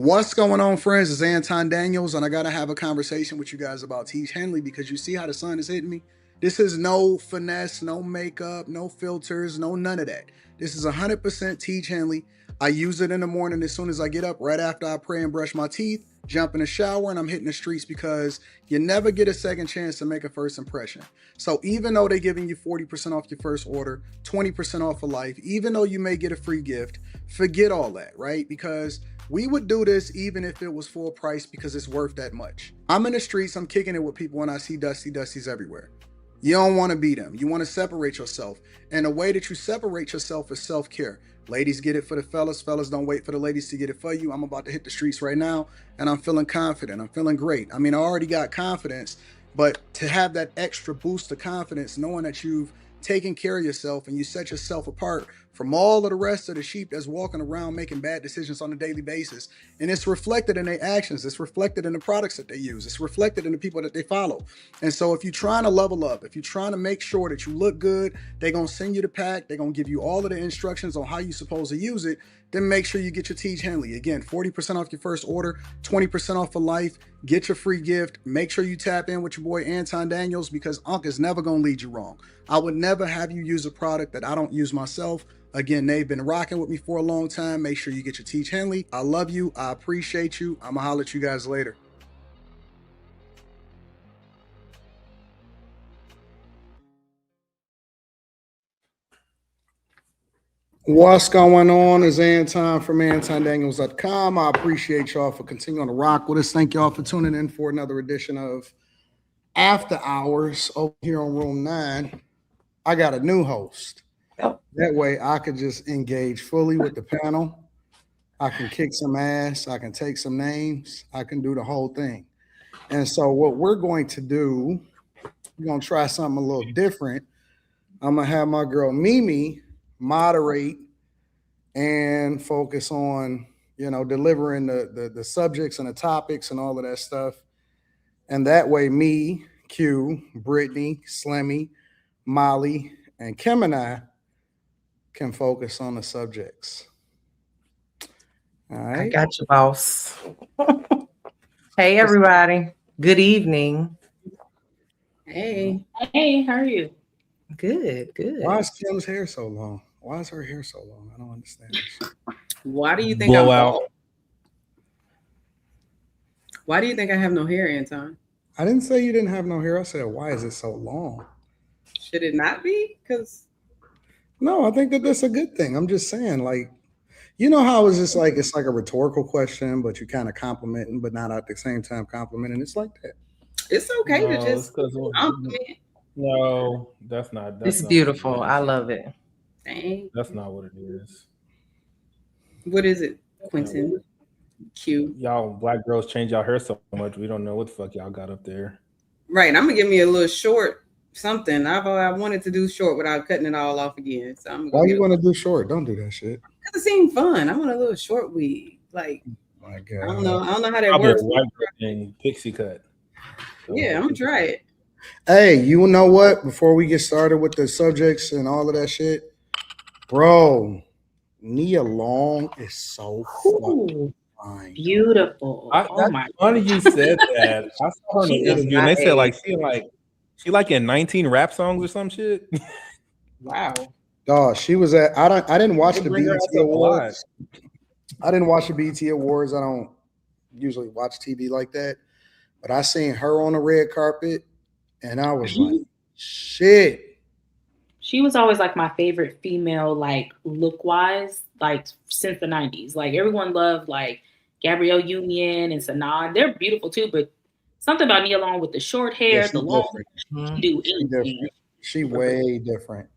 What's going on, friends? It's Anton Daniels, and I gotta have a conversation with you guys about Tiege Hanley because you see how the sun is hitting me. This is no finesse, no makeup, no filters, no none of that. This is 100% Tiege Hanley. I use it in the morning as soon as I get up, right after I pray and brush my teeth, jump in the shower, and I'm hitting the streets because you never get a second chance to make a first impression. So even though they're giving you 40% off your first order, 20% off for life, even though you may get a free gift, forget all that, right? Because we would do this even if it was full price because it's worth that much. I'm in the streets, I'm kicking it with people and I see Dusties everywhere. You don't want to be them. You want to separate yourself. And the way that you separate yourself is self-care. Ladies get it for the fellas. Fellas don't wait for the ladies to get it for you. I'm about to hit the streets right now and I'm feeling confident. I'm feeling great. I mean, I already got confidence, but to have that extra boost of confidence, knowing that you've taken care of yourself and you set yourself apart from all of the rest of the sheep that's walking around making bad decisions on a daily basis. And it's reflected in their actions. It's reflected in the products that they use. It's reflected in the people that they follow. And so if you're trying to level up, if you're trying to make sure that you look good, they're going to send you the pack. They're going to give you all of the instructions on how you're supposed to use it. Then make sure you get your Tiege Hanley. Again, 40% off your first order, 20% off for life. Get your free gift. Make sure you tap in with your boy Anton Daniels because Unc is never going to lead you wrong. I would never have you use a product that I don't use myself. Again, they've been rocking with me for a long time. Make sure you get your Tiege Hanley. I love you. I appreciate you. I'm going to holler at you guys later. What's going on? Is Anton from AntonDaniels.com. I appreciate y'all for continuing to rock with us. Thank y'all for tuning in for another edition of After Hours over here on Room 9. I got a new host. That way I could just engage fully with the panel. I can kick some ass. I can take some names. I can do the whole thing. And so what we're going to do, we're going to try something a little different. I'm going to have my girl Mimi moderate and focus on, delivering the subjects and the topics and all of that stuff. And that way me, Q, Brittany, Slemmy, Molly, and Kim and I can focus on the subjects. All right. I got you, boss. Hey, everybody. Good evening. Hey, how are you? Good. Why is Kim's hair so long? Why is her hair so long? I don't understand this. Why do you think I'm bald? Why do you think I have no hair, Anton? I didn't say you didn't have no hair. I said, why is it so long? Should it not be? No, I think that that's a good thing. I'm just saying, like, how it's just like it's like a rhetorical question, but you kind of complimenting, but not at the same time complimenting. It's like that. It's okay to just compliment. No, that's not. It's beautiful. I love it. Dang. That's not what it is. What is it, Quentin? Q. Y'all black girls change y'all hair so much. We don't know what the fuck y'all got up there. Right. I'm gonna give me a little short something. I wanted to do short without cutting it all off again. So I'm. Why you want to do short? Don't do that shit. Because it seemed fun. I want a little short weave. Like, my God. I don't know how that Probably works. A white girl pixie cut. So yeah, I'm gonna try it. Hey, you know what? Before we get started with the subjects and all of that shit, bro, Nia Long is so fucking fine. Beautiful. That's funny you said that. I saw her in an interview and they said she like in 19 rap songs or some shit. Wow. Dog, she was at I didn't watch the BET Awards. I didn't watch the BET Awards. I don't usually watch TV like that. But I seen her on the red carpet and I was like, shit. She was always like my favorite female, like look wise, like since the 90s. Like everyone loved like Gabrielle Union and Sanaa. They're beautiful too, but something about Nia Long with the short hair, the long she do anything. She way different.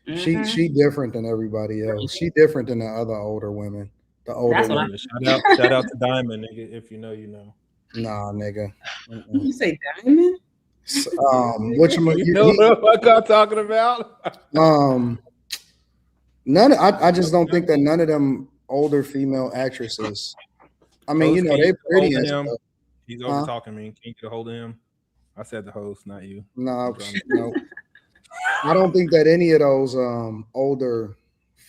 Mm-hmm. She different than everybody else. She different than the other older women. The older That's women. Shout out to Diamond, nigga. If you know, you know. Nah, nigga. You say Diamond? Which you know what I'm talking about? I just don't think that none of them older female actresses. I mean, they're pretty and stuff. He's over talking me. Can you get a hold of him? I said the host, not you. No. I don't think that any of those older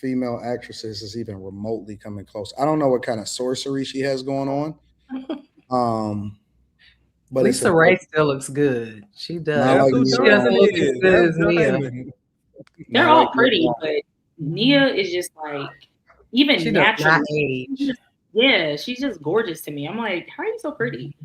female actresses is even remotely coming close. I don't know what kind of sorcery she has going on. But Lisa Ray still looks good. She does. Not like She doesn't look as good as Nia. They're all pretty, but Nia is just like, even she naturally. Yeah, she's just gorgeous to me. I'm like, how are you so pretty?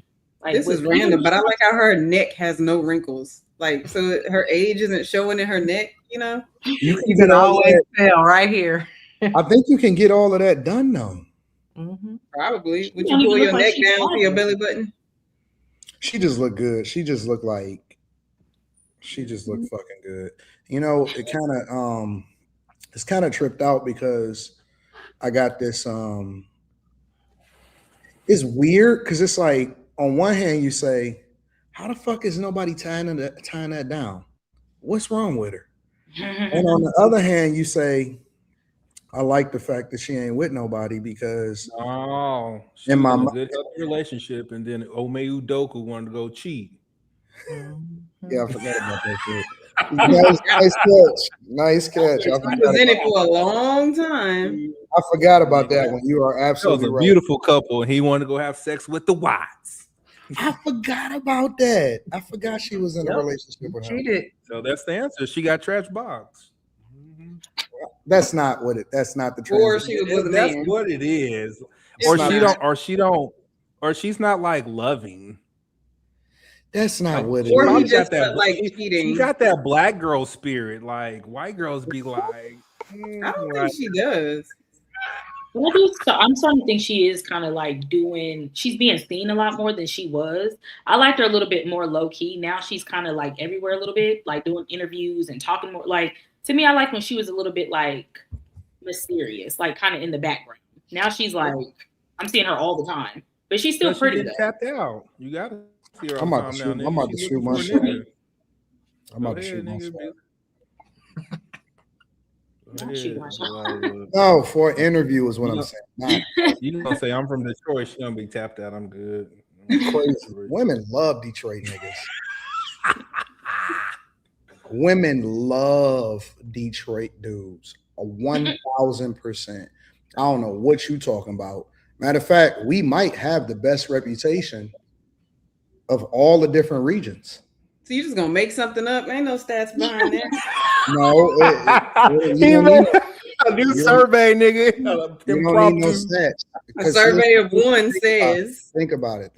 Like, this is random, but I like how her neck has no wrinkles. Like, so her age isn't showing in her neck, you know? You can always tell right here. I think you can get all of that done though. Probably. Would you pull your neck down to your belly button? She just looked good. She just looked fucking good. You know, it's kind of tripped out because I got this it's weird because it's like on one hand you say, how the fuck is nobody tying that down? What's wrong with her? And on the other hand, you say, I like the fact that she ain't with nobody because she in my good relationship, and then Ome Udoka wanted to go cheat. Yeah, I forgot about that shit. Nice catch. I was in it for a long time. I forgot about that one. You are absolutely right. Right. Beautiful couple, and he wanted to go have sex with the Watts. I forgot about that. I forgot she was in a relationship with him. So that's the answer. She got trash box. That's not what it. That's not the transition. Or she was with a man. That's what it is. Or she's not like loving. That's not what it or is. Or he just felt like cheating. She got that black girl spirit. Like white girls be like. I don't think she does. I'm starting to think she is kind of like she's being seen a lot more than she was. I liked her a little bit more low key. Now she's kind of like everywhere a little bit, like doing interviews and talking more. Like, to me, I like when she was a little bit like mysterious, like kind of in the background. Now she's like, I'm seeing her all the time, but she's still pretty. She tapped out. You got to see her. I'm about to shoot my shot. I'm about to shoot my shot. No, for an interview is what I'm saying. You don't say I'm from Detroit. She gonna be tapped out. I'm good. Crazy. Women love Detroit niggas. Women love Detroit dudes. 1,000%. I don't know what you talking about. Matter of fact, we might have the best reputation of all the different regions. So you just gonna make something up? Ain't no stats behind that. No, a new survey, nigga. You don't need no stats. A survey of one says. Think about it.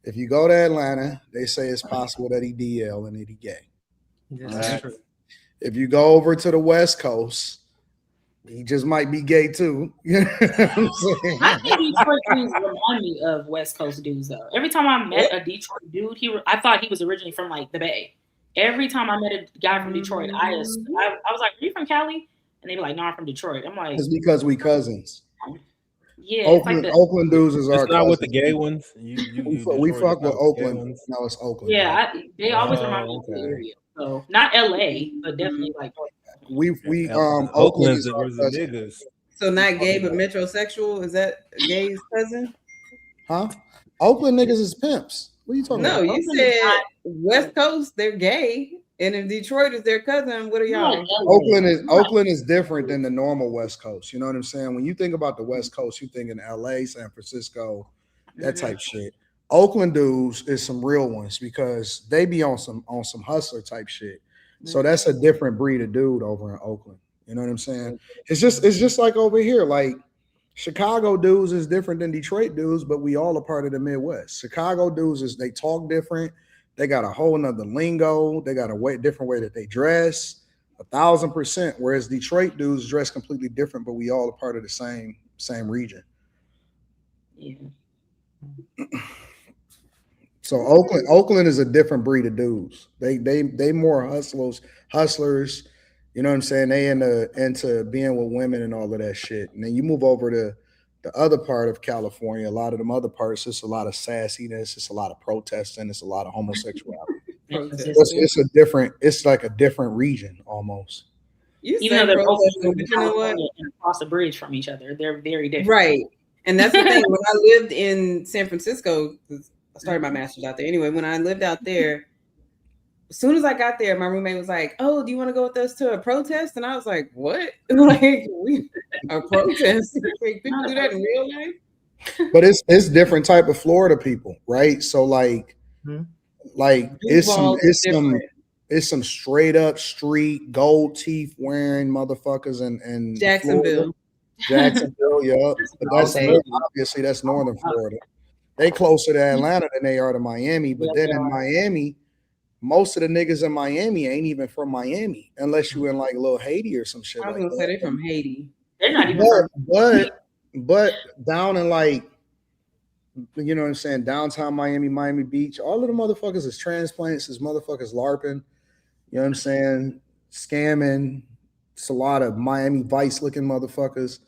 If you go to Atlanta, they say it's possible that he DL and that he gay. That's true. If you go over to the West Coast, he just might be gay too. You know what I'm saying? I think Detroit dudes remind me of West Coast dudes though. Every time I met a Detroit dude, I thought he was originally from like the Bay. Every time I met a guy from Detroit, I was like, "Are you from Cali?" And they were like, "No, I'm from Detroit." I'm like, "It's because we cousins." Yeah, Oakland dudes is our. It's not with the gay ones. We fuck with Oakland. No, it's Oakland. Yeah, they always remind me of the area. So not LA, but definitely like Oakland is our niggas. So not gay, but metrosexual. Is that gay's cousin? Huh? Oakland niggas is pimps. What are you talking about? No, you said West Coast, they're gay. And if Detroit is their cousin, what are y'all? Oakland is different than the normal West Coast. You know what I'm saying? When you think about the West Coast, you think in LA, San Francisco, that type shit. Oakland dudes is some real ones because they be on some hustler type shit. So that's a different breed of dude over in Oakland. You know what I'm saying? It's just like over here. Like Chicago dudes is different than Detroit dudes, but we all a part of the Midwest. Chicago dudes they talk different. They got a whole nother lingo. They got a different way that they dress, 1,000%. Whereas Detroit dudes dress completely different, but we all a part of the same region. Yeah. So Oakland is a different breed of dudes. They more hustlers. You know what I'm saying? They into being with women and all of that shit. And then you move over to the other part of California, a lot of them other parts, it's a lot of sassiness, it's a lot of protesting, it's a lot of homosexuality. It's like a different region almost. Even though they're both across the bridge from each other, they're very different. Right. And that's the thing. When I lived in San Francisco, I started my master's out there. Anyway, when I lived out there, as soon as I got there, my roommate was like, "Oh, do you want to go with us to a protest?" And I was like, "What? Like a protest? People do that in real life?" But it's different type of Florida people, right? So like it's some straight up street gold teeth wearing motherfuckers and Jacksonville. Jacksonville, yeah. But that's obviously that's northern Florida. They closer to Atlanta than they are to Miami. But then in Miami, most of the niggas in Miami ain't even from Miami, unless you in like little Haiti or some shit. I was gonna say they're from Haiti. They're not even but down in like, you know what I'm saying, downtown Miami, Miami Beach, all of the motherfuckers is transplants, is motherfuckers LARPing, you know what I'm saying, scamming. It's a lot of Miami Vice looking motherfuckers.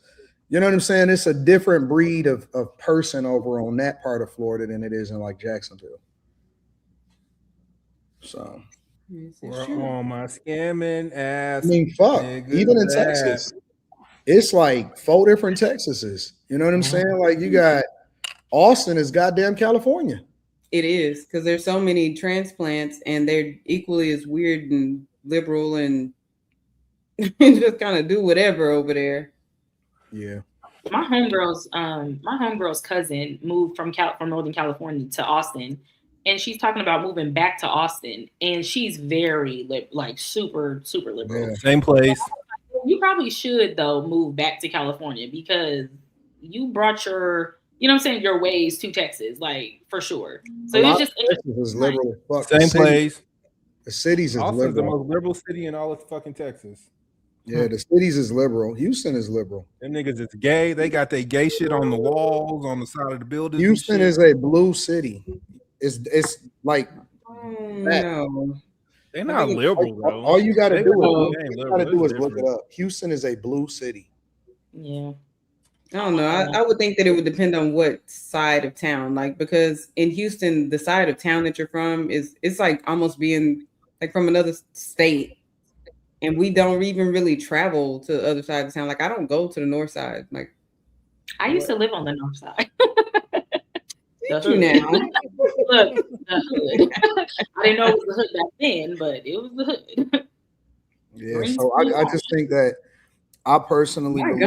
You know what I'm saying? It's a different breed of person over on that part of Florida than it is in like Jacksonville. So we're on my scamming ass. I mean, fuck. Even in Texas, it's like 4 different Texases. You know what I'm saying? Like you got Austin is goddamn California. It is, because there's so many transplants and they're equally as weird and liberal and just kind of do whatever over there. Yeah. My homegirl's cousin moved from Northern California to Austin, and she's talking about moving back to Austin, and she's very like super liberal. Yeah. Same place. You probably should though move back to California because you brought your, you know what I'm saying, your ways to Texas, like for sure. So it's just Texas is liberal as fuck. Same place. The cities is Austin's liberal. the most liberal city in all of fucking Texas. Yeah, the cities is liberal. Houston is liberal. Them niggas is gay. They got their gay shit on the walls, on the side of the buildings. Houston is a blue city. It's like no. They're not liberal, bro. All you gotta do is look it up. Houston is a blue city. Yeah. I don't know. I would think that it would depend on what side of town, like, because in Houston, the side of town that you're from it's like almost being like from another state. And we don't even really travel to the other side of town. Like I don't go to the north side. Like I used to live on the north side. Did you now? Look, the hood. I didn't know it was the hood back then, but it was the hood. Yeah, so I just think that I personally believe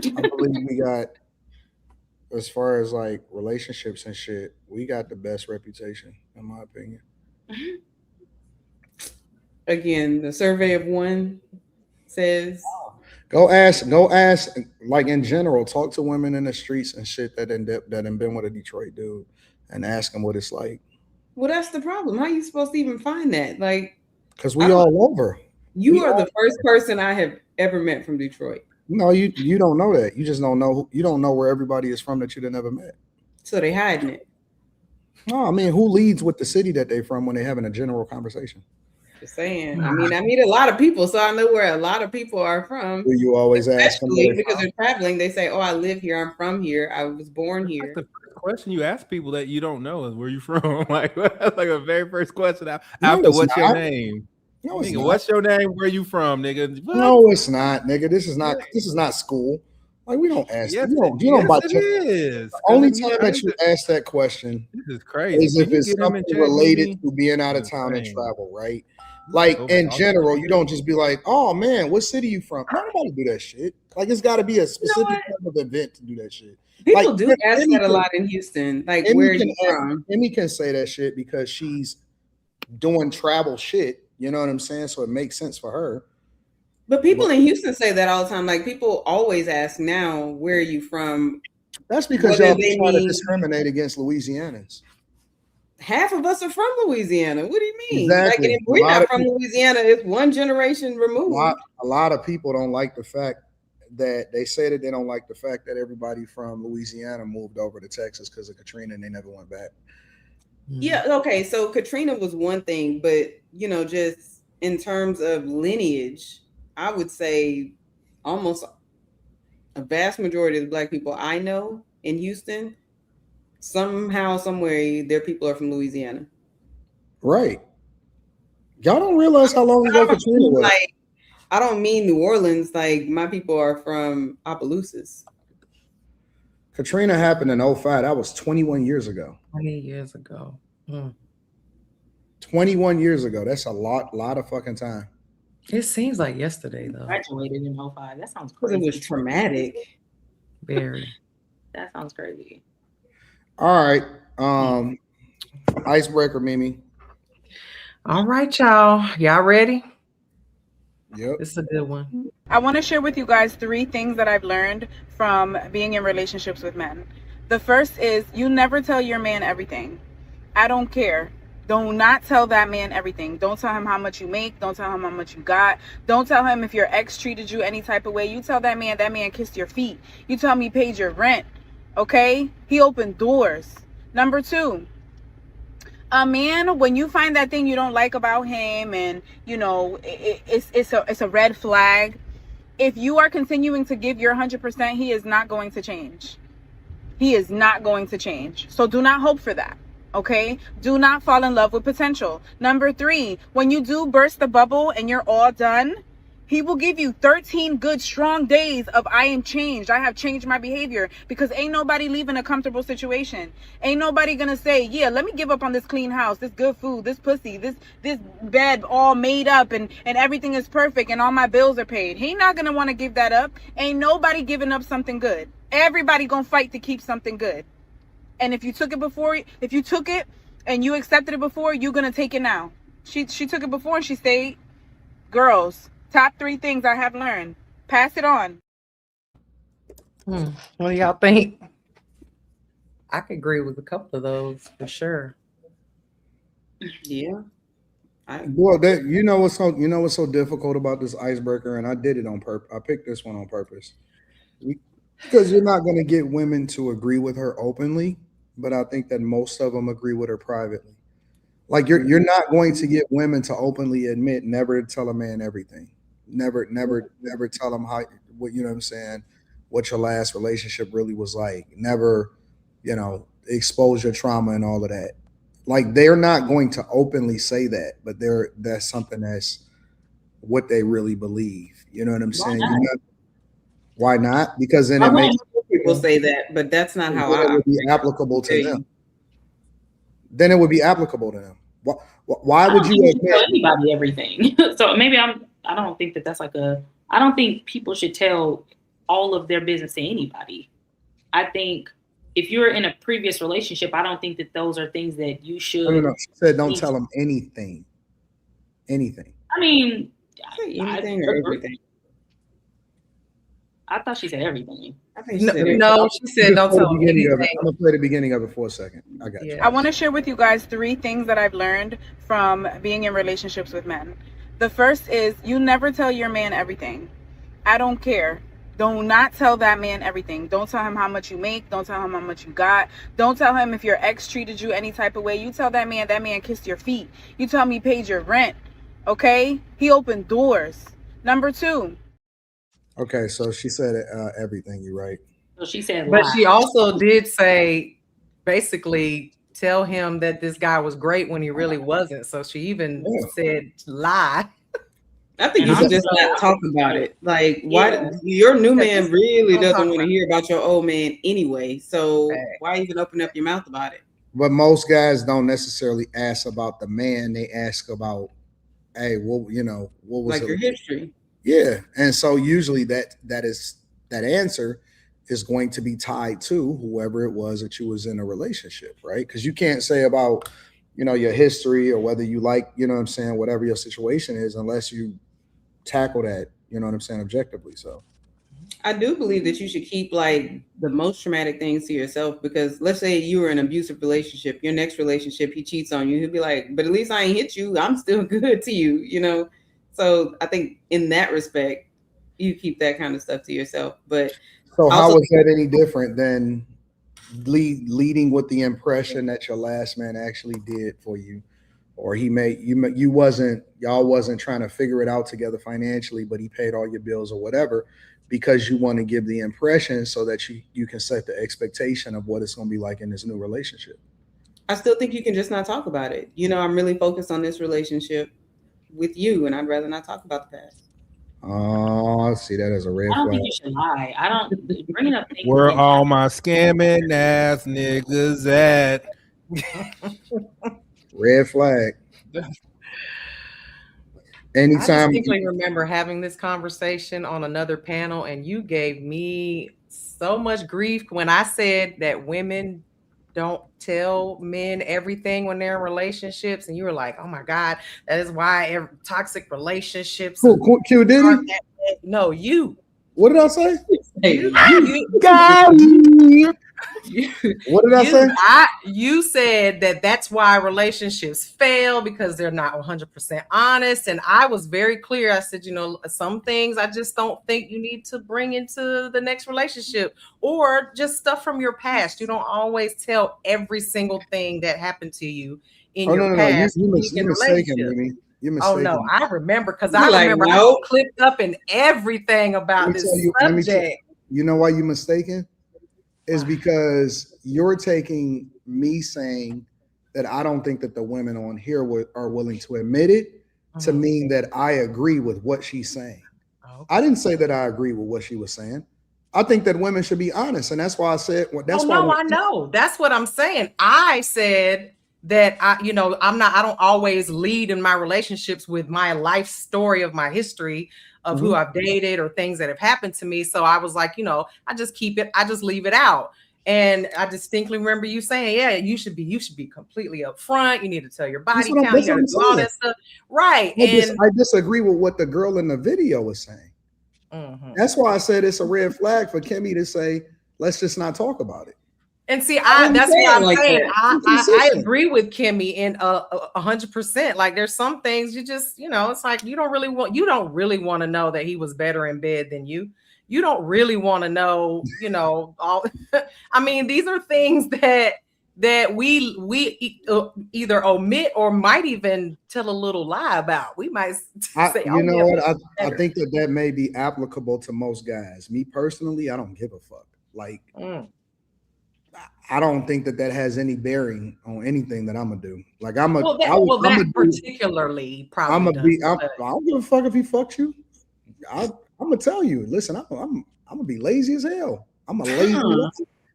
I believe we got, as far as like relationships and shit, we got the best reputation, in my opinion. Again, the survey of one says go ask like in general, talk to women in the streets and shit that have been with a Detroit dude and ask them what it's like. Well, that's the problem. How are you supposed to even find that? Like, because we all over. You are the first person I have ever met from Detroit. No, you don't know that. You just don't know. You don't know where everybody is from that you've never met. So they hiding it. No, I mean, who leads with the city that they from when they're having a general conversation? Just saying. I mean, I meet a lot of people, so I know where a lot of people are from. Do you always ask them? Because they're traveling, they say, "Oh, I live here. I'm from here. I was born here." That's the first question you ask people that you don't know is where you from. Like that's like a very first question after what's your name? No, it's nigga, not. What's your name? Where you from, nigga? What? No, it's not, nigga. This is not school. Like we don't ask. Yes, you don't it is. The only time that you ask that question this is crazy. Is if it's something related to being out of town and travel, right? Like in general, you don't just be like, "Oh man, what city you from?" Nobody do that shit. Like it's got to be a specific type of event to do that shit. People do ask that a lot in Houston. Like, where are you from? Emmy can say that shit because she's doing travel shit. You know what I'm saying? So it makes sense for her. But people in Houston say that all the time. Like people always ask now, "Where are you from?" That's because y'all try to discriminate against Louisianans. Half of us are from Louisiana. What do you mean? Exactly. Like, if we're not from Louisiana, it's one generation removed. A lot of people don't like the fact that they say that they don't like the fact that everybody from Louisiana moved over to Texas because of Katrina and they never went back. Yeah. Okay. So Katrina was one thing, but you know, just in terms of lineage, I would say almost a vast majority of the Black people I know in Houston, somehow, somewhere, their people are from Louisiana. Right. Y'all don't realize how long ago Katrina was. Like, I don't mean New Orleans. Like, my people are from Opelousas. Katrina happened in 2005. That was 21 years ago. 20 years ago. 21 years ago. That's a lot of fucking time. It seems like yesterday though. Graduated in 05. That sounds Because crazy. it was traumatic. Very. That sounds crazy. All right. Icebreaker, Mimi. All right, y'all. Y'all ready? Yep. This is a good one. I want to share with you guys 3 things that I've learned from being in relationships with men. The first is you never tell your man everything. I don't care. Do not tell that man everything. Don't tell him how much you make. Don't tell him how much you got. Don't tell him if your ex treated you any type of way. You tell that man kissed your feet. You tell him he paid your rent. Okay? He opened doors. Number 2, a man, when you find that thing you don't like about him and, you know, it's a red flag, if you are continuing to give your 100%, he is not going to change. He is not going to change. So do not hope for that. Okay? Do not fall in love with potential. Number 3, when you do burst the bubble and you're all done, he will give you 13 good, strong days of I am changed. I have changed my behavior, because ain't nobody leaving a comfortable situation. Ain't nobody going to say, yeah, let me give up on this clean house, this good food, this pussy, this bed all made up and everything is perfect and all my bills are paid. He not going to want to give that up. Ain't nobody giving up something good. Everybody going to fight to keep something good. And if you took it and you accepted it before, you're going to take it now. She took it before and she stayed. Girls, top 3 things I have learned. Pass it on. What do y'all think? I could agree with a couple of those for sure. Yeah. Well, you know what's so difficult about this icebreaker, and I did it on purpose. I picked this one on purpose because you're not going to get women to agree with her openly, but I think that most of them agree with her privately. Like you're not going to get women to openly admit never to tell a man everything. Never tell them what you know what I'm saying, what your last relationship really was like. Never, expose your trauma and all of that. Like they're not going to openly say that, but that's something that's what they really believe. You know what I'm saying? Why not? Because then it makes people say that, but that's not how it would be applicable to them. Then it would be applicable to them. Why would you tell anybody everything? So maybe I don't think that's I don't think people should tell all of their business to anybody. I think if you're in a previous relationship, I don't think that those are things that you should. No. She said don't tell them anything. Anything. I mean, anything or everything. I thought she said everything. I think she said everything. She said don't tell them anything. I'm gonna play the beginning of it for a second. I got you. I want to share with you guys 3 things that I've learned from being in relationships with men. The first is you never tell your man everything. I don't care. Do not tell that man everything. Don't tell him how much you make. Don't tell him how much you got. Don't tell him if your ex treated you any type of way. You tell that man kissed your feet. You tell him he paid your rent. Okay? He opened doors. Number 2. Okay, so she said everything. You're right. So she said, but she also did say, basically, tell him that this guy was great when he really wasn't. So she even said lie. I think you should just not talk about it. Like, why your new man really doesn't want to hear about your old man anyway. So why even open up your mouth about it? But most guys don't necessarily ask about the man. They ask about, hey, what was like your history? Yeah, and so usually that answer is going to be tied to whoever it was that you was in a relationship, right? Because you can't say about your history or whether you like whatever your situation is unless you tackle that objectively. So I do believe that you should keep like the most traumatic things to yourself, because let's say you were in an abusive relationship, your next relationship he cheats on you, he'll be like, but at least I ain't hit you, I'm still good to you. So I think in that respect, you keep that kind of stuff to yourself. But so how was that any different than leading with the impression that your last man actually did for you, or he made y'all wasn't trying to figure it out together financially, but he paid all your bills or whatever, because you want to give the impression so that you can set the expectation of what it's going to be like in this new relationship? I still think you can just not talk about it. I'm really focused on this relationship with you, and I'd rather not talk about the past. Oh, I see that as a red flag. I don't think you should lie. I don't bring it up. Where all my scamming ass niggas at? Red flag. Anytime. I distinctly remember having this conversation on another panel, and you gave me so much grief when I said that women don't tell men everything when they're in relationships, and you were like, "Oh my God, that is why toxic relationships." Q Diddy? No, you. What did I say? What did I say? You said that that's why relationships fail, because they're not 100% honest. And I was very clear. I said, some things I just don't think you need to bring into the next relationship, or just stuff from your past. You don't always tell every single thing that happened to you in your past. You're mistaken, Mimi. You're mistaken. Oh no, I remember, because I remember I was clipped up in everything about this subject. You know why you're mistaken? Is because you're taking me saying that I don't think that the women on here are willing to admit it to mean that I agree with what she's saying. Okay. I didn't say that I agree with what she was saying. I think that women should be honest, and that's why I said. I know. That's what I'm saying. I said that I don't always lead in my relationships with my life story of my history of who I've dated or things that have happened to me. So I was like, I just keep it, I just leave it out. And I distinctly remember you saying, yeah, you should be completely upfront. You need to tell your body count. You got to do all that stuff. Right. I disagree with what the girl in the video was saying. That's why I said it's a red flag for Kimmy to say, let's just not talk about it. And see, that's what I'm saying. I agree with Kimmy in 100%. Like, there's some things you just, it's like you don't really want to know that he was better in bed than you. You don't really want to know, all. I mean, these are things that we either omit or might even tell a little lie about. We might say, I think that may be applicable to most guys. Me personally, I don't give a fuck. Like. I don't think that has any bearing on anything that I'm gonna do. Like I don't give a fuck if he fucks you. I'm gonna tell you. Listen, I'm gonna be lazy as hell. I'm a lazy lover.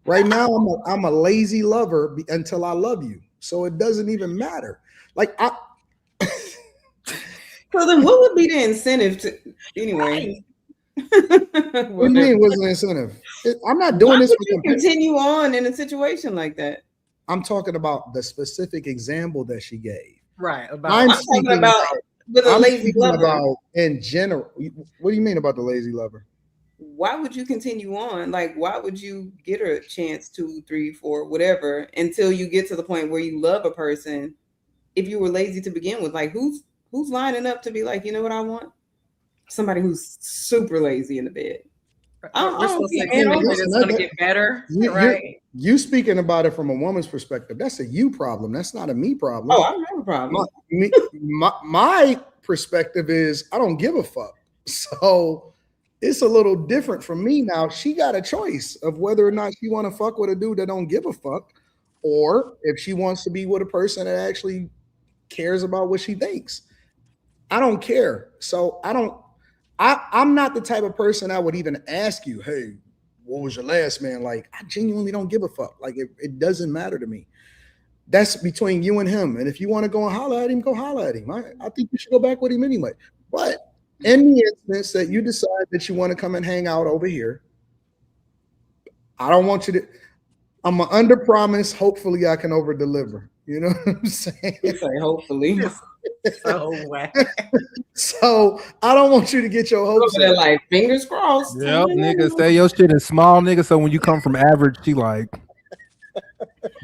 Right now. I'm a lazy lover until I love you. So it doesn't even matter. Like So then, what would be the incentive to anyway? What do you mean? What's the incentive? I'm not doing this. You continue on in a situation like that. I'm talking about the specific example that she gave. Right. I'm talking about with a lazy lover. In general, what do you mean about the lazy lover? Why would you continue on? Like, why would you get her a chance 2, 3, 4, whatever, until you get to the point where you love a person? If you were lazy to begin with, like who's lining up to be like, you know what I want? Somebody who's super lazy in the bed. It's going to get better, right? You speaking about it from a woman's perspective. That's a you problem. That's not a me problem. Oh, I don't have a problem. My perspective is I don't give a fuck. So it's a little different from me now. She got a choice of whether or not she want to fuck with a dude that don't give a fuck, or if she wants to be with a person that actually cares about what she thinks. I don't care. So I'm not the type of person that would even ask you, hey, what was your last man? Like, I genuinely don't give a fuck. Like, it doesn't matter to me. That's between you and him. And if you want to go and holler at him, go holler at him. I think you should go back with him anyway. But in the instance that you decide that you want to come and hang out over here, I don't want you to, I'm going to under promise. Hopefully I can over deliver. You know what I'm saying? Hopefully. So I don't want you to get your hopes up. Like fingers crossed. Yep, nigga, say your shit is small, nigga. So when you come from average, she like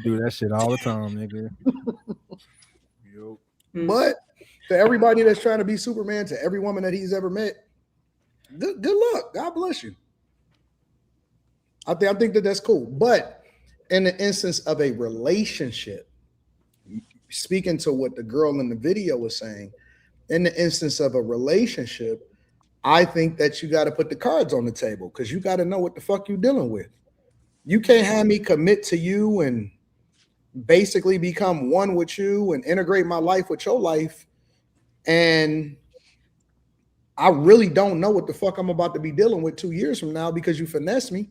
do that shit all the time, nigga. But to everybody that's trying to be Superman, to every woman that he's ever met, good luck. God bless you. I think that's cool. But in the instance of a relationship, speaking to what the girl in the video was saying, in the instance of a relationship, I think that you got to put the cards on the table because you got to know what the fuck you're dealing with. You can't have me commit to you and basically become one with you and integrate my life with your life. And I really don't know what the fuck I'm about to be dealing with 2 years from now because you finesse me.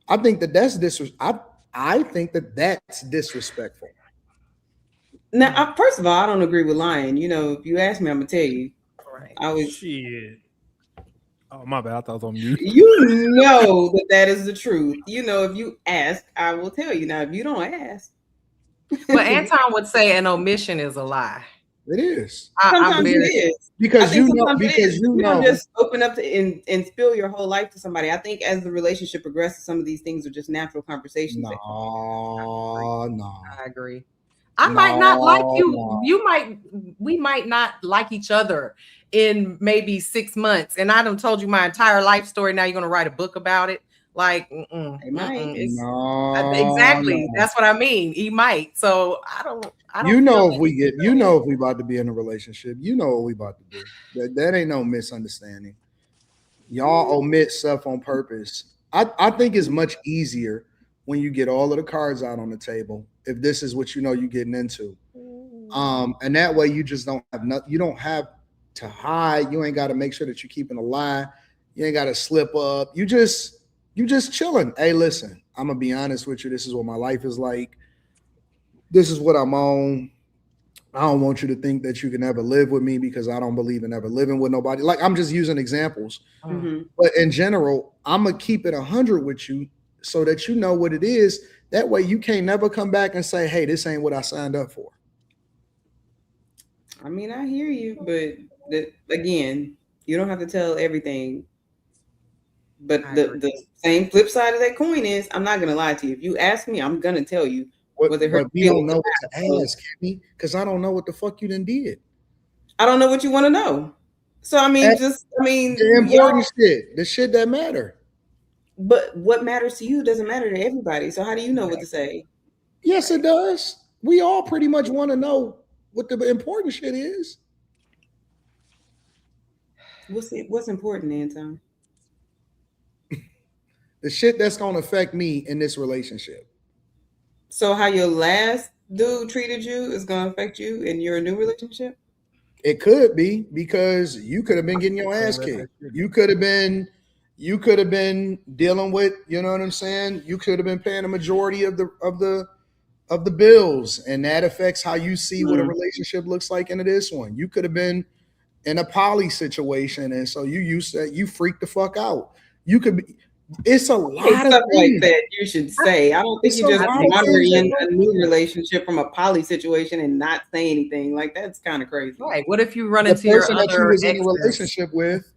I think that that's I think that that's disrespectful. Now, first of all, I don't agree with lying. You know, if you ask me, I'm gonna tell you. Right. I was. Shit. Oh, my bad. I thought I was on mute. You know that is the truth. You know, if you ask, I will tell you. Now, if you don't ask. But Anton would say an omission is a lie. It is. Sometimes it is. Because you know, just open up and spill your whole life to somebody. I think as the relationship progresses, some of these things are just natural conversations. No. I agree. I might not like you. We might not like each other in maybe 6 months. And I done told you my entire life story. Now you're going to write a book about it. Like, exactly. That's what I mean. He might. So I don't if we about to be in a relationship, you know what we about to do. That ain't no misunderstanding. Y'all omit stuff on purpose. I think it's much easier when you get all of the cards out on the table, if this is what you know you're getting into. And that way you just don't have to hide. You ain't got to make sure that you're keeping a lie. You ain't got to slip up. You just chilling. Hey, listen, I'm gonna be honest with you. This is what my life is like. This is what I'm on. I don't want you to think that you can ever live with me because I don't believe in ever living with nobody. Like, I'm just using examples. But in general, I'm gonna keep it 100 with you so that you know what it is. That way you can't never come back and say, hey, this ain't what I signed up for. I mean, I hear you, but again, you don't have to tell everything. But the same flip side of that coin is, I'm not going to lie to you. If you ask me, I'm going to tell you. But we don't know what to ask, Kimmy, because I don't know what the fuck you done did. I don't know what you want to know. So, I mean, the important shit, the shit that matter. But what matters to you doesn't matter to everybody. So how do you know what to say? Yes, it does. We all pretty much want to know what the important shit is. What's important, Anton? The shit that's going to affect me in this relationship. So how your last dude treated you is going to affect you in your new relationship? It could be, because you could have been getting your ass kicked. You could have been dealing with, you know what I'm saying? You could have been paying a majority of the bills, and that affects how you see what a relationship looks like into this one. You could have been in a poly situation, and so you freaked the fuck out. You could be. It's a lot of stuff things like that you should say. I don't think you just wander in a new relationship from a poly situation and not say anything. Like, that's kind of crazy. Right. What if you run into your other that you was in a relationship with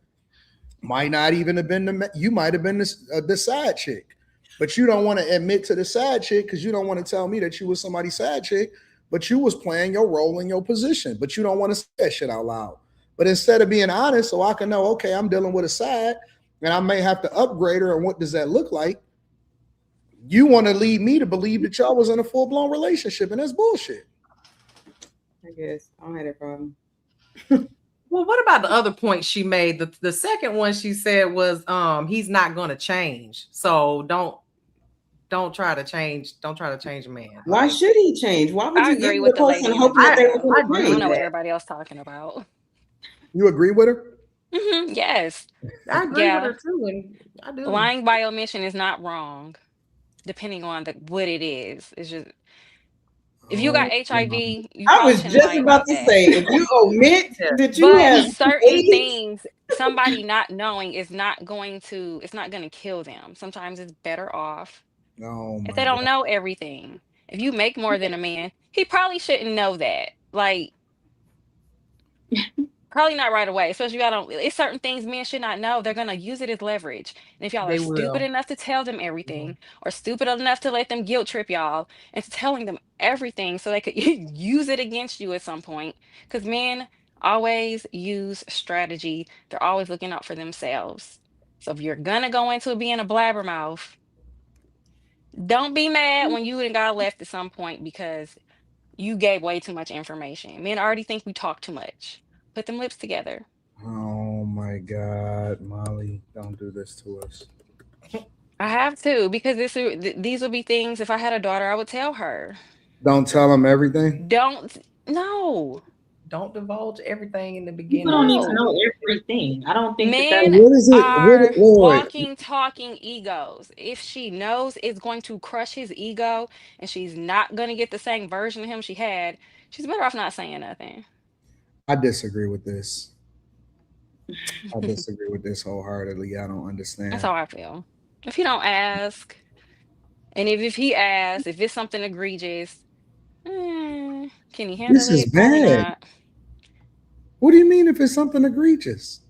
might not even have been you might have been the side chick, but you don't want to admit to the side chick because you don't want to tell me that you was somebody's side chick, but you was playing your role in your position, but you don't want to say that shit out loud. But instead of being honest, so I can know, okay, I'm dealing with a side, and I may have to upgrade her, and what does that look like? You want to lead me to believe that y'all was in a full-blown relationship, and that's bullshit. I guess I don't have that problem. Well, what about the other point she made? The second one she said was he's not going to change. So don't try to change. Don't try to change a man. Why should he change? Why would you agree with the person hoping that they were I don't know what everybody else talking about. You agree with her? Yes. I agree with her too. And I do. Lying by omission is not wrong, depending on what it is. It's just, if you got HIV, I was just about to say, if you omit that you have certain things, somebody not knowing is not going to kill them. Sometimes it's better off if they don't know everything. If you make more than a man, he probably shouldn't know that. Like, probably not right away, especially it's certain things men should not know. They're gonna use it as leverage. And if y'all are stupid enough to tell them everything, or stupid enough to let them guilt trip y'all into telling them everything so they could use it against you at some point. Because men always use strategy. They're always looking out for themselves. So if you're gonna go into it being a blabbermouth, don't be mad when you got left at some point because you gave way too much information. Men already think we talk too much. Put them lips together. Oh my God, Molly, don't do this to us. I have to, because these would be things, if I had a daughter, I would tell her. Don't tell them everything? No. Don't divulge everything in the beginning. People don't need to know everything. I don't think men that what is it? are Wait. walking, talking egos. If she knows it's going to crush his ego and she's not going to get the same version of him she had, she's better off not saying nothing. I disagree with this. I disagree with this wholeheartedly. I don't understand. That's how I feel. If he don't ask, and if he asks, if it's something egregious, can he handle This is it? Probably bad. not. What do you mean if it's something egregious?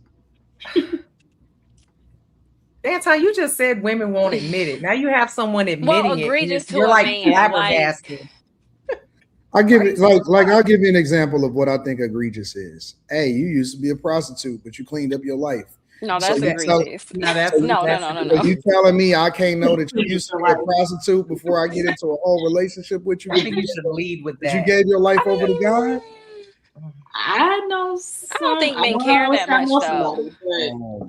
Anton, you just said women won't admit it. Now you have someone admitting egregious it. to You're a like man, flabbergasted. I give it I'll give you an example of what I think egregious is. Hey, you used to be a prostitute, but you cleaned up your life. No, that's egregious. No. You telling me I can't know that you used to be a prostitute before I get into a whole relationship with you? I think you should lead with that. You gave your life over to God? I know. I don't think men care that much, though.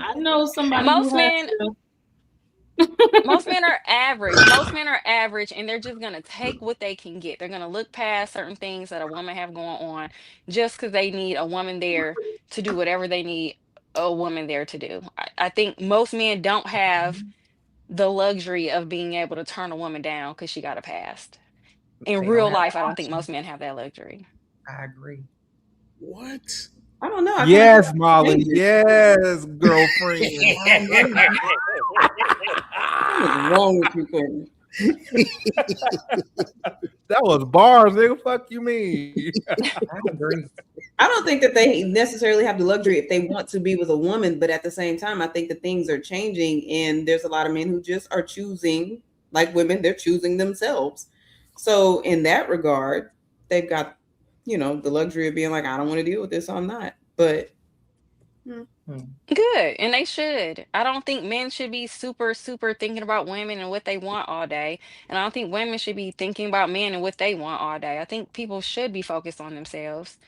I know somebody. Most men are average. Most men are average, and they're just gonna take what they can get. They're gonna look past certain things that a woman have going on, just because they need a woman there to do whatever they need a woman there to do. I think most men don't have the luxury of being able to turn a woman down because she got a past. In real life, I don't think most men have that luxury. I agree. What? I don't know. Yes, Molly. Yes, girlfriend. What's wrong with you, Courtney? That was bars, nigga. Fuck you mean? I agree. I don't think that they necessarily have the luxury if they want to be with a woman, but at the same time, I think that things are changing, and there's a lot of men who just are choosing, like women, they're choosing themselves. So in that regard, they've got, the luxury of being like, I don't want to deal with this, so I'm not. But good, and they should. I don't think men should be super thinking about women and what they want all day, and I don't think women should be thinking about men and what they want all day. I think people should be focused on themselves.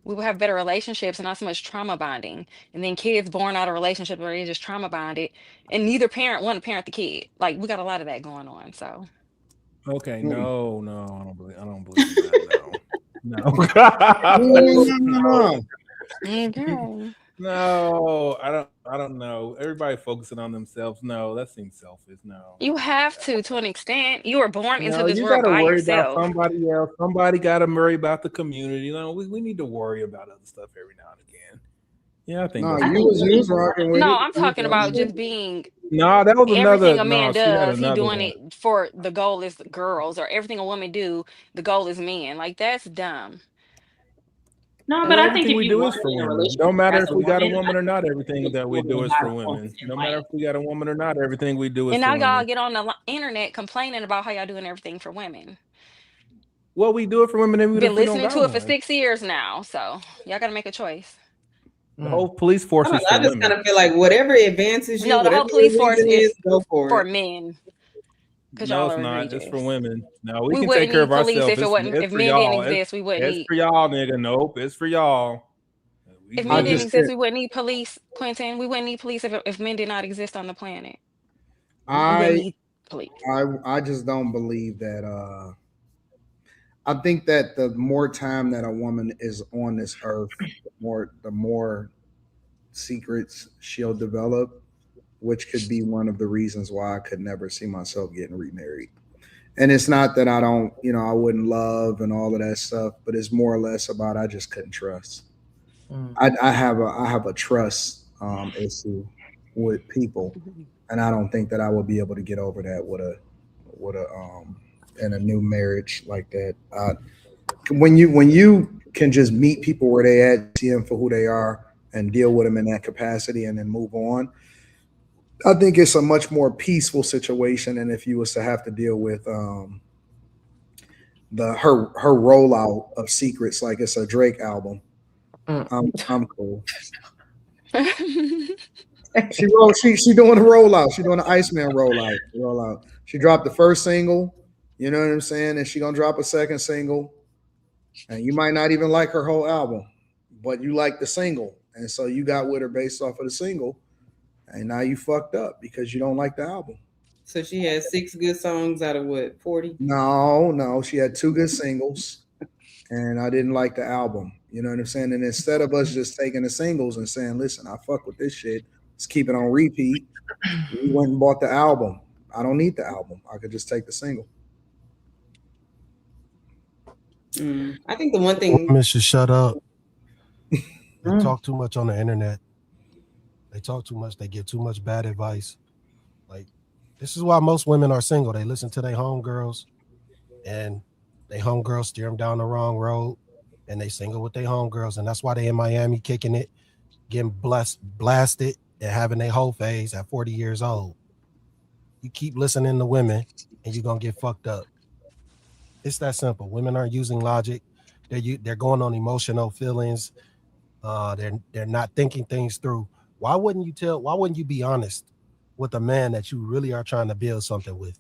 We will have better relationships and not so much trauma bonding, and then kids born out of relationships where they're just trauma bonded, and neither parent want to parent the kid. Like, we got a lot of that going on. So okay, no, I don't believe that. No. okay. No, I don't know. Everybody focusing on themselves. No, that seems selfish. No. You have to an extent. You were born into this you world gotta by worry yourself. about somebody else. Somebody got to worry about the community. We need to worry about other stuff every now and again. Yeah, I think. You was rocking with it. I'm talking about just being. No, that was everything another. a man does, he doing one. it for the goal is girls, or everything a woman do, the goal is men. Like, that's dumb. No, but I think if we do is for women. No matter if we got a woman or not, everything that we do is for women. No matter if we got a woman or not, everything we do is for women. And now y'all get on the internet complaining about how y'all doing everything for women. Well, we do it for women, and we've been listening to it for 6 years now, so y'all gotta make a choice. The whole police force is for I just women. kind of feel like whatever advances you, the whole police force is go for men. No, it's not. It's for women. No, we can wouldn't take care of need police ourselves. if men didn't exist. We wouldn't need. It's for y'all, nigga. Nope, it's for y'all. If men didn't exist, we wouldn't need police, Quentin. We wouldn't need police if men did not exist on the planet. We wouldn't need police. I just don't believe that. I think that the more time that a woman is on this earth, the more secrets she'll develop, which could be one of the reasons why I could never see myself getting remarried. And it's not that I don't, I wouldn't love and all of that stuff, but it's more or less about I just couldn't trust. I have a trust issue with people, and I don't think that I would be able to get over that with a in a new marriage like that. When you can just meet people where they at, see them for who they are, and deal with them in that capacity, and then move on, I think it's a much more peaceful situation than if you was to have to deal with her rollout of secrets like it's a Drake album. I'm cool. She doing a rollout. She doing the Iceman rollout. She dropped the first single. You know what I'm saying? And she gonna drop a second single. And you might not even like her whole album, but you like the single. And so you got with her based off of the single. And now you fucked up because you don't like the album. So she had 6 good songs out of what, 40? No. She had 2 good singles. And I didn't like the album. You know what I'm saying? And instead of us just taking the singles and saying, listen, I fuck with this shit, let's keep it on repeat. We went and bought the album. I don't need the album. I could just take the single. I think the one thing women should shut up. They talk too much on the internet. They talk too much. They give too much bad advice. Like, this is why most women are single. They listen to their homegirls, and they homegirls steer them down the wrong road, and they single with their homegirls, and that's why they in Miami kicking it, getting blasted, and having their whole phase at 40 years old. You keep listening to women, and you're gonna get fucked up. It's that simple. Women aren't using logic. They're going on emotional feelings. They're not thinking things through. Why wouldn't you be honest with a man that you really are trying to build something with?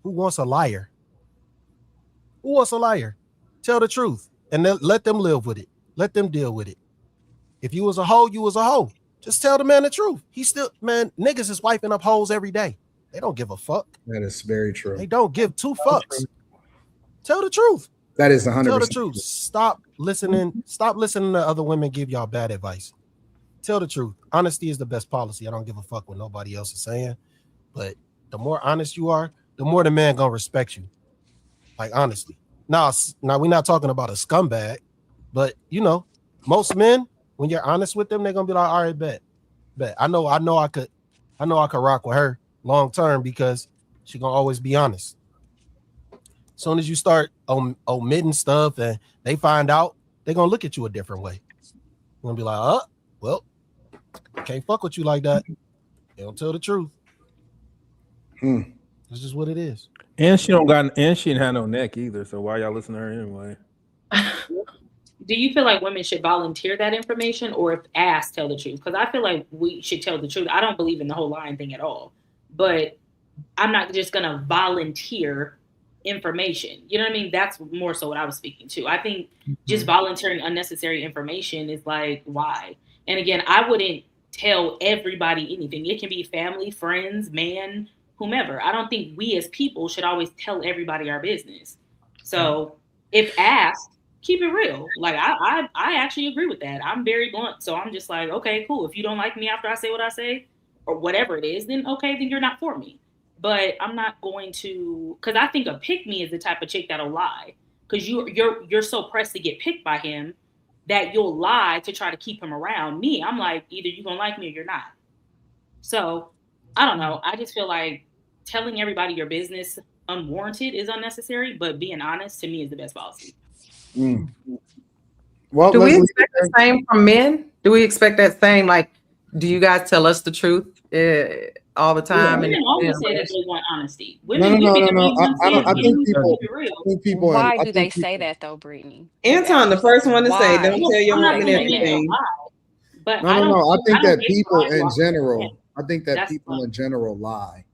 Who wants a liar? Who wants a liar? Tell the truth and then let them live with it. Let them deal with it. If you was a hoe, you was a hoe. Just tell the man the truth. Niggas is wiping up hoes every day. They don't give a fuck. That is very true. They don't give two fucks. Tell the truth. That is 100%. Tell the truth. Stop listening to other women give y'all bad advice. Tell the truth. Honesty is the best policy. I don't give a fuck what nobody else is saying. But the more honest you are, the more the man gonna respect you. Like, honestly. Now we're not talking about a scumbag, but most men, when you're honest with them, they're gonna be like, all right, bet. I know I could rock with her long term because she gonna always be honest. As soon as you start omitting stuff and they find out, they're gonna look at you a different way. You're gonna be like, well, I can't fuck with you like that. They don't tell the truth. It's just what it is. And she didn't have no neck either. So why y'all listen to her anyway? Do you feel like women should volunteer that information, or if asked, tell the truth? Because I feel like we should tell the truth. I don't believe in the whole lying thing at all, but I'm not just gonna volunteer information. You know what I mean? That's more so what I was speaking to. I think just volunteering unnecessary information is like, why? And again, I wouldn't tell everybody anything. It can be family, friends, man, whomever. I don't think we as people should always tell everybody our business. So if asked, keep it real. Like, I actually agree with that. I'm very blunt. So I'm just like, okay, cool. If you don't like me after I say what I say or whatever it is, then okay, then you're not for me. But I'm not going to, because I think a pick me is the type of chick that'll lie. Because you're so pressed to get picked by him that you'll lie to try to keep him around. Me, I'm like, either you're gonna like me or you're not. So I don't know. I just feel like telling everybody your business unwarranted is unnecessary, but being honest to me is the best policy. Well, do we expect the same from men? Do we expect that same? Like, do you guys tell us the truth all the time? Women always say that they want honesty. No. I think people. Why do they say that though, Brittany? Anton, the first one to say, "Don't tell your woman everything." But no. I think that people in general. I think that people in general lie.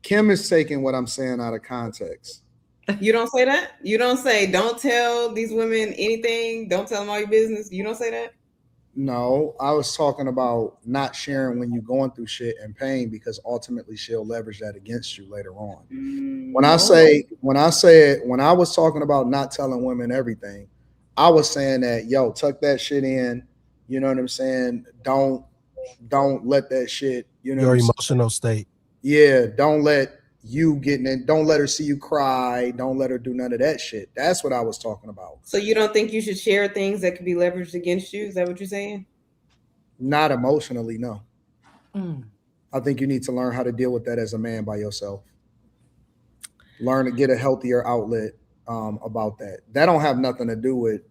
Kim is taking what I'm saying out of context. You don't say that? You don't say, don't tell these women anything. Don't tell them all your business. You don't say that? No, I was talking about not sharing when you're going through shit and pain, because ultimately she'll leverage that against you later on. When I was talking about not telling women everything, I was saying that, yo, tuck that shit in. You know what I'm saying? Don't let that shit, your emotional state. Yeah, don't let you getting in. Don't let her see you cry. Don't let her do none of that shit. That's what I was talking about. So you don't think you should share things that could be leveraged against you? Is that what you're saying? Not emotionally, no. I think you need to learn how to deal with that as a man by yourself. Learn to get a healthier outlet about that. That don't have nothing to do with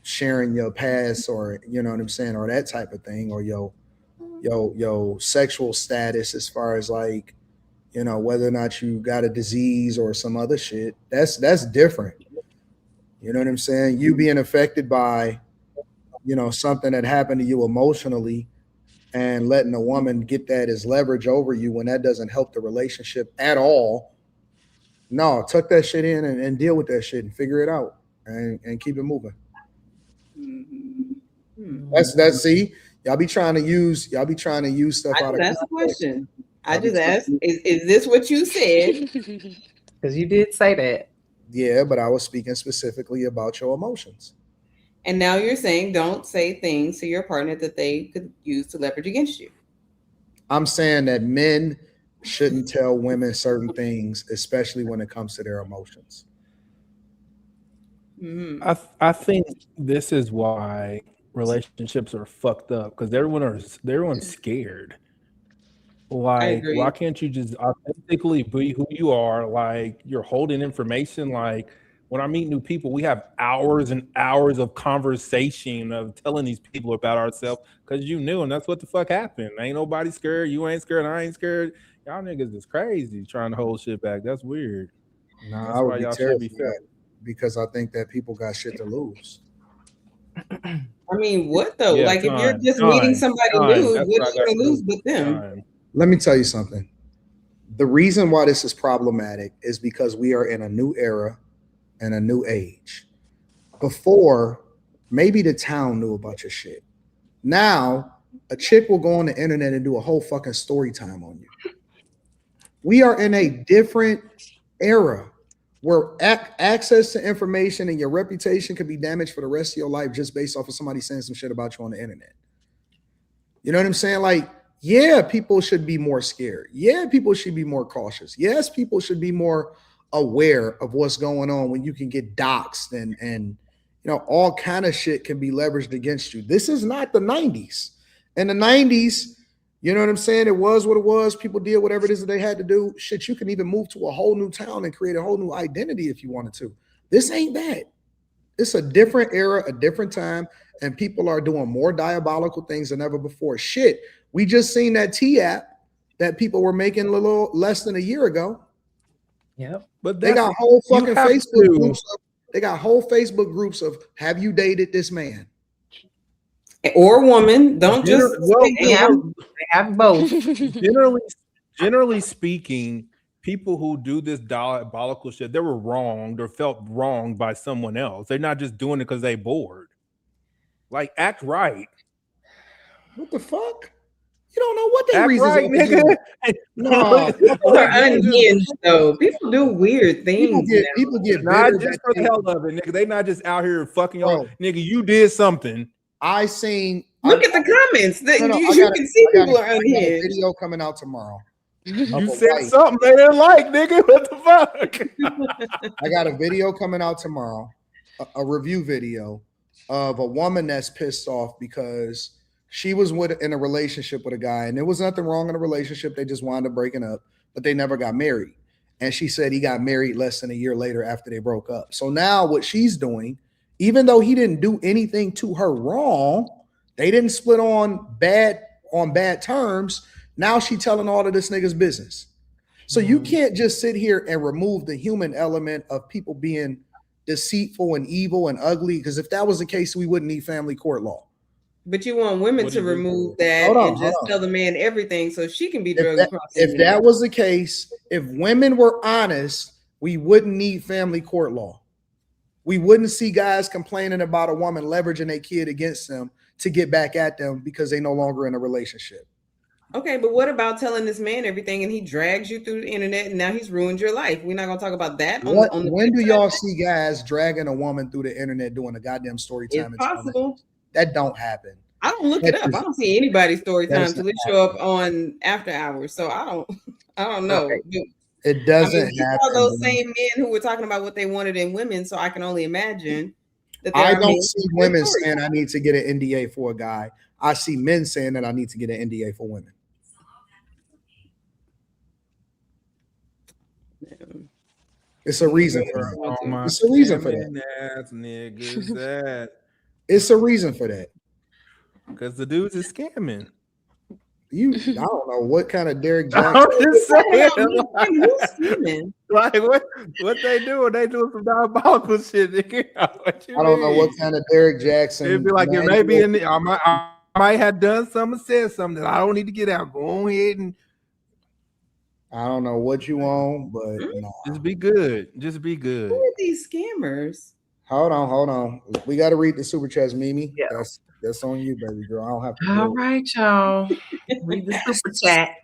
sharing your past or, you know what I'm saying, or that type of thing, or your sexual status as far as like, whether or not you got a disease or some other shit. That's different. You know what I'm saying? You being affected by, something that happened to you emotionally and letting a woman get that as leverage over you when that doesn't help the relationship at all. No, tuck that shit in and deal with that shit and figure it out and keep it moving. That's see, y'all be trying to use stuff out of that's the question. I just asked, is this what you said? Because you did say that. Yeah, but I was speaking specifically about your emotions. And now you're saying don't say things to your partner that they could use to leverage against you. I'm saying that men shouldn't tell women certain things, especially when it comes to their emotions. Mm-hmm. I think this is why relationships are fucked up, because everyone's scared. Like, why can't you just authentically be who you are? Like, you're holding information. Like, when I meet new people, we have hours and hours of conversation of telling these people about ourselves because you knew, and that's what the fuck happened. Ain't nobody scared. You ain't scared. I ain't scared. Y'all niggas is crazy trying to hold shit back. That's weird. No, that's I would why be y'all terrible should be fair. because I think that people got shit to lose. I mean, what though? Like, if you're just meeting somebody new, what are you going to lose with them? Let me tell you something. The reason why this is problematic is because we are in a new era and a new age. Before, maybe the town knew about your shit. Now, a chick will go on the internet and do a whole fucking story time on you. We are in a different era where access to information and your reputation could be damaged for the rest of your life just based off of somebody saying some shit about you on the internet. You know what I'm saying? Like, yeah, people should be more scared. Yeah, people should be more cautious. Yes, people should be more aware of what's going on when you can get doxxed and you know, all kind of shit can be leveraged against you. This is not the 90s. In the 90s, you know what I'm saying? It was what it was. People did whatever it is that they had to do. Shit, you can even move to a whole new town and create a whole new identity if you wanted to. This ain't that. It's a different era, a different time, and people are doing more diabolical things than ever before. Shit, we just seen that T-app that people were making a little less than a year ago. Yeah, but they got whole fucking Facebook groups. They got whole Facebook groups of "Have you dated this man?" Or woman. Don't just they have both. Generally speaking, people who do this diabolical shit, they were wronged or felt wronged by someone else. They're not just doing it because they bored. Like, act right. What the fuck? You don't know what their reasons right, nigga. No, people are unhinged though. People do weird things. People get not just for the hell of it, nigga. They not just out here fucking y'all. Nigga, you did something. I seen. Look at the comments. You can see people are unhinged. I got a video coming out tomorrow. You said something they didn't like, nigga. What the fuck? I got a video coming out tomorrow, a review video of a woman that's pissed off because she was in a relationship with a guy, and there was nothing wrong in the relationship. They just wound up breaking up, but they never got married. And she said he got married less than a year later after they broke up. So now what she's doing, even though he didn't do anything to her wrong, they didn't split on bad terms. Now she telling all of this nigga's business. So you can't just sit here and remove the human element of people being deceitful and evil and ugly, because if that was the case, we wouldn't need family court law. But you want women to remove that and just tell the man everything so she can be drugged across. If that was the case, if women were honest, we wouldn't need family court law. We wouldn't see guys complaining about a woman leveraging a kid against them to get back at them because they no longer in a relationship. Okay, but what about telling this man everything and he drags you through the internet and now he's ruined your life? We're not going to talk about that. When do y'all see guys dragging a woman through the internet doing a goddamn story time? It's possible. That don't happen. I don't look it up. I don't see anybody's story time until they show up on After Hours. So I don't know. Right. It doesn't happen. All those same men who were talking about what they wanted in women, so I can only imagine that I don't see women saying I need to get an NDA for a guy. I see men saying that I need to get an NDA for women. It's a reason for that. It's a reason for that. It's a reason for that. Because the dudes is scamming. I don't know what kind of Derek Jackson. I'm just saying. Like what they doing? They doing some diabolical shit. I don't know what kind of Derek Jackson. It'd be like it may be in the. I might have done something, said something that I don't need to get out. Go ahead and. I don't know what you want, but no. Just be good. Just be good. Who are these scammers? Hold on. We got to read the super chats, Mimi. Yeah. That's on you, baby girl. I don't have to. All right, y'all. Read the super chat.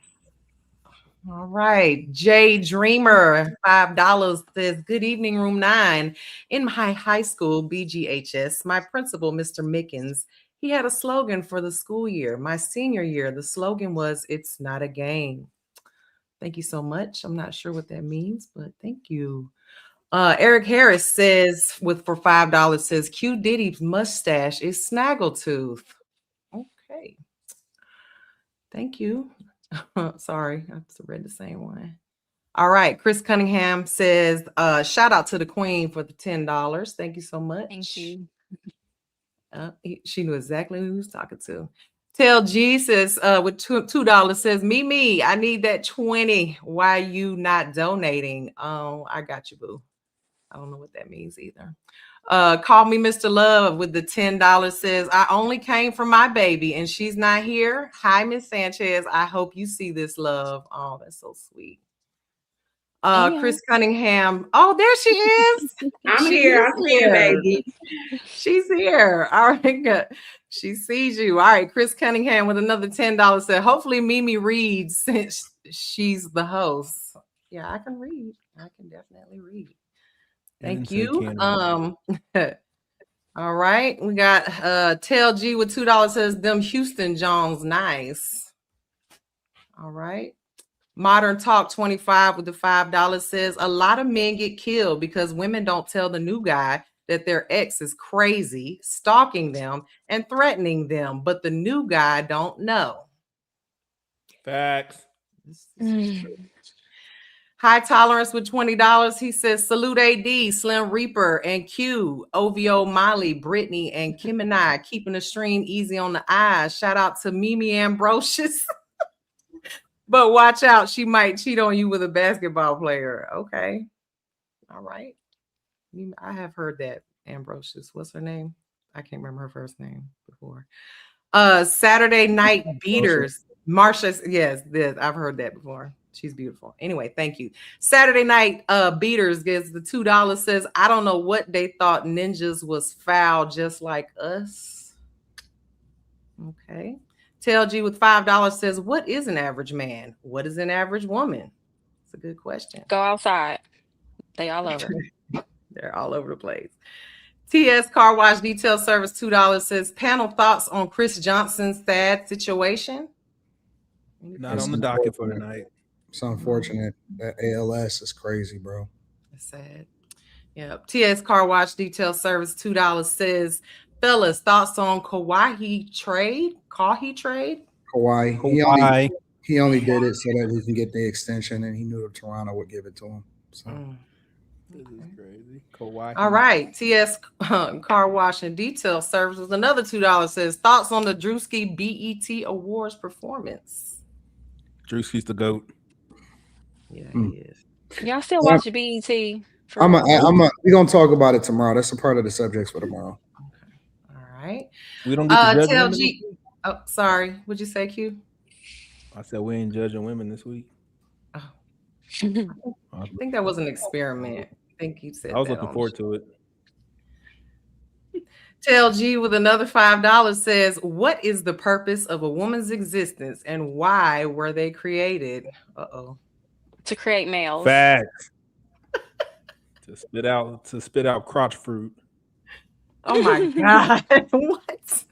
All right. Jay Dreamer, $5 says, good evening, room 9. In my high school, BGHS, my principal, Mr. Mickens, he had a slogan for the school year. My senior year, the slogan was, it's not a game. Thank you so much. I'm not sure what that means, but thank you. Eric Harris says, for $5, says, Q Diddy's mustache is snaggletooth. Okay. Thank you. Sorry, I read the same one. All right. Chris Cunningham says, shout out to the queen for the $10. Thank you so much. Thank you. She knew exactly who he was talking to. Tell G says, with $2 says, me, I need that 20. Why you not donating? Oh, I got you, boo. I don't know what that means either. Call me Mr. Love with the $10 says, I only came for my baby and she's not here. Hi, Miss Sanchez. I hope you see this, love. Oh, that's so sweet. Chris Cunningham. Oh, there she is. I'm here. I'm here, baby. She's here. All right, good. She sees you. All right, Chris Cunningham with another $10 said, hopefully Mimi reads since she's the host. Yeah, I can read. I can definitely read. Thank you. All right, we got Tell G with $2 says, them Houston Jones nice. All right. Modern Talk 25 with the $5 says, a lot of men get killed because women don't tell the new guy that their ex is crazy, stalking them and threatening them, but the new guy don't know. Facts. High Tolerance with $20. He says, salute AD, Slim Reaper, and Q, OVO, Molly, Brittany, and Kim and I, keeping the stream easy on the eyes. Shout out to Mimi Ambrosius. But watch out, she might cheat on you with a basketball player. Okay. All right. I have heard that, Ambrosius. What's her name? I can't remember her first name before. Saturday Night Beaters. Marsha, yes, I've heard that before. She's beautiful. Anyway, thank you. Saturday Night Beaters gets the $2, says, I don't know what they thought ninjas was foul just like us. Okay. Tell G with $5 says, what is an average man? What is an average woman? It's a good question. Go outside. They all over. They're all over the place. TS Car Wash Detail Service, $2 says, panel thoughts on Chris Johnson's sad situation? Not on the docket for tonight. It's unfortunate. That ALS is crazy, bro. It's sad. Yeah. TS Car Wash Detail Service, $2 says, fellas, thoughts on Kawhi trade? Kawhi. He only did it so that he can get the extension, and he knew that Toronto would give it to him. So. This is crazy. Kawhi. All right. TS Car Wash and Detail Service with another $2 says, thoughts on the Drewski BET Awards performance? Drewski's the GOAT. Yeah, he is. Y'all still watch BET? We're gonna talk about it tomorrow. That's a part of the subjects for tomorrow. Okay. All right. We don't get to judge women. Oh, sorry. What'd you say, Q? I said we ain't judging women this week. Oh. I think that was an experiment. I think you said I was looking forward to it. Tell G with another $5 says, what is the purpose of a woman's existence and why were they created? Uh-oh. To create males. Facts. to spit out crotch fruit. Oh my God. What?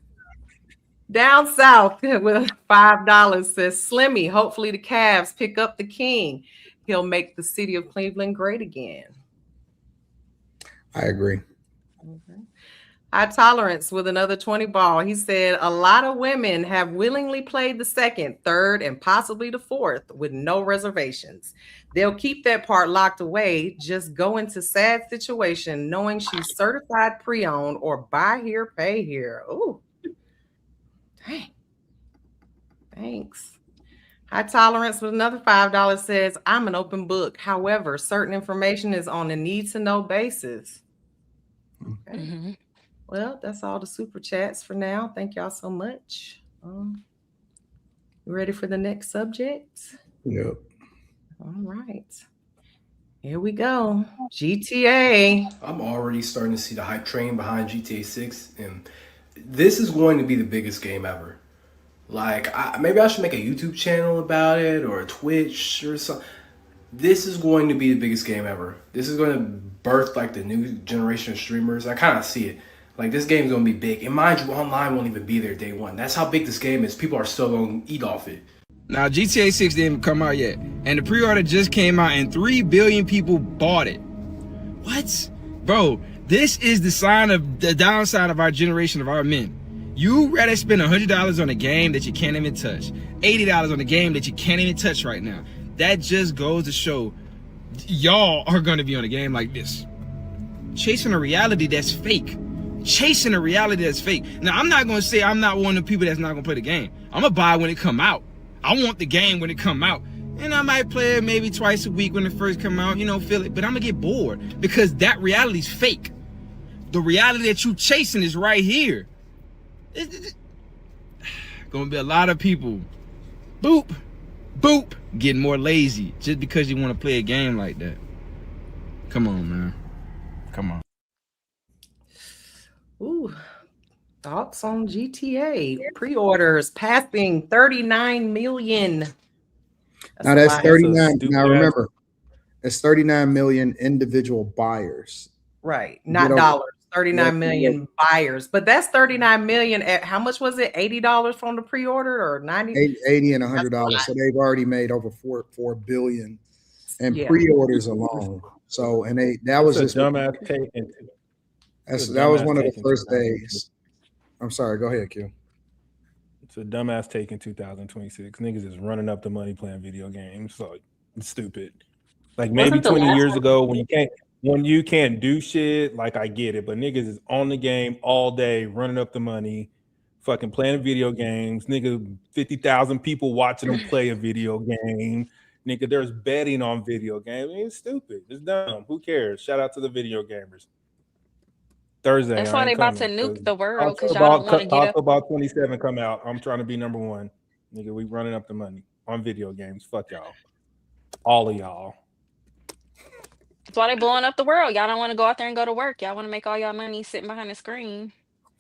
Down south with $5 says, Slimmy, hopefully the Cavs pick up the king. He'll make the city of Cleveland great again. I agree. Okay. High Tolerance with another 20 ball. He said, a lot of women have willingly played the second, third, and possibly the fourth with no reservations. They'll keep that part locked away, just go into sad situation knowing she's certified pre-owned or buy here, pay here. Ooh. Dang. Thanks. High Tolerance with another $5 says, I'm an open book. However, certain information is on a need-to-know basis. Okay. Mm-hmm. Well, that's all the super chats for now. Thank y'all so much. Ready for the next subject? Yep. All right. Here we go. GTA. I'm already starting to see the hype train behind GTA 6, and this is going to be the biggest game ever. Like, maybe I should make a YouTube channel about it or a Twitch or something. This is going to be the biggest game ever. This is going to birth like the new generation of streamers. I kind of see it. Like, this game's going to be big. And mind you, online won't even be there day one. That's how big this game is. People are still going to eat off it. Now, GTA 6 didn't come out yet. And the pre-order just came out and 3 billion people bought it. What? Bro, this is the sign of the downside of our generation, of our men. You rather spend $100 on a game that you can't even touch. $80 on a game that you can't even touch right now. That just goes to show y'all are going to be on a game like this. Chasing a reality that's fake. Chasing a reality that's fake. Now, I'm not going to say I'm not one of the people that's not going to play the game. I'm going to buy it when it come out. I want the game when it come out. And I might play it maybe twice a week when it first come out, you know, feel it. But I'm going to get bored because that reality's fake. The reality that you chasing is right here. Going to be a lot of people. Boop. Boop. Getting more lazy just because you want to play a game like that. Come on, man. Come on. Ooh. Thoughts on GTA pre-orders passing 39 million. Now that's 39. Now remember, it's 39 million individual buyers. Right, not dollars. 39 million buyers, but that's 39 million at how much was it? $80 from the pre-order or 90? 80 and $100. So they've already made over 4 billion in pre-orders alone. So that was just dumbass take. That was one of the first days. I'm sorry. Go ahead, Q. It's a dumbass take in 2026. Niggas is running up the money playing video games. So it's stupid. Like maybe 20 years ago when you can't do shit, like I get it. But niggas is on the game all day, running up the money, fucking playing video games. Nigga, 50,000 people watching them play a video game. Nigga, there's betting on video games. It's stupid. It's dumb. Who cares? Shout out to the video gamers. Thursday. That's why they about to nuke the world because y'all don't want to get up. About 27 come out. I'm trying to be number one. Nigga, we running up the money on video games. Fuck y'all. All of y'all. That's why they blowing up the world. Y'all don't want to go out there and go to work. Y'all want to make all y'all money sitting behind the screen.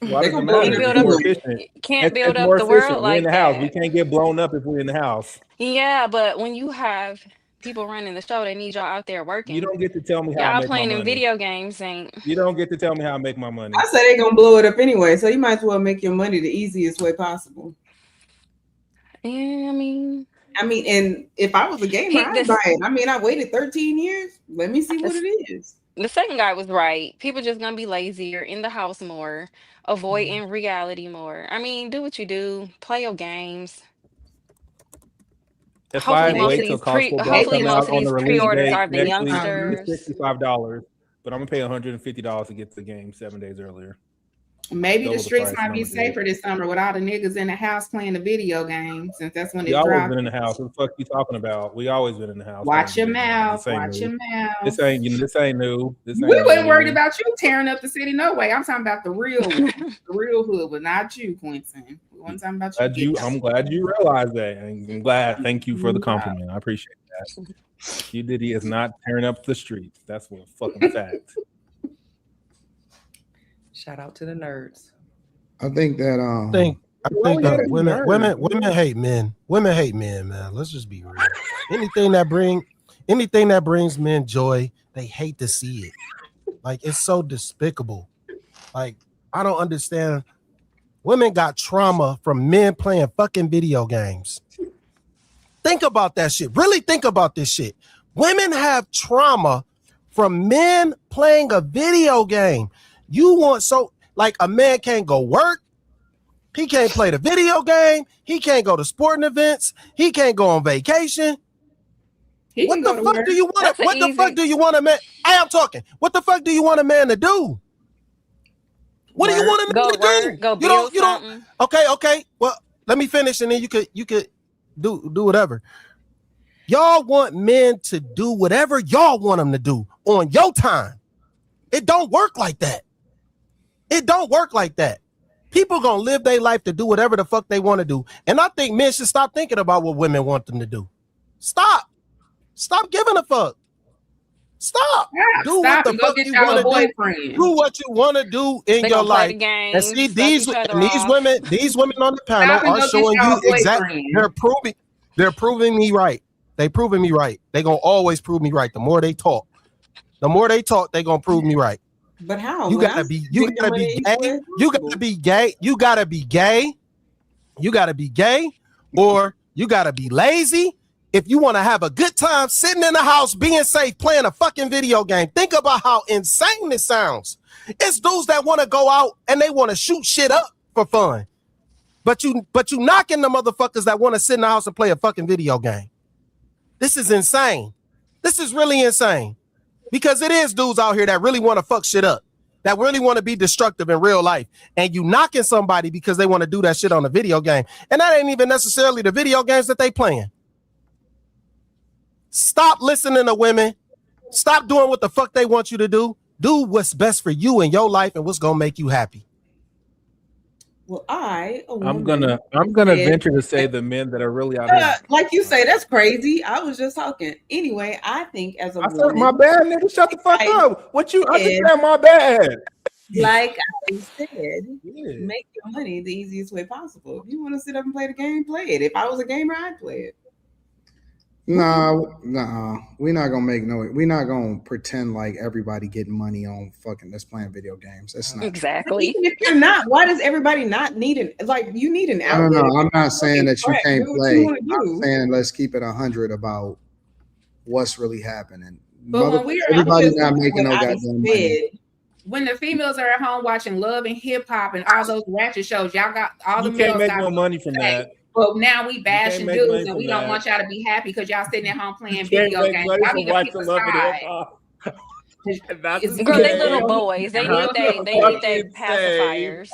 Why does it matter? Can't build up the world like in the house. We can't get blown up if we're in the house. Yeah, but when you have people running the show, they need y'all out there working. You don't get to tell me how I make playing my money. in video games ain't. You don't get to tell me how I make my money. I say they're gonna blow it up anyway, so you might as well make your money the easiest way possible. Yeah, I mean, and if I was a gamer, I'd buy it. I mean, I waited 13 years. Let me see what it is. The second guy was right. People just gonna be lazier, in the house more, avoiding reality more. I mean, do what you do, play your games. That's why I wait till hopefully most of these pre-orders are the youngsters. $65, but I'm gonna pay $150 to get to the game 7 days earlier. Maybe the streets might be safer this summer with all the niggas in the house playing the video game, since that's when it's dropping. We always been in the house. What the fuck you talking about? We always been in the house. Watch your mouth. Watch your mouth. This ain't new. We wasn't worried about you tearing up the city. No way. I'm talking about the real hood, but not you, Quentin. We wasn't talking about you. I'm glad you realized that. I'm glad. Thank you for the compliment. I appreciate that. You Diddy is not tearing up the streets. That's a fucking fact. Shout out to the nerds. I think that I think that women hate men. Women hate men, man. Let's just be real. Anything that brings men joy, they hate to see it. Like, it's so despicable. Like, I don't understand. Women got trauma from men playing fucking video games. Think about that shit. Really think about this shit. Women have trauma from men playing a video game. You want like a man can't go work. He can't play the video game. He can't go to sporting events. He can't go on vacation. What the fuck do you want? What the fuck do you want a man? I am talking. What the fuck do you want a man to do? What do you want a man to do? Go build something. Okay. Well, let me finish, and then you could do whatever. Y'all want men to do whatever y'all want them to do on your time. It don't work like that. It don't work like that. People gonna live their life to do whatever the fuck they want to do. And I think men should stop thinking about what women want them to do. Stop giving a fuck. Stop. Do what the fuck you want to do. Do what you want to do in your life. And see, these women on the panel are showing you exactly. They're proving me right. They proving me right. They gonna always prove me right. The more they talk, they gonna prove me right. But how? You gotta be gay. You gotta be gay. You gotta be gay. You gotta be gay, or you gotta be lazy. If you want to have a good time sitting in the house, being safe, playing a fucking video game, think about how insane this sounds. It's dudes that want to go out and they want to shoot shit up for fun. But you knocking the motherfuckers that want to sit in the house and play a fucking video game. This is insane. This is really insane. Because it is dudes out here that really want to fuck shit up, that really want to be destructive in real life. And you knocking somebody because they want to do that shit on a video game. And that ain't even necessarily the video games that they playing. Stop listening to women. Stop doing what the fuck they want you to do. Do what's best for you in your life and what's gonna make you happy. Well, I'm gonna venture to say the men that are really out here. Like you say, that's crazy. I was just talking. Anyway, I think as a woman, my bad, nigga, shut the fuck up. What you understand? My bad. Like I said, make your money the easiest way possible. If you want to sit up and play the game, play it. If I was a gamer, I'd play it. No, we're not gonna make we're not gonna pretend like everybody getting money on fucking that's playing video games. That's not exactly. Even if you're not, why does everybody not need it? Like you need an outlet. No, I'm not saying that you can't play. I'm saying let's keep it 100 about what's really happening. But when everybody's not making no goddamn money. When the females are at home watching Love and Hip Hop and all those ratchet shows, y'all got all the you can't males make no money from that. But now we bashing dudes and we don't want y'all to be happy because y'all sitting at home playing video games. Y'all need to pick a side. Girl, they little boys. They need they pacifiers.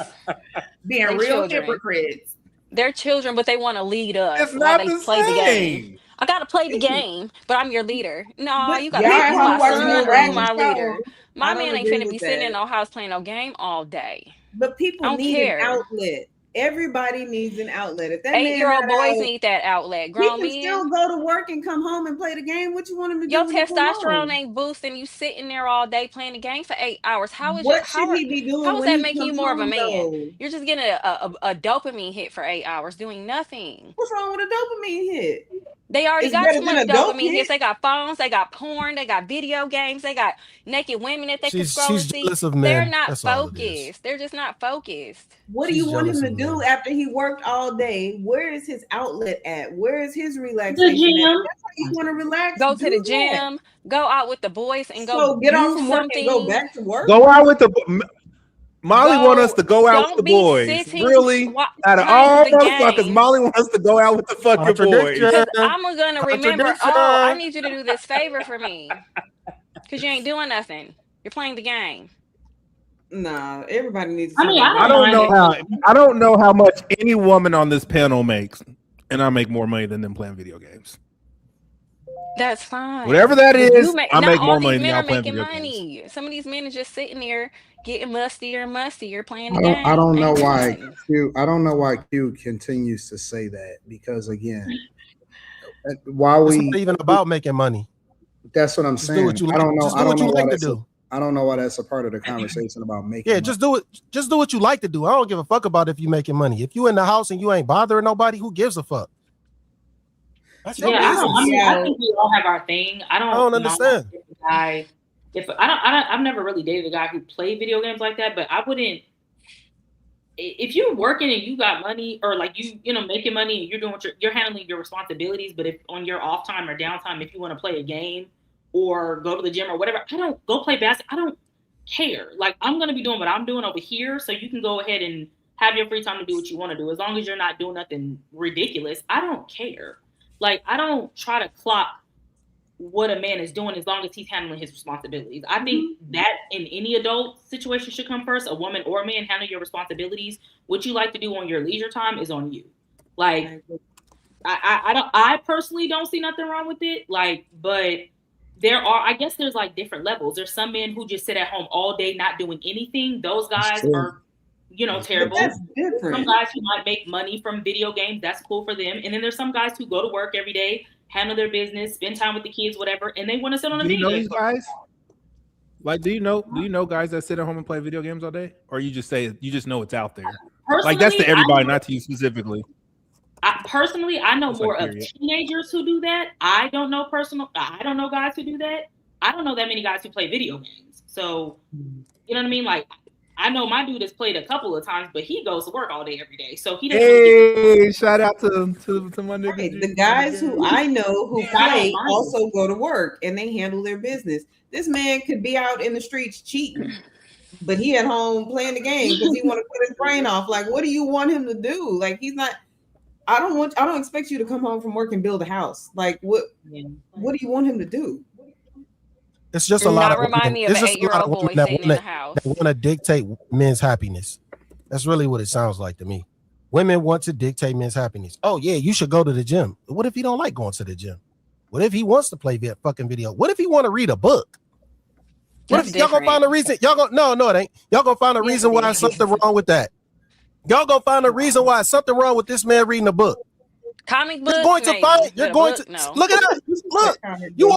Being real hypocrites. They're children, but they want to lead us while they play the game. I gotta play the game, but I'm your leader. No, you gotta be my leader. My man ain't finna be sitting in no house playing no game all day. But people need an outlet. Everybody needs an outlet. If that 8-year-old boys need that outlet. Grown men still go to work and come home and play the game. What you want them to do? Your testosterone ain't boosting. You sitting there all day playing the game for 8 hours. How is he be doing? How is that making you more of a man? Though? You're just getting a dopamine hit for 8 hours doing nothing. What's wrong with a dopamine hit? They already got too much dopamine hits. They got phones, they got porn, they got video games, they got naked women that they can scroll and see. They're not focused. They're just not focused. What do you want him to do after he worked all day? Where is his outlet at? Where is his relaxation at? That's how you want to relax. Go to the gym, go out with the boys and go get off from work and go back to work. Go out with the Molly want us to go out with the boys. Really? Out of all motherfuckers, Molly wants us to go out with the fucking boys. I'm gonna remember, I need you to do this favor for me. Because you ain't doing nothing. You're playing the game. Nah, everybody needs to I don't know how much any woman on this panel makes, and I make more money than them playing video games. That's fine. Whatever that is, I make more money than y'all playing video games. Some of these men are just sitting there getting mustier and mustier playing the game. I don't know why Q continues to say that, because again, while it's not even about making money. That's what I'm saying. I don't know why that's a part of the conversation about making money. Just do what you like to do. I don't give a fuck about if you making money. If you in the house and you ain't bothering nobody, who gives a fuck? I think we all have our thing. I don't understand. I've never really dated a guy who played video games like that, but I wouldn't. If you're working and you got money, or like you know making money and you're doing you're handling your responsibilities, but if on your off time or downtime, if you want to play a game or go to the gym or whatever, I don't go play basketball. I don't care. Like I'm gonna be doing what I'm doing over here, so you can go ahead and have your free time to do what you want to do, as long as you're not doing nothing ridiculous. I don't care. Like, I don't try to clock what a man is doing as long as he's handling his responsibilities. I think that in any adult situation should come first. A woman or a man, handle your responsibilities. What you like to do on your leisure time is on you. Like, I personally don't see nothing wrong with it. Like, but I guess there's like different levels. There's some men who just sit at home all day not doing anything. Those guys are terrible. That's different. Some guys who might make money from video games, that's cool for them. And then there's some guys who go to work every day, handle their business, spend time with the kids, whatever, and they want to sit on a video. Do you know these guys? Like, do you know guys that sit at home and play video games all day, or you just know it's out there? Like, that's to everybody, not to you specifically. I know more of teenagers who do that. I don't know guys who do that. I don't know that many guys who play video games. So, you know what I mean? Like, I know my dude has played a couple of times, but he goes to work all day, every day. So he doesn't. Hey, shout out to my nigga. Right. The guys who I know who play also go to work and they handle their business. This man could be out in the streets cheating, but he at home playing the game because he want to put his brain off. Like, what do you want him to do? Like, he's not. I don't expect you to come home from work and build a house. Like, what do you want him to do? It's just a lot of remind me of an 8-year-old boy sitting in the house that want to dictate men's happiness. That's really what it sounds like to me. Women want to dictate men's happiness. Oh yeah, you should go to the gym. What if he don't like going to the gym? What if he wants to play fucking video? What if he want to read a book? What if y'all gonna find a reason? No, it ain't. Y'all gonna find a reason why there's something wrong with that. Y'all gonna find a reason why there's something wrong with this man reading a book. Comic book. You're going to look at that. Look, you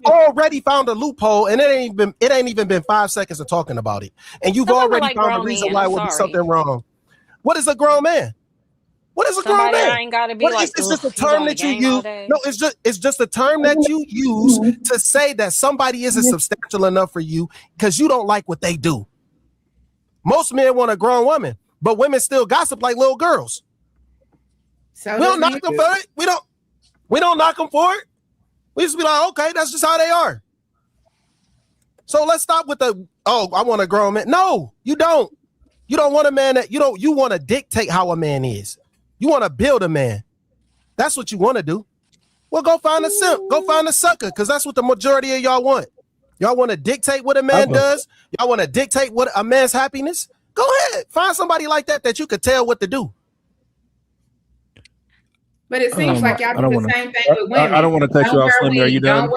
already found a loophole, and it ain't even been 5 seconds of talking about it, and you've already found a reason why would be something wrong. What is a grown man? What is a grown man? Ain't gotta be like, it's just a term that you use. No, it's just a term that you use to say that somebody isn't substantial enough for you because you don't like what they do. Most men want a grown woman, but women still gossip like little girls. So we don't knock them for it. We don't knock them for it. We just be like, okay, that's just how they are. So let's stop with I want a grown man. No, you don't. You don't want a man that you want to dictate how a man is. You want to build a man. That's what you want to do. Well, go find a simp. Go find a sucker, because that's what the majority of y'all want. Y'all want to dictate what a man does. Y'all want to dictate what a man's happiness. Go ahead. Find somebody like that you could tell what to do. But it seems like y'all do the same thing with women. I don't want to cut you off, Slimmy. Are you done?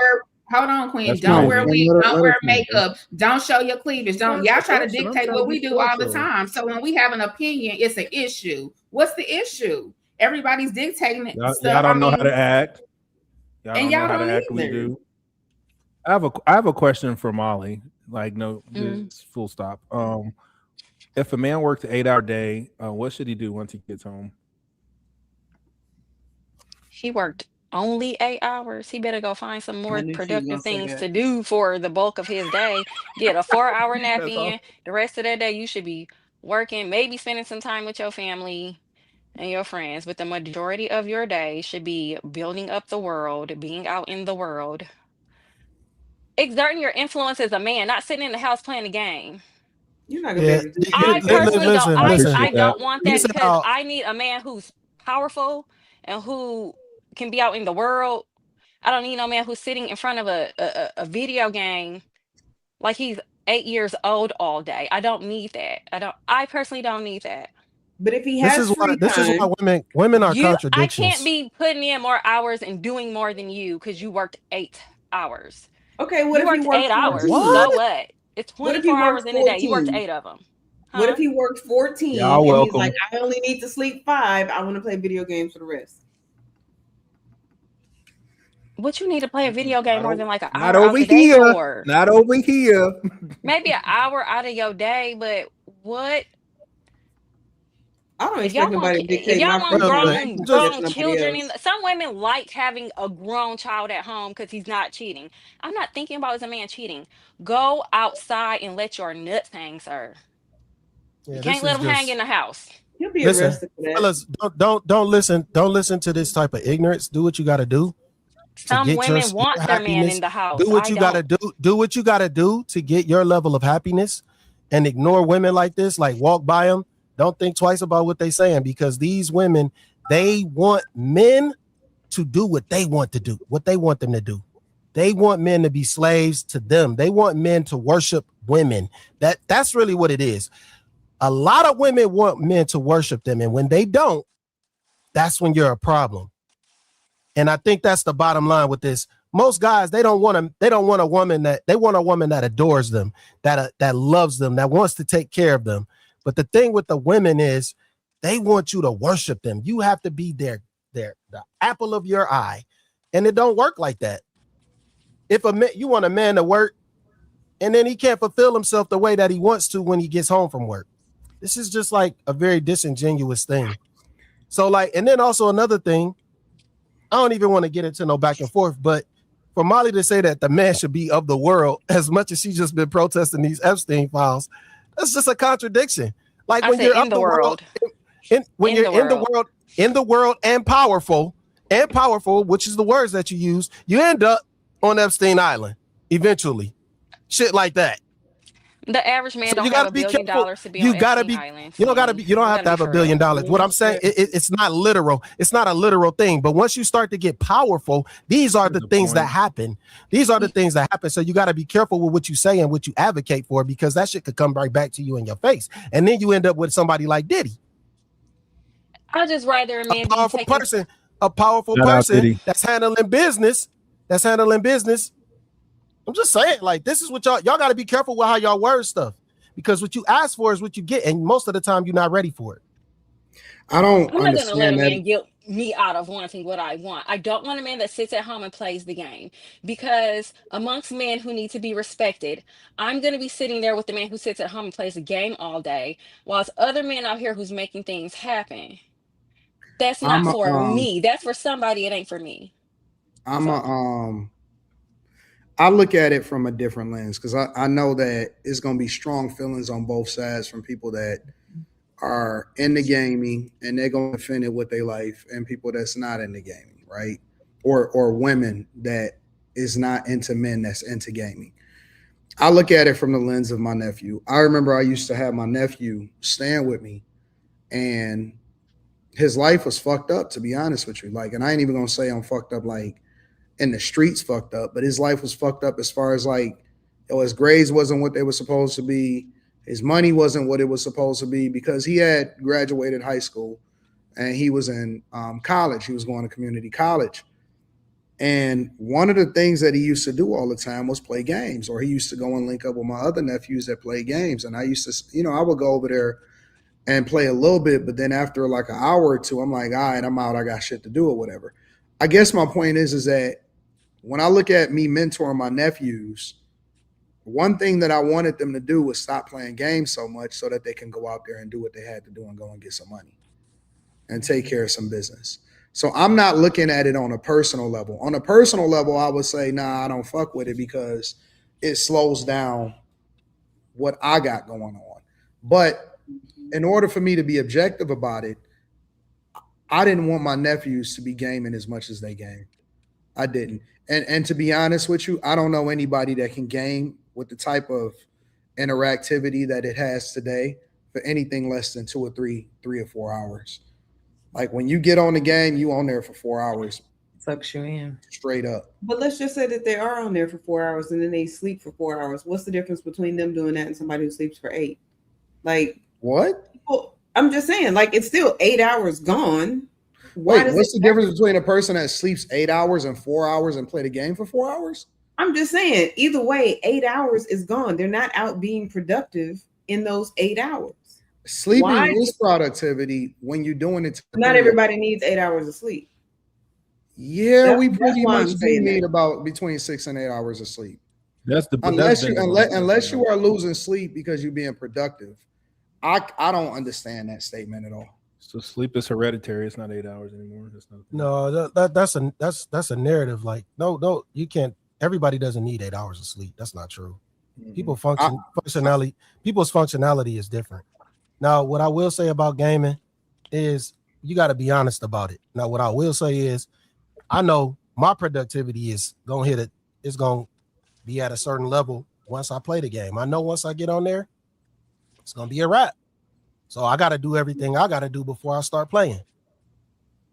Hold on, Queen. Don't wear wig. Don't wear makeup. Don't show your cleavage. Y'all try to dictate what we do all the time. So when we have an opinion, it's an issue. What's the issue? Everybody's dictating it. Y'all don't know how to act. Y'all don't know how to act. We do. I have a question for Molly. Like, just full stop. If a man worked an 8-hour day, what should he do once he gets home? He worked only 8 hours. He better go find some more productive things to do for the bulk of his day. Get a 4-hour nap in. The rest of that day, you should be working, maybe spending some time with your family and your friends. But the majority of your day should be building up the world, being out in the world, exerting your influence as a man, not sitting in the house playing a game. You're not gonna be able to. I personally don't want that, because I need a man who's powerful and who can be out in the world. I don't need no man who's sitting in front of a video game like he's 8 years old all day. I don't need that. I personally don't need that. But if he has this is why women are contradictions. I can't be putting in more hours and doing more than you because you worked 8 hours. Okay, what if he worked 8 hours? So what? It's 24 hours in a day. You worked 8 of them. Huh? What if he worked 14 and he's like, I only need to sleep 5. I want to play video games for the rest. What you need to play a video game more than like an hour? Not over here. Not over here. Maybe an hour out of your day, but what? I don't expect nobody to dictate. If y'all want grown children, some women like having a grown child at home because he's not cheating. I'm not thinking about as a man cheating. Go outside and let your nuts hang, sir. Yeah, you can't let them hang in the house. He'll be arrested for that. Fellas, don't listen to this type of ignorance. Do what you got to do. Some women want their man in the house. Do what you got to do. Do what you got to do to get your level of happiness, and ignore women like this. Like, walk by them. Don't think twice about what they're saying, because these women, they want men to do what they want to do, what they want them to do. They want men to be slaves to them. They want men to worship women. That's really what it is. A lot of women want men to worship them, and when they don't, that's when you're a problem. And I think that's the bottom line with this. Most guys, they want a woman that adores them, that loves them, that wants to take care of them. But the thing with the women is they want you to worship them. You have to be the apple of your eye. And it don't work like that. If you want a man to work and then he can't fulfill himself the way that he wants to when he gets home from work. This is just like a very disingenuous thing. So like, and then also another thing, I don't even want to get into no back and forth, but for Molly to say that the man should be of the world as much as she's just been protesting these Epstein files, that's just a contradiction. Like when you're of the world, when you're in the world and powerful, which is the words that you use, you end up on Epstein Island eventually. Shit like that. The average man don't have $1 billion to be on Epstein Island. You don't have to have $1 billion. What I'm saying, it's not literal. It's not a literal thing. But once you start to get powerful, these are the things that happen. These are the things that happen. So you got to be careful with what you say and what you advocate for, because that shit could come right back to you in your face. And then you end up with somebody like Diddy. I'd just rather a man a powerful person that's handling business. I'm just saying, like, this is what y'all got to be careful with how y'all word stuff, because what you ask for is what you get, and most of the time you're not ready for it. I'm not going to let a man guilt me out of wanting what I want. I don't want a man that sits at home and plays the game, because amongst men who need to be respected, I'm going to be sitting there with the man who sits at home and plays the game all day, whilst other men out here who's making things happen. That's not for me. That's for somebody. It ain't for me. I look at it from a different lens, because I know that it's going to be strong feelings on both sides from people that are in the gaming and they're going to defend it with their life, and people that's not in the gaming, right? Or women that is not into men that's into gaming. I look at it from the lens of my nephew. I remember I used to have my nephew stand with me, and his life was fucked up, to be honest with you. Like, and I ain't even going to say I'm fucked up like in the streets fucked up, but his life was fucked up as far as like, his grades wasn't what they were supposed to be. His money wasn't what it was supposed to be, because he had graduated high school and he was in college. He was going to community college. And one of the things that he used to do all the time was play games, or he used to go and link up with my other nephews that play games. And I used to, I would go over there and play a little bit, but then after like an hour or two, I'm like, all right, I'm out. I got shit to do or whatever. I guess my point is that when I look at me mentoring my nephews, one thing that I wanted them to do was stop playing games so much so that they can go out there and do what they had to do and go and get some money and take care of some business. So I'm not looking at it on a personal level. On a personal level, I would say, nah, I don't fuck with it, because it slows down what I got going on. But in order for me to be objective about it, I didn't want my nephews to be gaming as much as they game. I didn't. And to be honest with you, I don't know anybody that can game with the type of interactivity that it has today for anything less than 2 or 3 or 4 hours. Like when you get on the game, you on there for 4 hours. Sucks you in. Straight up. But let's just say that they are on there for 4 hours and then they sleep for 4 hours. What's the difference between them doing that and somebody who sleeps for 8? Like what? Well, I'm just saying, like, it's still 8 hours gone. What's the difference between a person that sleeps 8 hours and 4 hours and play the game for 4 hours? I'm just saying, either way, 8 hours is gone. They're not out being productive in those 8 hours. Sleeping is productivity when you're doing it. Not everybody needs 8 hours of sleep. Yeah, we pretty much do need about between 6 and 8 hours of sleep. That's the unless you are losing sleep because you're being productive. I don't understand that statement at all. So sleep is hereditary. It's not 8 hours anymore. That's a narrative. Like no, you can't. Everybody doesn't need 8 hours of sleep. That's not true. People's functionality is different. Now, what I will say about gaming is you got to be honest about it. Now, what I will say is, I know my productivity is gonna hit it. It's gonna be at a certain level once I play the game. I know once I get on there, it's gonna be a wrap. So I got to do everything I got to do before I start playing.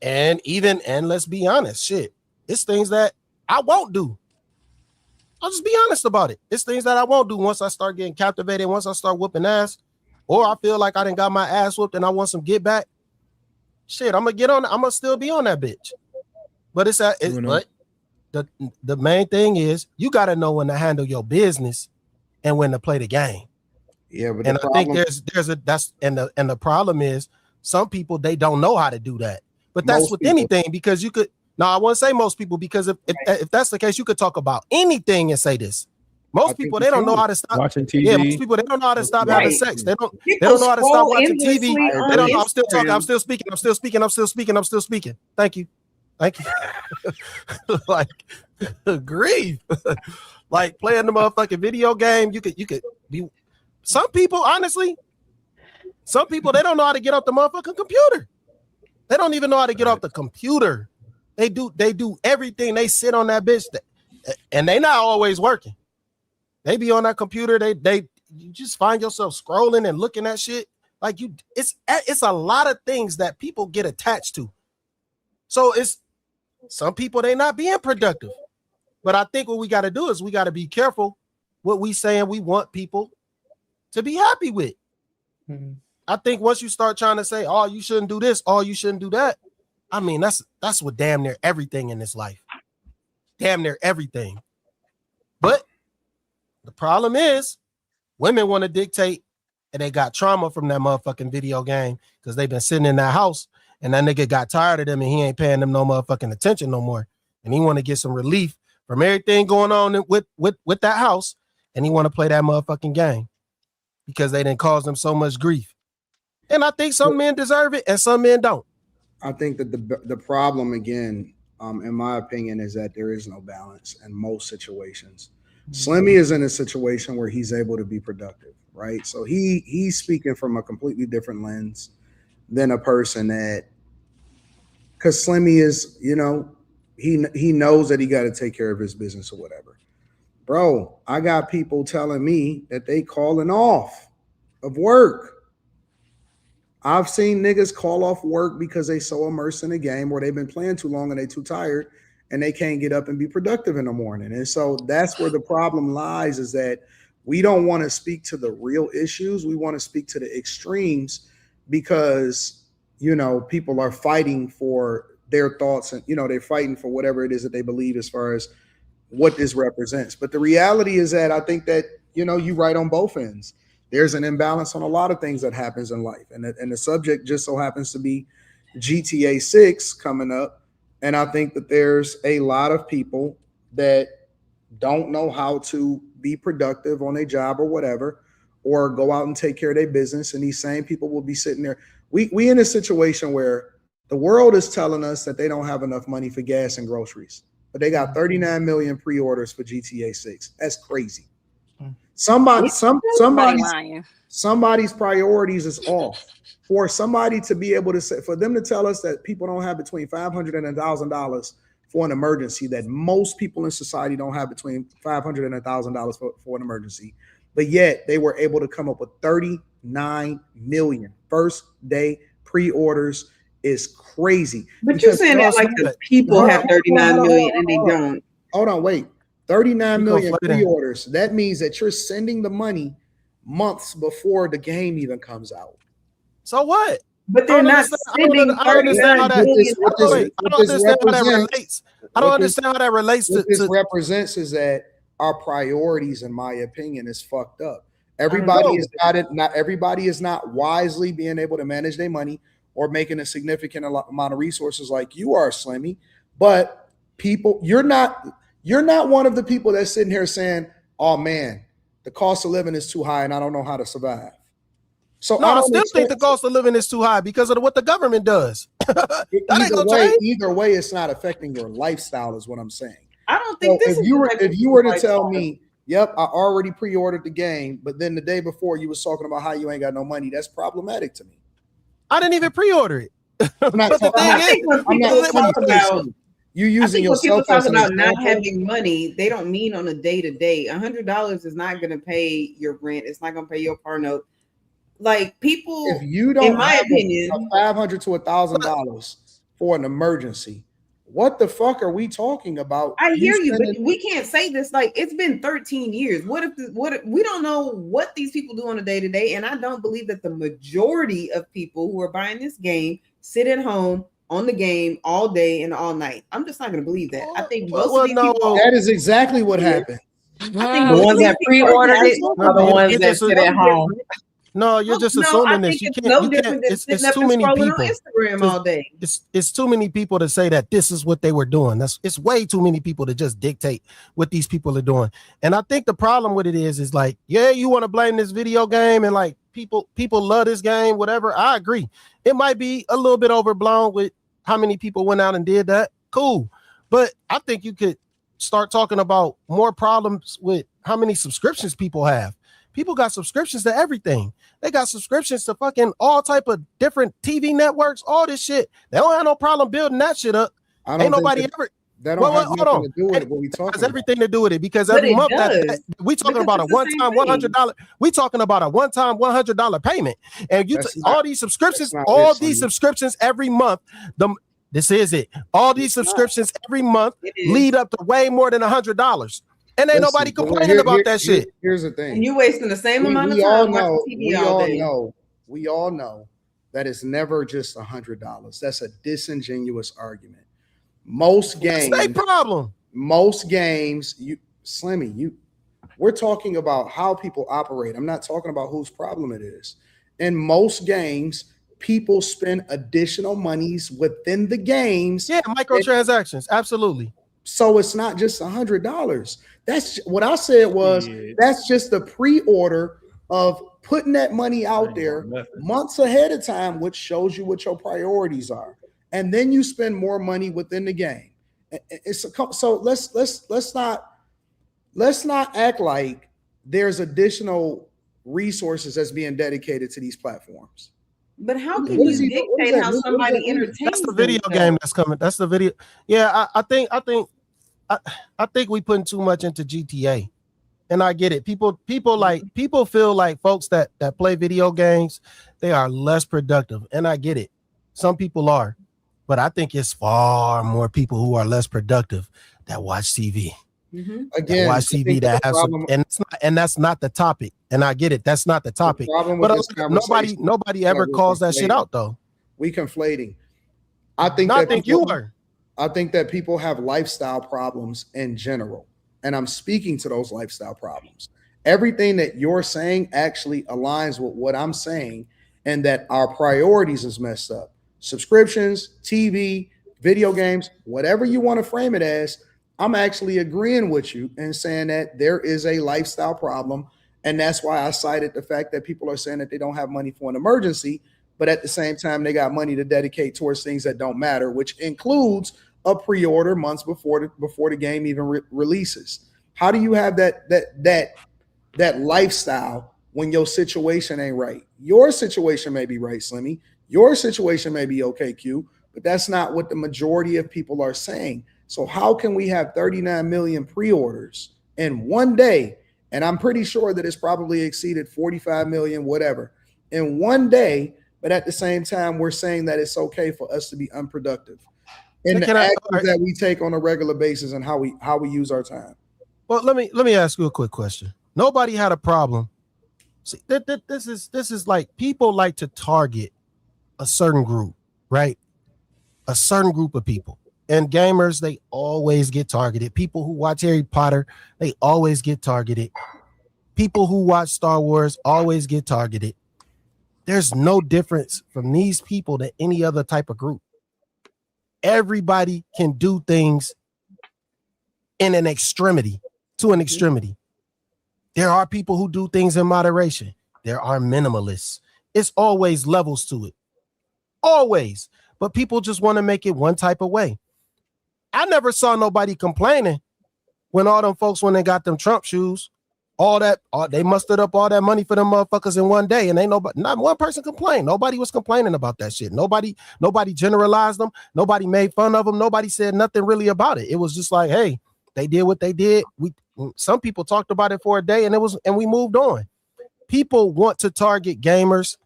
And let's be honest, shit, it's things that I won't do. I'll just be honest about it. It's things that I won't do once I start getting captivated, once I start whooping ass, or I feel like I done got my ass whooped and I want some get back. Shit, I'm gonna still be on that bitch. But but the main thing is you got to know when to handle your business and when to play the game. Yeah, but I think the problem is some people, they don't know how to do that. But that's with anything, because you could No, I won't say most people, because if that's the case, you could talk about anything and say this. Most people, they don't know how to stop watching TV. Yeah, most people, they don't know how to stop having sex. They don't know how to stop watching TV. They don't know. I'm still talking. I'm still speaking. Thank you. Like, grief. Like playing the motherfucking video game. You could be. Some people, honestly, they don't know how to get off the motherfucking computer. They don't even know how to get off the computer. They do everything. They sit on that bitch, and they not always working. They be on that computer. You just find yourself scrolling and looking at shit. Like it's a lot of things that people get attached to. So it's some people, they not being productive. But I think what we got to do is we got to be careful what we saying we want people to be happy with. Mm-hmm. I think once you start trying to say, oh, you shouldn't do this, oh, you shouldn't do that. I mean, that's what damn near everything in this life. Damn near everything. But the problem is women want to dictate, and they got trauma from that motherfucking video game because they've been sitting in that house and that nigga got tired of them and he ain't paying them no motherfucking attention no more. And he want to get some relief from everything going on with that house, and he want to play that motherfucking game because they didn't cause them so much grief. And I think some men deserve it and some men don't. I think that the problem, again, in my opinion, is that there is no balance in most situations. Slimmy is in a situation where he's able to be productive, right? So he's speaking from a completely different lens than a person that, because Slimmy is, he knows that he got to take care of his business or whatever. Bro, I got people telling me that they calling off of work. I've seen niggas call off work because they so immersed in the game, or they've been playing too long and they too tired and they can't get up and be productive in the morning. And so that's where the problem lies, is that we don't want to speak to the real issues. We want to speak to the extremes because, people are fighting for their thoughts and, they're fighting for whatever it is that they believe as far as what this represents. But the reality is that I think that, you right on both ends. There's an imbalance on a lot of things that happens in life. And the subject just so happens to be GTA 6 coming up. And I think that there's a lot of people that don't know how to be productive on a job or whatever, or go out and take care of their business. And these same people will be sitting there. We in a situation where the world is telling us that they don't have enough money for gas and groceries, but they got 39 million pre-orders for GTA 6. That's crazy. Somebody's priorities is off. For somebody to be able to say, for them to tell us that people don't have between $500 and $1,000 for an emergency, that most people in society don't have between $500 and $1,000 for an emergency, but yet they were able to come up with 39 million first day pre-orders is crazy. But you're saying that like the people have 39 million and they don't. Hold on, wait. 39 million pre-orders. That means that you're sending the money months before the game even comes out. So what? But they're not sending. I don't understand how that relates. I don't understand how that relates to. What this represents is that our priorities, in my opinion, is fucked up. Everybody is not everybody is not wisely being able to manage their money or making a significant amount of resources like you are, Slimmy. But people, you're not one of the people that's sitting here saying, oh man, the cost of living is too high and I don't know how to survive. So no, I still think the cost of living is too high because of what the government does. Either way, it's not affecting your lifestyle, is what I'm saying. I don't think if you were to tell me, yep, I already pre-ordered the game, but then the day before you was talking about how you ain't got no money, that's problematic to me. I didn't even pre-order it. I'm not talking about you using your cell phone. People talk about not having money, they don't mean on a day-to-day. $100 is not going to pay your rent. It's not going to pay your car note. Like people, if you don't, in my opinion, $500 to $1,000 for an emergency, what the fuck are we talking about? I hear you, but we can't say this. Like it's been 13 years. What if we don't know what these people do on a day-to-day? And I don't believe that the majority of people who are buying this game sit at home on the game all day and all night. I'm just not going to believe that. I think most of these people, that is exactly what happened. I think the ones that pre-ordered it are the ones that sit at home. No, you're just assuming this. You can't. It's too many people. Instagram all day. It's too many people to say that this is what they were doing. It's way too many people to just dictate what these people are doing. And I think the problem with it is like, yeah, you want to blame this video game and like people love this game, whatever. I agree. It might be a little bit overblown with how many people went out and did that. Cool. But I think you could start talking about more problems with how many subscriptions people have. People got subscriptions to everything. They got subscriptions to fucking all type of different TV networks, all this shit. They don't have no problem building that shit up. Ain't nobody ever. That don't have nothing to do with what we talking about. It has everything to do with it because every month we talking about a one-time $100. We talking about a one-time $100 payment, and all these subscriptions, subscriptions every month. This is it. All these subscriptions every month lead up to way more than $100. And ain't nobody complaining about that shit. Here's the thing. And you wasting the same amount of time watching TV all day. We all know that it's never just $100. That's a disingenuous argument. Most games, it's no problem. Most games, we're talking about how people operate. I'm not talking about whose problem it is. In most games, people spend additional monies within the games. Yeah, microtransactions, absolutely. So it's not just $100. That's what I said was that's just the pre-order of putting that money out there months ahead of time, which shows you what your priorities are. And then you spend more money within the game. So let's not act like there's additional resources that's being dedicated to these platforms. But how can you dictate how somebody entertains? That's the video game that's coming. That's the video. Yeah, I think we putting too much into GTA, and I get it. People feel like folks that play video games, they are less productive, and I get it. Some people are, but I think it's far more people who are less productive that watch TV. Mm-hmm. Again, watch TV that has some, and that's not the topic. And I get it. That's not the topic. But nobody ever calls that shit out though. We conflating. I think that people have lifestyle problems in general, and I'm speaking to those lifestyle problems. Everything that you're saying actually aligns with what I'm saying, and that our priorities is messed up. Subscriptions, TV, video games, whatever you want to frame it as, I'm actually agreeing with you and saying that there is a lifestyle problem. And that's why I cited the fact that people are saying that they don't have money for an emergency, but at the same time, they got money to dedicate towards things that don't matter, which includes a pre-order months before the game even releases. How do you have that lifestyle when your situation ain't right? Your situation may be right, Slimmy. Your situation may be okay, Q, but that's not what the majority of people are saying. So how can we have 39 million pre-orders in one day? And I'm pretty sure that it's probably exceeded 45 million, whatever, in one day. But at the same time, we're saying that it's okay for us to be unproductive in the actions that we take on a regular basis and how we use our time. Well, let me ask you a quick question. Nobody had a problem. See, this is like people like to target a certain group, right? A certain group of people. And gamers, they always get targeted. People who watch Harry Potter, they always get targeted. People who watch Star Wars always get targeted. There's no difference from these people to any other type of group. Everybody can do things in an extremity, to an extremity. There are people who do things in moderation. There are minimalists. It's always levels to it. Always. But people just want to make it one type of way. I never saw nobody complaining when all them folks, when they got them Trump shoes, they mustered up all that money for them motherfuckers in one day, and not one person complained. Nobody was complaining about that shit. Nobody generalized them. Nobody made fun of them. Nobody said nothing really about it. It was just like, hey, they did what they did. Some people talked about it for a day, and we moved on. People want to target gamers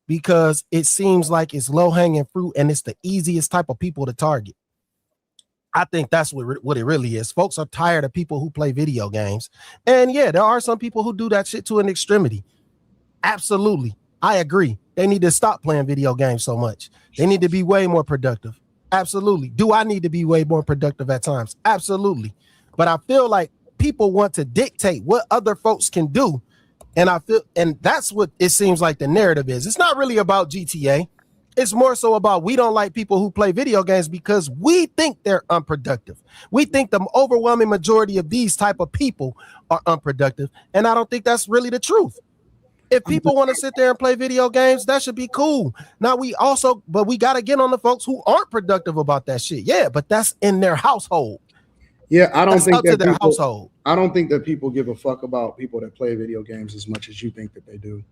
because it seems like it's low-hanging fruit and it's the easiest type of people to target. I think that's what it really is. Folks are tired of people who play video games. And yeah, there are some people who do that shit to an extremity. Absolutely. I agree. They need to stop playing video games so much. They need to be way more productive. Absolutely. Do I need to be way more productive at times? Absolutely. But I feel like people want to dictate what other folks can do And I feel, and that's what it seems like the narrative is. It's not really about GTA. It's more so about we don't like people who play video games because we think they're unproductive. We think the overwhelming majority of these type of people are unproductive. And I don't think that's really the truth. If people want to sit there and play video games, that should be cool. Now we got to get on the folks who aren't productive about that shit. Yeah, but that's in their household. Yeah, I don't think that their household. I don't think that people give a fuck about people that play video games as much as you think that they do.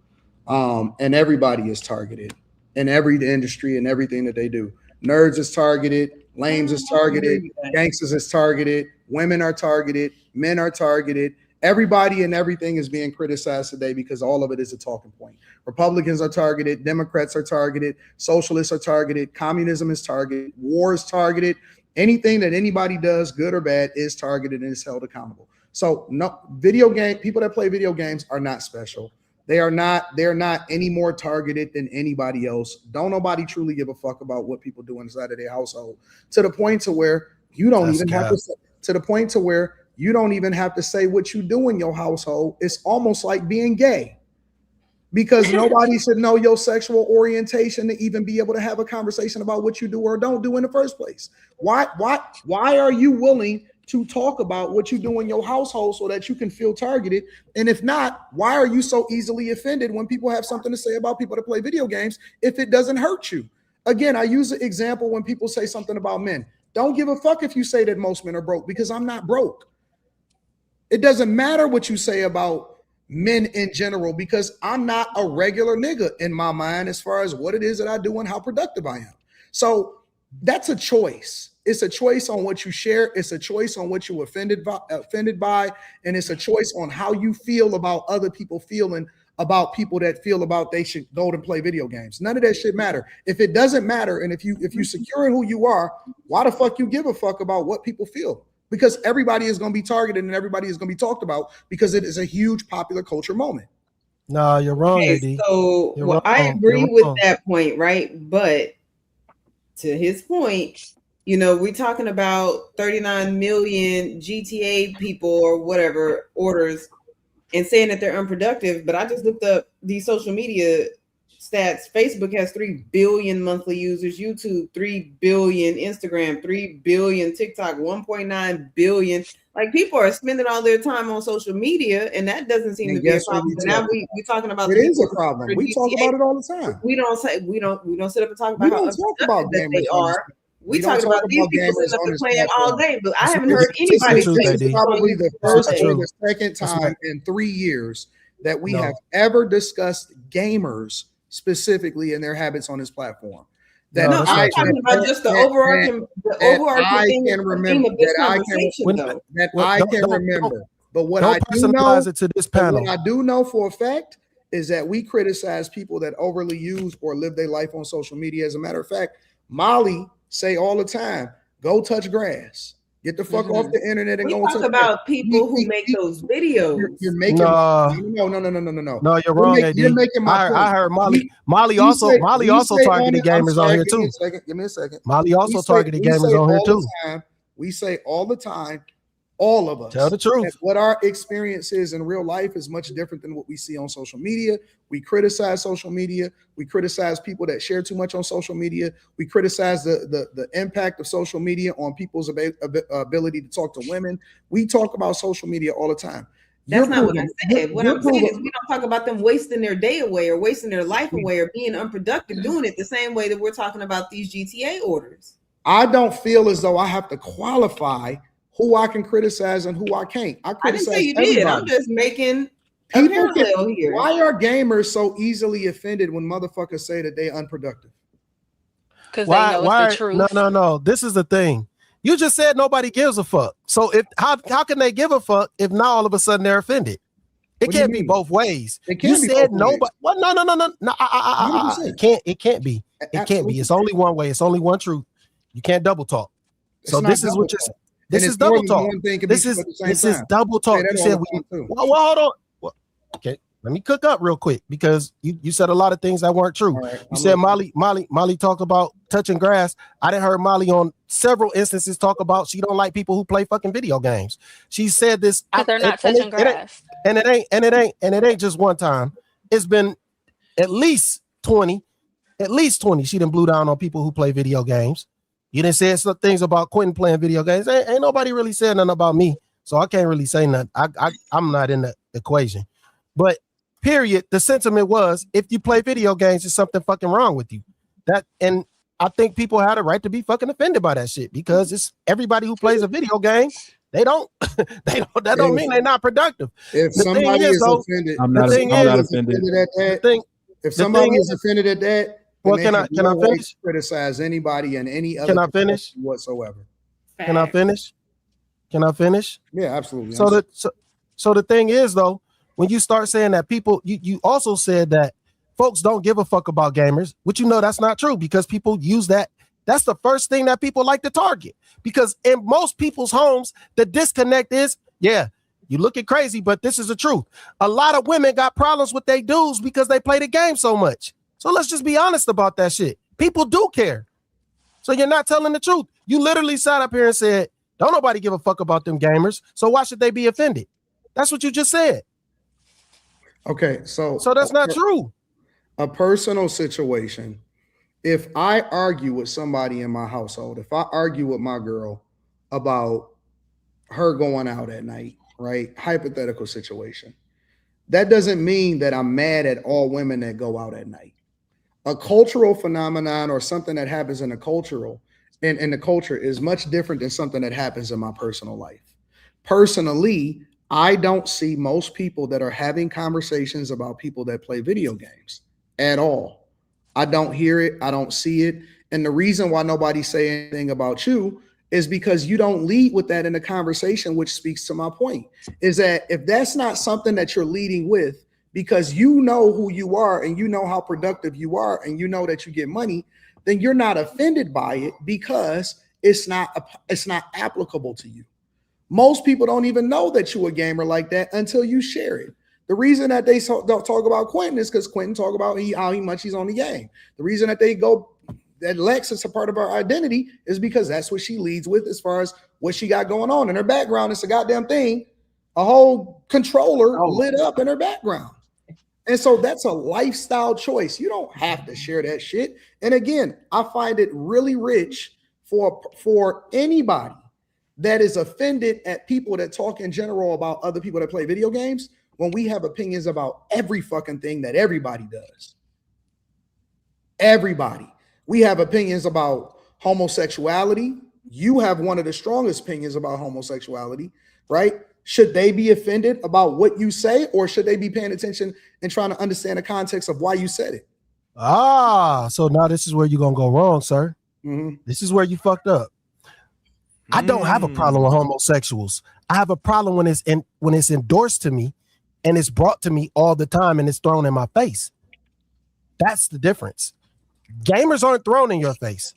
And everybody is targeted in every industry and everything that they do. Nerds is targeted, lames is targeted, gangsters is targeted, women are targeted, men are targeted. Everybody and everything is being criticized today because all of it is a talking point. Republicans are targeted, Democrats are targeted, socialists are targeted, communism is targeted, war is targeted. Anything that anybody does, good or bad, is targeted and is held accountable. So no, people that play video games are not special. They're not any more targeted than anybody else. Don't nobody truly give a fuck about what people do inside of their household, to the point to where you don't even have to say, to the point to where you don't even have to say what you do in your household. It's almost like being gay, because nobody should know your sexual orientation to even be able to have a conversation about what you do or don't do in the first place. Why are you willing to talk about what you do in your household so that you can feel targeted? And if not, why are you so easily offended when people have something to say about people that play video games if it doesn't hurt you? Again, I use an example when people say something about men. Don't give a fuck if you say that most men are broke, because I'm not broke. It doesn't matter what you say about men in general, because I'm not a regular nigga in my mind as far as what it is that I do and how productive I am. So that's a choice. It's a choice on what you share. It's a choice on what you're offended by, and it's a choice on how you feel about other people feeling about people that feel about they should go to play video games. None of that shit matter. If it doesn't matter, and if you secure in who you are, why the fuck you give a fuck about what people feel? Because everybody is going to be targeted and everybody is going to be talked about, because it is a huge popular culture moment. No, you're wrong, Eddie. So I agree with that point, right? But to his point, we're talking about 39 million GTA people or whatever orders and saying that they're unproductive. But I just looked up these social media stats. Facebook has 3 billion monthly users, YouTube 3 billion, Instagram 3 billion, TikTok 1.9 billion. Like, people are spending all their time on social media, and that doesn't seem to be a problem. But now we're talking about it is a problem. We talk about it all the time. We don't sit up and talk about how unproductive they are. We talk about these people sitting up and playing all day, but I haven't heard anybody say this is probably the first or the second time in 3 years that we have ever discussed gamers specifically and their habits on this platform. I'm talking about just the overarching thing. I can remember. But what I do know to this panel, what I do know for a fact is that we criticize people that overly use or live their life on social media. As a matter of fact, Molly say all the time, go touch grass. Get the fuck off the internet and go talk about people who make those videos. You're making no. No, you're wrong, AD. You're making my point. I heard Molly also targeted gamers on here too. Give me a second. Molly also targeted gamers on here too. We say all the time, all of us tell the truth. What our experience is in real life is much different than what we see on social media. We criticize social media. We criticize people that share too much on social media. We criticize the impact of social media on people's ability to talk to women. We talk about social media all the time. That's not what I said. What I'm saying is we don't talk about them wasting their day away or wasting their life away or being unproductive doing it the same way that we're talking about these GTA orders. I don't feel as though I have to qualify who I can criticize and who I can't. I didn't say you did. I'm just making a parallel here. Why are gamers so easily offended when motherfuckers say that they're unproductive? Because they know it's the truth. No. This is the thing. You just said nobody gives a fuck. So how can they give a fuck if now all of a sudden they're offended? It can't be both ways. You said nobody. Well, no. It can't be. It can't be. It's only one way. It's only one truth. You can't double talk. So this is what you're saying. This is double talk. This is double talk. You said hold on. Okay, Let me cook up real quick because you said a lot of things that weren't true. Right, you said Molly talked about touching grass. I done heard Molly on several instances talk about she don't like people who play fucking video games. She said this. They're not touching grass. And it ain't just one time. It's been at least 20. She done blew down on people who play video games. You done said some things about Quentin playing video games. Ain't nobody really said nothing about me, so I can't really say nothing. I'm not in the equation. But period, the sentiment was if you play video games, there's something fucking wrong with you. And I think people had a right to be fucking offended by that shit because it's everybody who plays a video game. That don't mean they're not productive. If somebody is offended, I'm not offended at that. If somebody is offended at that, well, can I finish? Criticize anybody and any other. Can I finish whatsoever? Can I finish? Yeah, absolutely. So the thing is though, when you start saying that people, you also said that folks don't give a fuck about gamers, which that's not true because people use that. That's the first thing that people like to target because in most people's homes, the disconnect is, yeah, you looking crazy, but this is the truth. A lot of women got problems with their dudes because they play the game so much. So let's just be honest about that shit. People do care. So you're not telling the truth. You literally sat up here and said, don't nobody give a fuck about them gamers. So why should they be offended? That's what you just said. Okay, so that's not true. A personal situation. If I argue with somebody in my household, if I argue with my girl about her going out at night, right? Hypothetical situation. That doesn't mean that I'm mad at all women that go out at night. A cultural phenomenon or something that happens in the culture is much different than something that happens in my personal life. Personally, I don't see most people that are having conversations about people that play video games at all. I don't hear it. I don't see it. And the reason why nobody's saying anything about you is because you don't lead with that in the conversation, which speaks to my point, is that if that's not something that you're leading with, because you know who you are and you know how productive you are and you know that you get money, then you're not offended by it because it's not applicable to you. Most people don't even know that you're a gamer like that until you share it. The reason that they don't talk about Quentin is because Quentin talk about how much he's on the game. The reason that that Lex is a part of our identity is because that's what she leads with as far as what she got going on in her background. It's a goddamn thing, a whole controller lit up in her background. And so that's a lifestyle choice. You don't have to share that shit. And again, I find it really rich for anybody that is offended at people that talk in general about other people that play video games when we have opinions about every fucking thing that everybody does. Everybody. We have opinions about homosexuality. You have one of the strongest opinions about homosexuality, right? Should they be offended about what you say, or should they be paying attention and trying to understand the context of why you said it? So now this is where you're going to go wrong, sir. Mm-hmm. This is where you fucked up. I don't have a problem with homosexuals. I have a problem when it's endorsed to me and it's brought to me all the time and it's thrown in my face. That's the difference. Gamers aren't thrown in your face.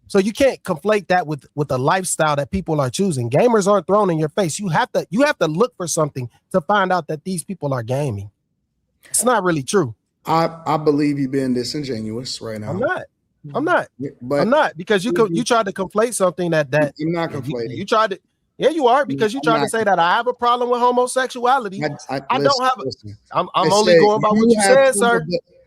So you can't conflate that with the lifestyle that people are choosing. Gamers aren't thrown in your face. You have to look for something to find out that these people are gaming. It's not really true. I believe you're being disingenuous right now. I'm not because you tried to conflate something that I'm not conflating. You tried to. Yeah, you are, because you tried to say that I have a problem with homosexuality. I don't have. I'm only going by what you said, sir.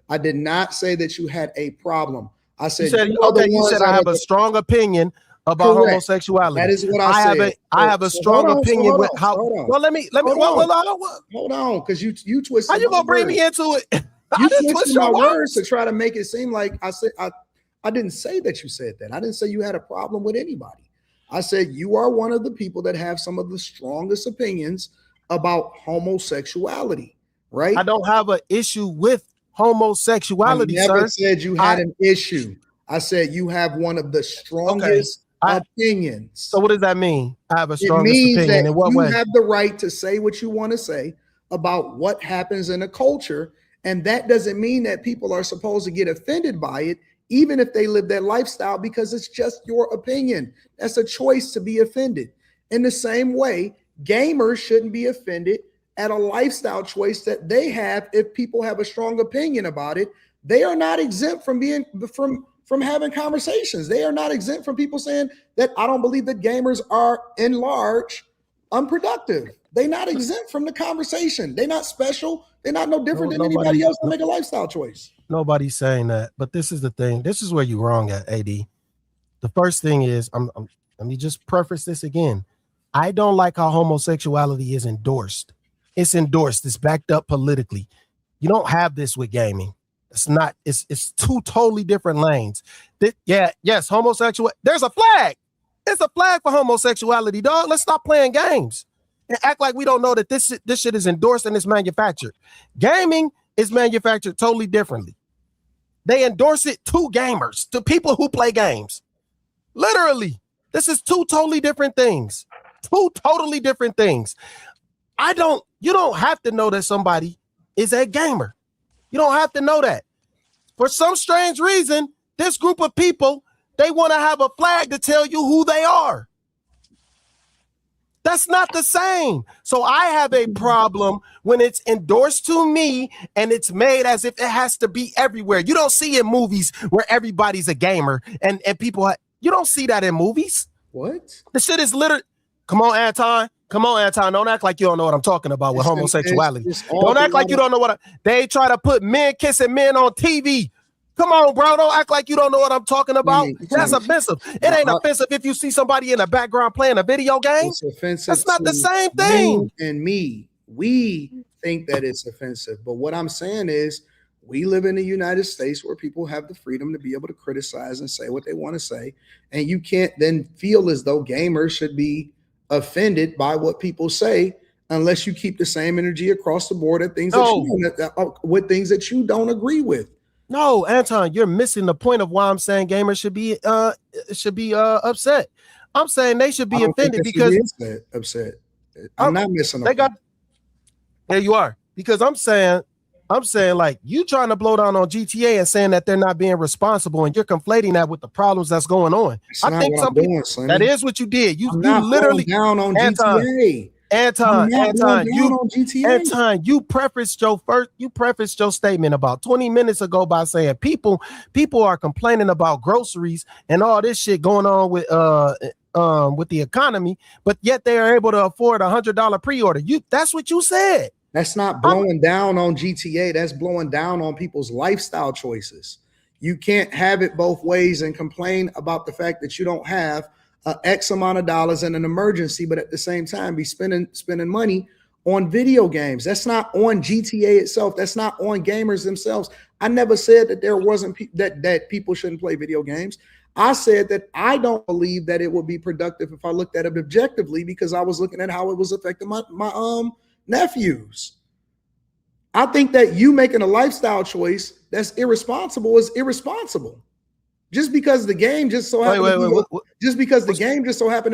I did not say that you had a problem. I said you said I have a strong opinion about homosexuality. That is what I said. I have a strong opinion with how. Well, let me. Hold on, because you twisted. How you gonna bring me into it? You twisted my words to try to make it seem like I said. I didn't say that you said that. I didn't say you had a problem with anybody. I said you are one of the people that have some of the strongest opinions about homosexuality, right? I don't have an issue with homosexuality, I never said you had an issue. I said you have one of the strongest opinions. So what does that mean? I have a strongest opinion. In what way? You have the right to say what you want to say about what happens in a culture, and that doesn't mean that people are supposed to get offended by it, even if they live that lifestyle, because it's just your opinion. That's a choice to be offended. In the same way, gamers shouldn't be offended at a lifestyle choice that they have. If people have a strong opinion about it, they are not exempt from being from having conversations. They are not exempt from people saying that I don't believe that gamers are in large unproductive. They're not exempt from the conversation. They're not special. They're not no different than anybody else to make a lifestyle choice. Nobody's saying that, but this is the thing. This is where you're wrong at, AD. The first thing is, let me just preface this again. I don't like how homosexuality is endorsed. It's endorsed. It's backed up politically. You don't have this with gaming. It's not. It's two totally different lanes. Yes, homosexual. There's a flag. It's a flag for homosexuality, dog. Let's stop playing games and act like we don't know that this shit is endorsed and is manufactured. Gaming is manufactured totally differently. They endorse it to gamers, to people who play games. Literally, this is two totally different things. Two totally different things. You don't have to know that somebody is a gamer. You don't have to know that. For some strange reason, this group of people, they want to have a flag to tell you who they are. That's not the same. So I have a problem when it's endorsed to me and it's made as if it has to be everywhere. You don't see in movies where everybody's a gamer and people, you don't see that in movies. What? The shit is literally, come on, Anton. Don't act like you don't know what I'm talking about with homosexuality. Don't act like you don't know they try to put men kissing men on TV. Come on, bro. Don't act like you don't know what I'm talking about. That's offensive. It ain't offensive if you see somebody in the background playing a video game. It's offensive. That's not the same thing. And me, we think that it's offensive. But what I'm saying is we live in the United States where people have the freedom to be able to criticize and say what they want to say. And you can't then feel as though gamers should be offended by what people say unless you keep the same energy across the board at things with things that you don't agree with. No, Anton, you're missing the point of why I'm saying gamers should be upset. I'm saying they should be offended because upset. I'm not missing. There you are, because I'm saying like you trying to blow down on GTA and saying that they're not being responsible, and you're conflating that with the problems that's going on. I think that is what you did. You literally down on GTA. Anton, you prefaced your statement about 20 minutes ago by saying people are complaining about groceries and all this shit going on with the economy, but yet they are able to afford $100 pre-order. That's what you said. That's not blowing down on GTA. That's blowing down on people's lifestyle choices. You can't have it both ways and complain about the fact that you don't have X amount of dollars in an emergency, but at the same time be spending money on video games. That's not on GTA itself. That's not on gamers themselves. I never said that there wasn't that people shouldn't play video games. I said that I don't believe that it would be productive if I looked at it objectively, because I was looking at how it was affecting my nephews. I think that you making a lifestyle choice that's irresponsible is irresponsible. Just because the game just so happened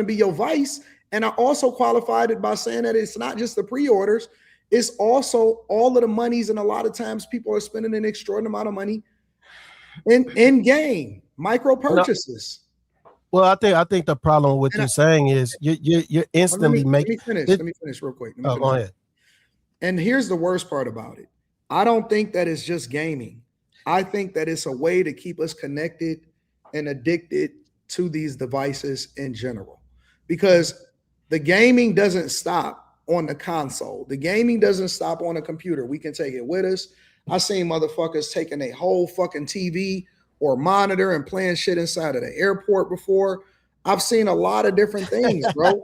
to be your vice. And I also qualified it by saying that it's not just the pre-orders, it's also all of the monies, and a lot of times people are spending an extraordinary amount of money in game micro purchases. Well, I think the problem with what you're saying is you're instantly making. Let me finish real quick. Go ahead. And here's the worst part about it. I don't think that it's just gaming. I think that it's a way to keep us connected and addicted to these devices in general, because the gaming doesn't stop on the console. The gaming doesn't stop on a computer. We can take it with us. I've seen motherfuckers taking a whole fucking TV or monitor and playing shit inside of the airport before. I've seen a lot of different things, bro.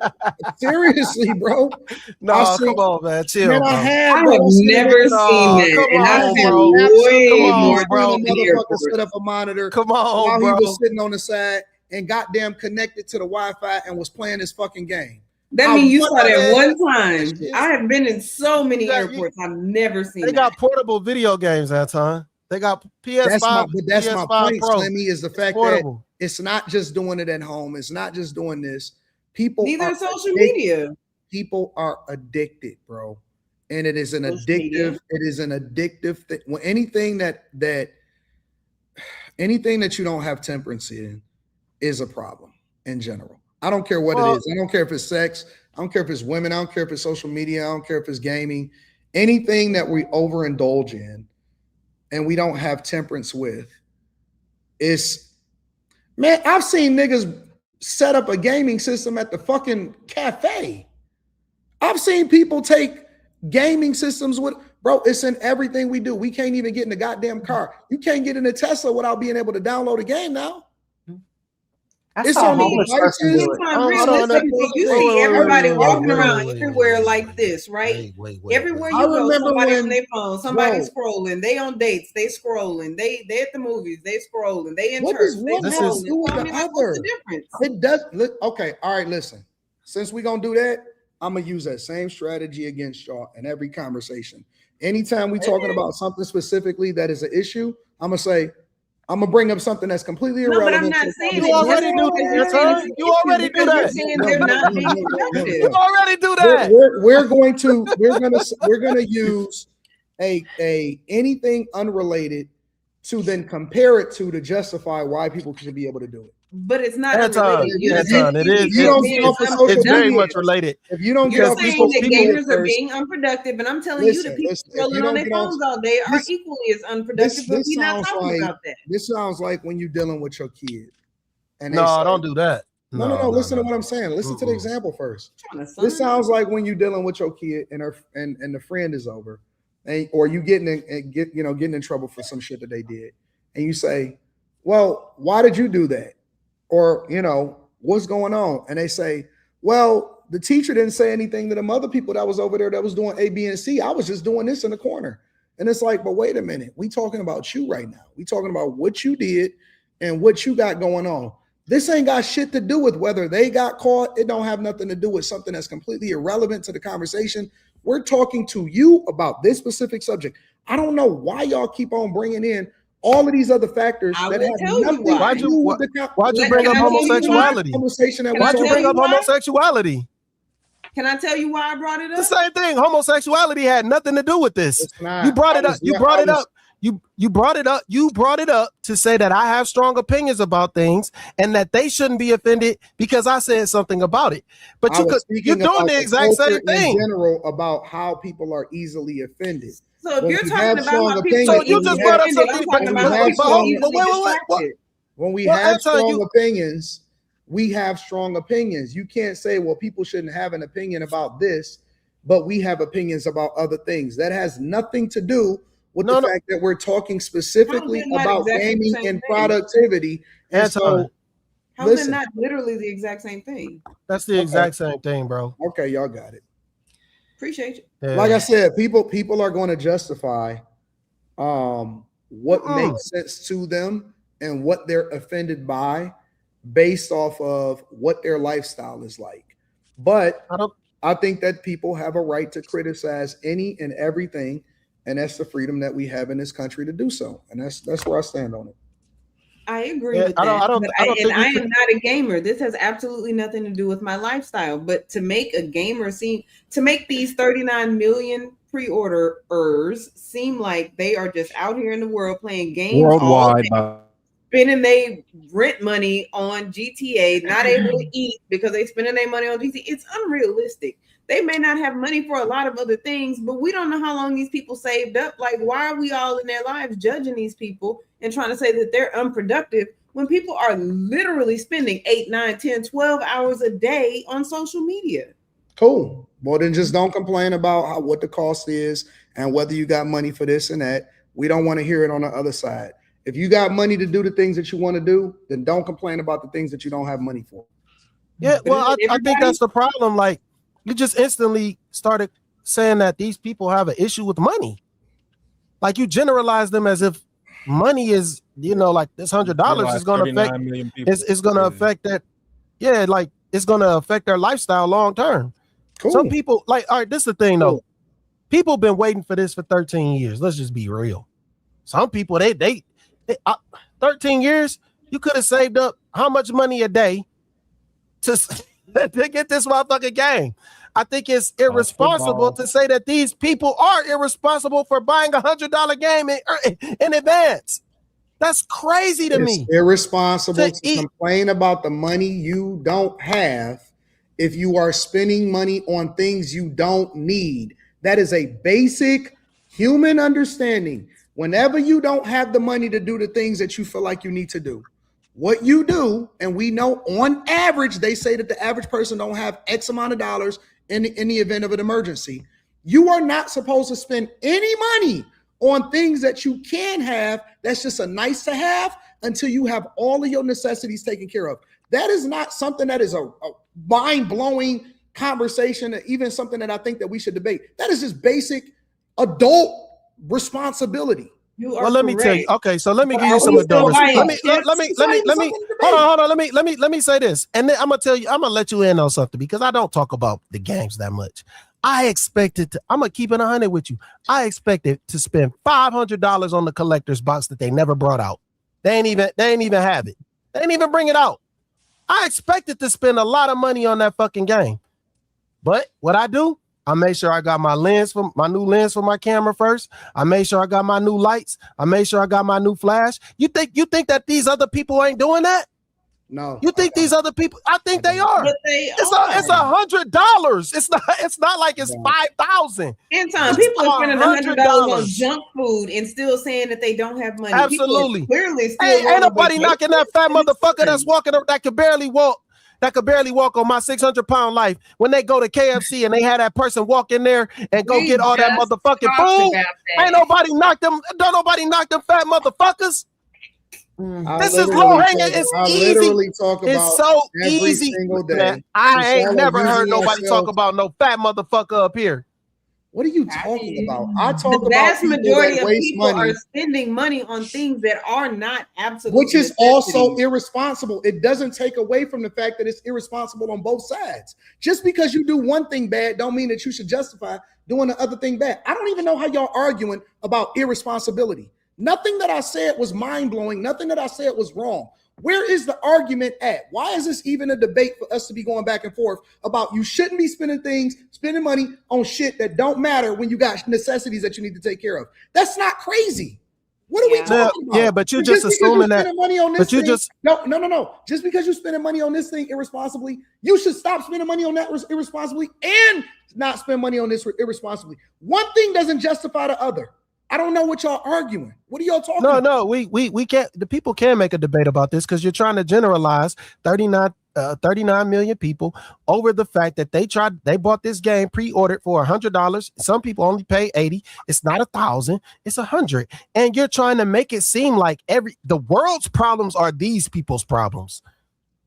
Seriously, bro. No, come on, man. Chill, man, bro. I have never seen that. And I've had way more motherfucker set up a monitor. Come on, while bro. He was sitting on the side and goddamn connected to the Wi-Fi and was playing his fucking game. That means you saw that one time. I have been in so many airports. I've never seen They got portable video games, Anton. They got PS5. That's PS5 my point, Pro. Slimmy, is the fact that it's not just doing it at home. It's not just doing this. Neither social media. People are addicted, bro. And it is an addictive, it is an addictive thing. Well, anything that you don't have temperance in is a problem in general. I don't care what it is. I don't care if it's sex. I don't care if it's women. I don't care if it's social media. I don't care if it's gaming. Anything that we overindulge in and we don't have temperance with is, man, I've seen niggas set up a gaming system at the fucking cafe. I've seen people take gaming systems with, bro, it's in everything we do. We can't even get in the goddamn car. You can't get in a Tesla without being able to download a game now. It's on realistically, you see everybody walking around everywhere like this, right? Everywhere you go, somebody on their phone, somebody scrolling. They on dates, they scrolling. They at the movies, they scrolling. They in church, they scrolling. What's the difference? It does. Okay, all right. Listen, since we gonna do that, I'm gonna use that same strategy against y'all in every conversation. Anytime we talking about something specifically that is an issue, I'm gonna bring up something that's completely irrelevant. No, but I'm not saying you already do that. You already do that. You already do that. We're gonna use a anything unrelated to then compare it to justify why people should be able to do it. But it's not Anton, it is. It's very much related. If you don't get off social media, gamers are being unproductive, and I'm telling you, the people scrolling on their phones all day are equally as unproductive. But we're not talking about that. This sounds like when you're dealing with your kid. And no, don't do that. No. Listen to what I'm saying. Listen to the example first. This sounds like when you're dealing with your kid and the friend is over, or you getting in trouble for some shit that they did, and you say, "Well, why did you do that?" Or, what's going on? And they say, well, the teacher didn't say anything to them other people that was over there that was doing A, B, and C. I was just doing this in the corner. And it's like, but wait a minute. We talking about you right now. We talking about what you did and what you got going on. This ain't got shit to do with whether they got caught. It don't have nothing to do with something that's completely irrelevant to the conversation. We're talking to you about this specific subject. I don't know why y'all keep on bringing in all of these other factors that have nothing to do with the why'd you bring up homosexuality? Why'd you bring up homosexuality? Can I tell you why I brought it up? The same thing. Homosexuality had nothing to do with this. You brought it up. You brought it up to say that I have strong opinions about things and that they shouldn't be offended because I said something about it. But you're doing the exact same thing. In general, about how people are easily offended. So if you're talking about how people, so you just brought up something. When we have strong opinions, we have strong opinions. You can't say, well, people shouldn't have an opinion about this, but we have opinions about other things. That has nothing to do with the fact that we're talking specifically about gaming and productivity. And so, how is it not literally the exact same thing? That's the exact same thing, bro. Okay, y'all got it. Appreciate you. Yeah. Like I said, people are going to justify what makes sense to them and what they're offended by based off of what their lifestyle is like. But I think that people have a right to criticize any and everything, and that's the freedom that we have in this country to do so. And that's where I stand on it. I agree with that. I am not a gamer. This has absolutely nothing to do with my lifestyle. But to make a gamer to make these 39 million pre-orders seem like they are just out here in the world playing games worldwide, spending their rent money on GTA, not able to eat because they spending their money on GTA. It's unrealistic. They may not have money for a lot of other things, but we don't know how long these people saved up. Like, why are we all in their lives judging these people and trying to say that they're unproductive when people are literally spending 8, 9, 10, 12 hours a day on social media? Cool. Well, then just don't complain about what the cost is and whether you got money for this and that. We don't want to hear it on the other side. If you got money to do the things that you want to do, then don't complain about the things that you don't have money for. Yeah, well, I think that's the problem. Like, you just instantly started saying that these people have an issue with money. Like, you generalize them as if money is, like this $100 is going to affect. It's going to affect that. Yeah, like it's going to affect their lifestyle long term. Cool. Some people, like, all right, this is the thing though. People been waiting for this for 13 years. Let's just be real. Some people, they 13 years, you could have saved up how much money a day to get this motherfucking game. I think it's irresponsible to say that these people are irresponsible for buying $100 game in advance. That's crazy to me. Irresponsible to complain about the money you don't have if you are spending money on things you don't need. That is a basic human understanding. Whenever you don't have the money to do the things that you feel like you need to do, what you do, and we know on average, they say that the average person don't have X amount of dollars in the event of an emergency. You are not supposed to spend any money on things that you can have. That's just a nice to have until you have all of your necessities taken care of. That is not something that is a mind-blowing conversation, or even something that I think that we should debate. That is just basic adult responsibility. Well, let me tell you. Okay, so let me give you some adult. Let me hold on. Let me say this, and then I'm gonna tell you. I'm gonna let you in on something because I don't talk about the games that much. I expected to. I'm gonna keep it 100 with you. I expected to spend $500 on the collector's box that they never brought out. They ain't even have it. They didn't even bring it out. I expected to spend a lot of money on that fucking game, but what I do, I made sure I got my new lens for my camera first. I made sure I got my new lights. I made sure I got my new flash. You think that these other people ain't doing that? No. You think these other people? I think they are. But it's $100. It's not like it's 5,000. Anton, people are spending $100 on junk food and still saying that they don't have money. Absolutely. Clearly, still ain't nobody knocking that fat motherfucker that's walking that could barely walk. That could barely walk on my 600-pound life. When they go to KFC and they have that person walk in there and go get all that motherfucking food, ain't nobody knock them. Don't nobody knock them fat motherfuckers. This is low hanging. It's easy. It's so easy. I ain't never heard nobody talk about no fat motherfucker up here. What are you talking about? I talk about the vast majority of people money. Are spending money on things that are not absolute, which is also irresponsible. It doesn't take away from the fact that it's irresponsible on both sides. Just because you do one thing bad, don't mean that you should justify doing the other thing bad. I don't even know how y'all arguing about irresponsibility. Nothing that I said was mind-blowing. Nothing that I said was wrong. Where is the argument at? Why is this even a debate for us to be going back and forth about you shouldn't be spending money on shit that don't matter when you got necessities that you need to take care of? That's not crazy. What are we talking about? Yeah, but you're just assuming that. Money on this thing, just no. Just because you're spending money on this thing irresponsibly, you should stop spending money on that irresponsibly and not spend money on this irresponsibly. One thing doesn't justify the other. I don't know what y'all arguing. What are y'all talking about? No, we can't. The people can make a debate about this because you're trying to generalize 39 million people over the fact that they bought this game pre-ordered for $100. Some people only pay $80. It's not $1,000. It's $100. And you're trying to make it seem like the world's problems are these people's problems.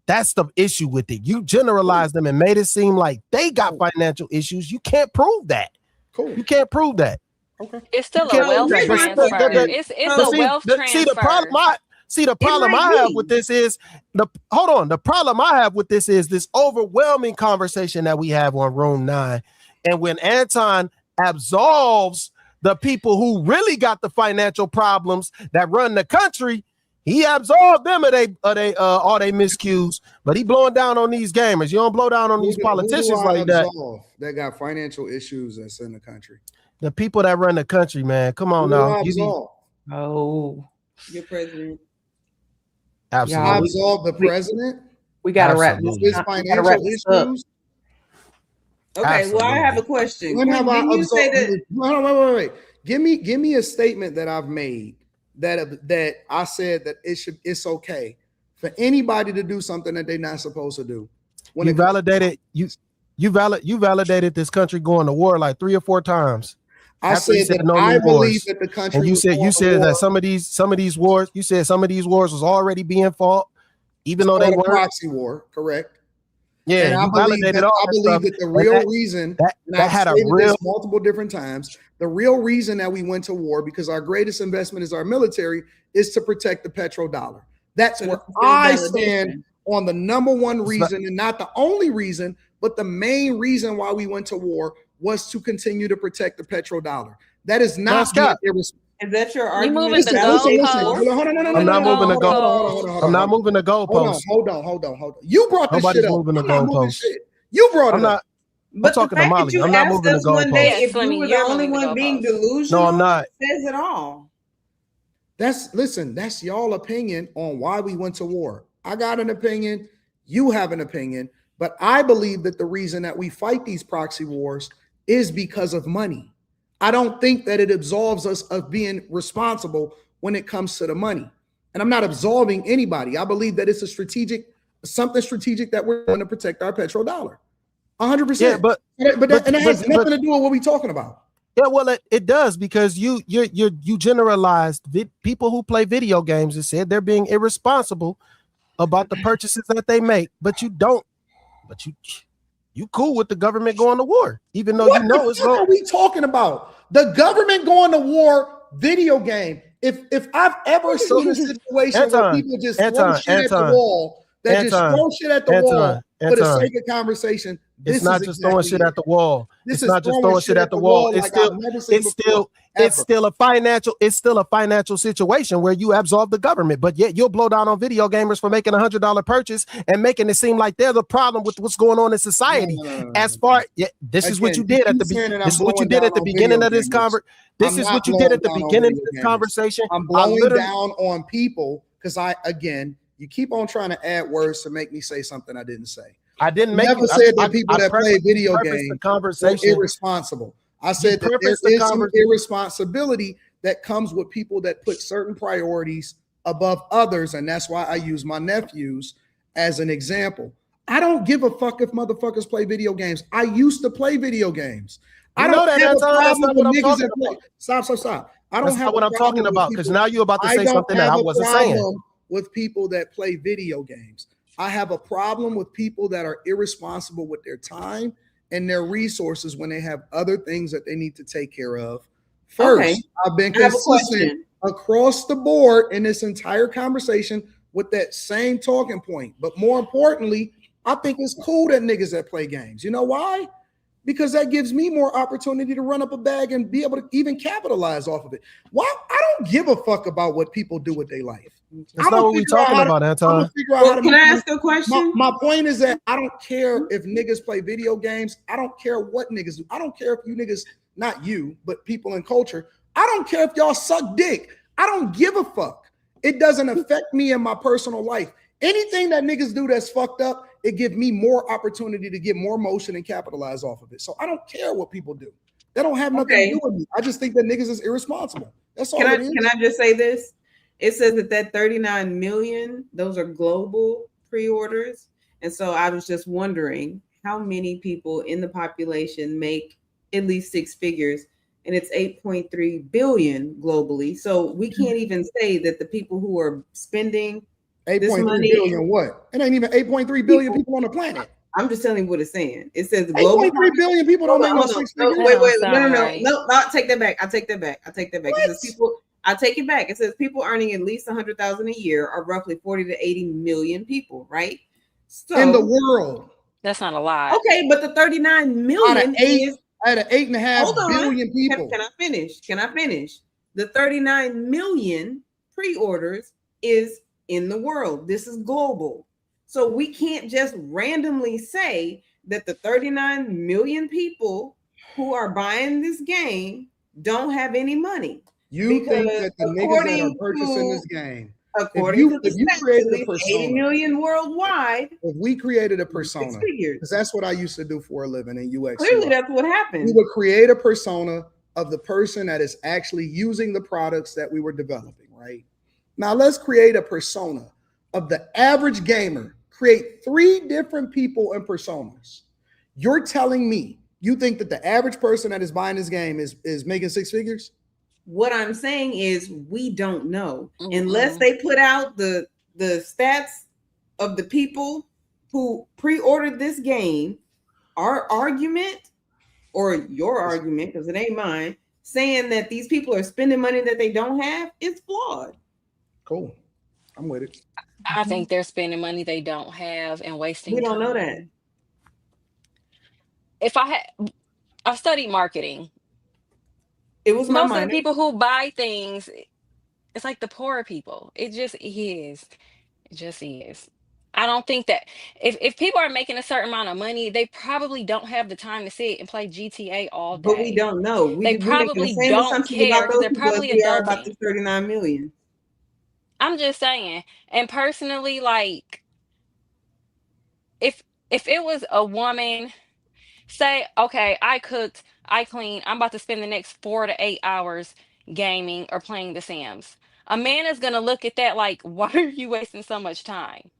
That's the issue with it. You generalized them and made it seem like they got financial issues. You can't prove that. Cool. You can't prove that. Okay. It's still a wealth transfer. It's a wealth transfer. See, the problem I have with this is the problem I have with this is this overwhelming conversation that we have on Room 9. And when Anton absolves the people who really got the financial problems that run the country, he absolved them of all they miscues, but he blowing down on these gamers. You don't blow down on these politicians like that. That got financial issues that's in the country. The people that run the country, man. Come on now. Your president. Absolutely. I absolve the president. We got to wrap this. His financial issues. Okay, absolutely. Well, I have a question. Wait. Give me a statement that I've made that I said that it's okay for anybody to do something that they're not supposed to do. When you validated this country going to war like 3 or 4 times. I said that I believe that the country. And you said that some of these wars. You said some of these wars was already being fought, even though they weren't. Proxy war, correct? Yeah, and I believe that the real reason that had a real multiple different times. The real reason that we went to war, because our greatest investment is our military, is to protect the petrodollar. That's where I stand on the number one reason, and not the only reason, but the main reason why we went to war was to continue to protect the petrodollar. That is not Is that your argument? Listen, I'm not moving the goalpost. I'm not moving the goalpost. Hold on. You brought this shit up. Moving the goalpost. You brought it up. I'm talking to Molly. I'm not moving the goalpost. If you were the only one being delusional, no, I'm not. Says it all. That's y'all opinion on why we went to war. I got an opinion. You have an opinion. But I believe that the reason that we fight these proxy wars is because of money. I don't think that it absolves us of being responsible when it comes to the money. And I'm not absolving anybody. I believe that it's something strategic that we're going to protect our petrodollar. 100%. Yeah, but that has nothing to do with what we're talking about. Yeah, well, it does, because you generalized people who play video games and said they're being irresponsible about the purchases that they make, but you don't. But you cool with the government going to war, even though you know it's going. What are we talking about? The government going to war video game. If I've ever seen a situation where people just throw shit at the wall, for the sake of conversation, it's not just throwing shit at the wall. It's not just throwing shit at the wall. It's still a financial situation where you absolve the government, but yet you'll blow down on video gamers for making $100 purchase and making it seem like they're the problem with what's going on in society. This is what you did at the beginning. This is what you did at the beginning of this conversation. This is what you did at the beginning of this conversation. I'm blowing down on people because you keep on trying to add words to make me say something I didn't say. I didn't make never said that people that play video games are irresponsible. I said that there is some irresponsibility that comes with people that put certain priorities above others, and that's why I use my nephews as an example. I don't give a fuck if motherfuckers play video games. I used to play video games. I don't have a problem with niggas that play. Stop. I don't have what I'm talking about, because now you're about to say something that I wasn't saying. With people that play video games, I have a problem with people that are irresponsible with their time and their resources when they have other things that they need to take care of. First, I've been consistent across the board in this entire conversation with that same talking point. But more importantly, I think it's cool that niggas that play games. You know why? Because that gives me more opportunity to run up a bag and be able to even capitalize off of it. Why? I don't give a fuck about what people do with their life. That's not what we're talking about, Anton. Can I ask a question? My point is that I don't care if niggas play video games. I don't care what niggas do. I don't care if you niggas, not you, but people in culture. I don't care if y'all suck dick. I don't give a fuck. It doesn't affect me in my personal life. Anything that niggas do that's fucked up, it gives me more opportunity to get more motion and capitalize off of it. So I don't care what people do. They don't have nothing to do with me. I just think that niggas is irresponsible. That's all it is. Can I just say this? It says that 39 million, those are global pre-orders. And so I was just wondering how many people in the population make at least six figures, and it's 8.3 billion globally. So we can't even say that the people who are spending 8.3 billion what? It ain't even 8.3 billion people on the planet. I'm just telling you what it's saying. It says 8.3 billion people don't make no six figures. Wait, no, I take that back. It says people. I take it back. It says people earning at least 100,000 a year are roughly 40 to 80 million people, right? So in the world, that's not a lot. Okay, but the 39 million is out of 8.5 billion people. Can I finish? The 39 million pre-orders is in the world. This is global. So we can't just randomly say that the 39 million people who are buying this game don't have any money. You think that the niggas that are purchasing this game, according to the stats, 80 million worldwide. If we created a persona, because that's what I used to do for a living in UX. Clearly, that's what happened. We would create a persona of the person that is actually using the products that we were developing, right? Now let's create a persona of the average gamer. Create 3 different people and personas. You're telling me you think that the average person that is buying this game is making 6 figures? What I'm saying is we don't know unless they put out the stats of the people who pre-ordered this game. Our argument, or your argument, because it ain't mine, saying that these people are spending money that they don't have is flawed. Cool. I'm with it. I think they're spending money they don't have and wasting time. We don't know that. I've studied marketing. It was most of the people who buy things, it's like the poorer people. It just is. I don't think that if people are making a certain amount of money, they probably don't have the time to sit and play GTA all day. But we don't know. They probably don't care because they're probably about the 39 million. I'm just saying. And personally, like, if if it was a woman, say, okay, I cooked, I cleaned, I'm about to spend the next 4 to 8 hours gaming or playing The Sims. A man is gonna look at that like, why are you wasting so much time?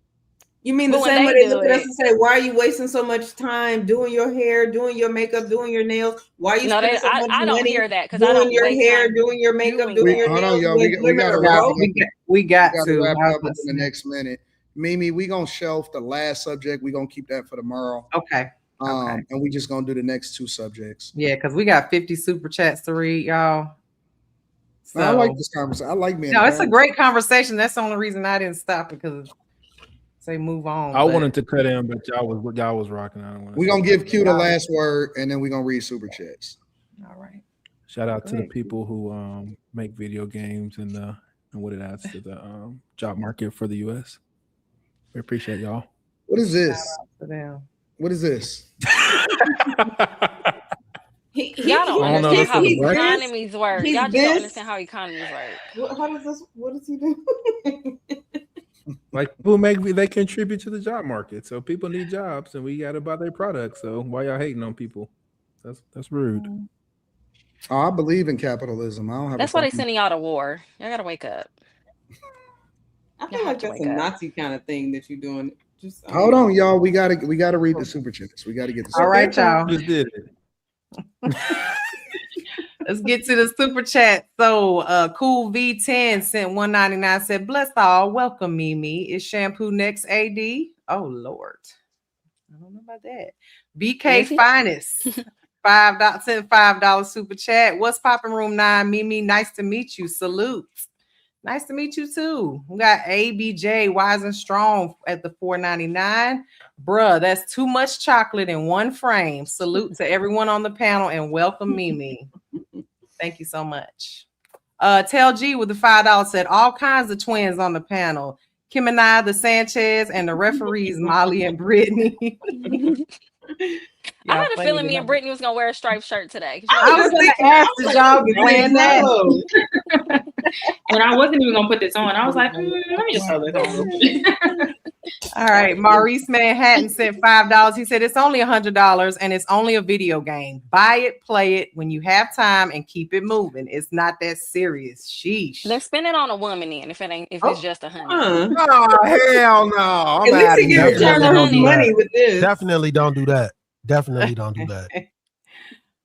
You mean the same way they look at us and say, why are you wasting so much time doing your hair, doing your makeup, doing your nails? Why are you spending so much money don't hear that because I doing don't your hair, time doing your makeup, doing your nails? Hold on, y'all. We got to wrap up in the next minute. Mimi, we gonna shelf the last subject. We gonna keep that for tomorrow. Okay. And we just gonna do the next 2 subjects. Yeah, because we got 50 super chats to read, y'all. So, I like this conversation. I like being. No, it's a great conversation. That's the only reason I didn't stop because say move on. I wanted to cut in, but y'all was rocking. We're gonna give Q the last word, and then we're gonna read super chats. All right. Shout out to the people who make video games and what it adds to the job market for the U.S. We appreciate y'all. What is this? What is this? Y'all don't understand how economies work. Y'all just don't understand how economies work. How does this? What does he do? Like people they contribute to the job market, so people need jobs, and we got to buy their products. So why y'all hating on people? That's rude. Oh, I believe in capitalism. I don't have. That's why they sending y'all to war. Y'all gotta wake up. I feel like that's a Nazi kind of thing that you're doing. Just hold on, y'all. We gotta read the super chats. We gotta get the. All right, y'all. Just did it. Let's get to the super chat. So Cool V10 sent $1.99, said, bless all, welcome Mimi. Is shampoo next AD? Oh Lord. I don't know about that. BK Finest. sent $5 super chat. What's popping room 9? Mimi, nice to meet you. Salute. Nice to meet you too. We got ABJ Wise and Strong at the $4.99. Bruh, that's too much chocolate in one frame. Salute to everyone on the panel and welcome Mimi. Thank you so much. Tell G with the $5 said all kinds of twins on the panel. Kim and I, the Sanchez, and the referees, Molly and Brittany. I had a feeling me and Brittany was gonna wear a striped shirt today. I was gonna ask, did y'all be playing that? And I wasn't even gonna put this on. I was like, let me just throw this on. All right, Maurice Manhattan sent $5. He said it's only $100 and it's only a video game. Buy it, play it when you have time, and keep it moving. It's not that serious. Sheesh. Let's spend it on a woman then. If it's just $100. Oh hell no! At least he can return on money with this. Definitely don't do that. Definitely don't do that.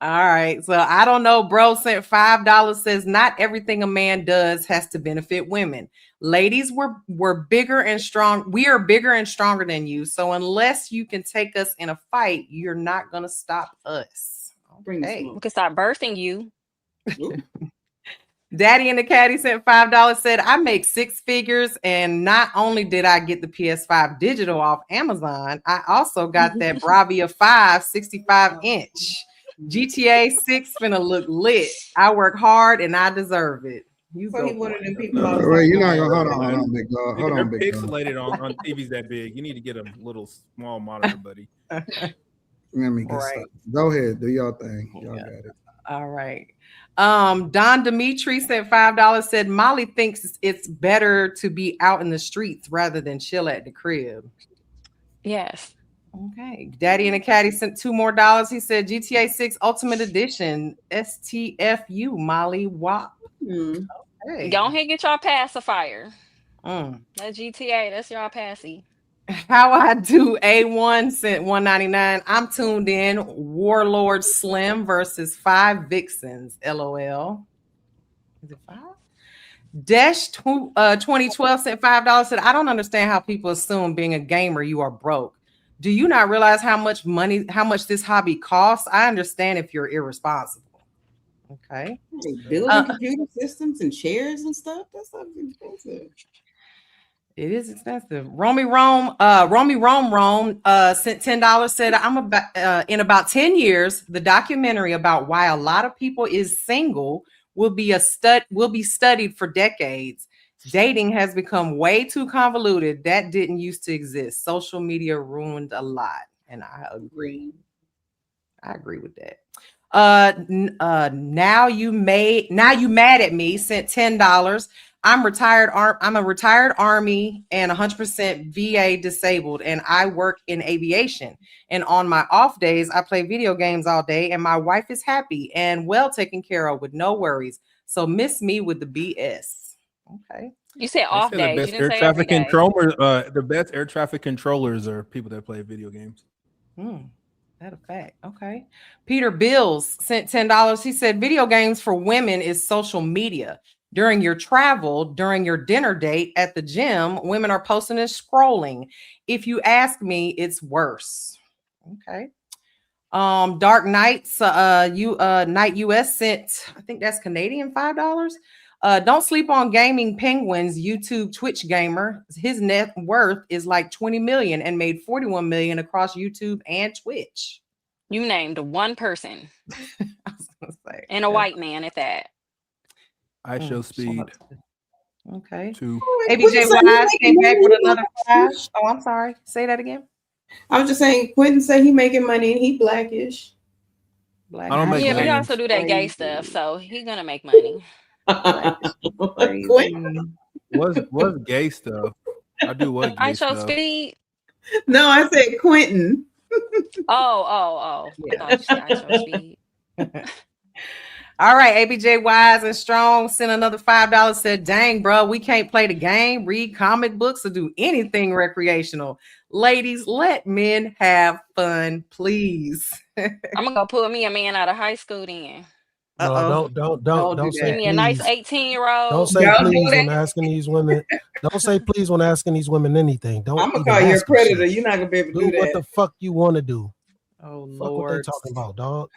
All right. So I don't know. Bro sent $5, says not everything a man does has to benefit women. Ladies, we're bigger and strong. We are bigger and stronger than you. So unless you can take us in a fight, you're not gonna stop us. Okay. We can start birthing you. Daddy and the Caddy sent $5, said I make 6 figures, and not only did I get the PS5 digital off Amazon, I also got that Bravia 5 65-inch. GTA 6 finna look lit. I work hard and I deserve it. You so he one of them people. Wait, you're not gonna hold on, big dog. Hold on, big dog. Pixelated on TVs that big. You need to get a little small monitor, buddy. Let me get started. Go ahead, do y'all thing. Y'all got it. All right. Don Dimitri sent $5, said Molly thinks it's better to be out in the streets rather than chill at the crib. Yes. Okay. Daddy and a Caddy sent $2 more. He said GTA 6 Ultimate Edition STFU Molly WAP. Okay. Go ahead and get y'all pacifier. That GTA, that's y'all passy. How I do A1 sent $1.99. I'm tuned in. Warlord Slim versus 5 Vixens. LOL. Is it 5? Dash 2012 sent $5. Said I don't understand how people assume being a gamer you are broke. Do you not realize how much this hobby costs? I understand if you're irresponsible. Okay. Building computer systems and chairs and stuff. That stuff's expensive. It is expensive. Romy Rome sent $10. Said I'm about in about 10 years, the documentary about why a lot of people is single will be studied for decades. Dating has become way too convoluted. That didn't used to exist. Social media ruined a lot, and I agree. I agree with that. Now you mad at me sent $10. I'm retired. I'm a retired Army and 100% VA disabled, and I work in aviation. And on my off days, I play video games all day, and my wife is happy and well taken care of with no worries. So miss me with the BS. Okay. You said off days. You didn't say traffic every day. The best air traffic controllers are people that play video games. That a fact. Okay. Peter Bills sent $10. He said, video games for women is social media. During your travel, during your dinner date, at the gym, women are posting and scrolling. If you ask me, it's worse. Okay. Dark Knights, Night US sent, I think that's Canadian, $5. Don't sleep on Gaming Penguins, YouTube Twitch gamer. His net worth is like 20 million and made 41 million across YouTube and Twitch. You named one person. I was gonna say, and a white man at that. I show speed. Okay. 2. ABJ Wise came back with another 5. Oh, I'm sorry. Say that again. I was just saying, Quentin said he making money and he blackish. I don't make money. But he also do that gay stuff, so he's gonna make money. What's gay stuff? I do what? I show speed. No, I said Quentin. Oh. Yeah. I show speed. All right, ABJ Wise and Strong sent another $5. Said, dang, bro, we can't play the game, read comic books, or do anything recreational. Ladies, let men have fun, please. I'm gonna go pull me a man out of high school then. No, don't say give me a nice 18-year-old. Don't say please when asking these women. Don't say please when asking these women anything. Don't. I'm gonna call you a predator. You're not gonna be able to do that. What the fuck you want to do? Oh Lord, fuck what they talking about, dog?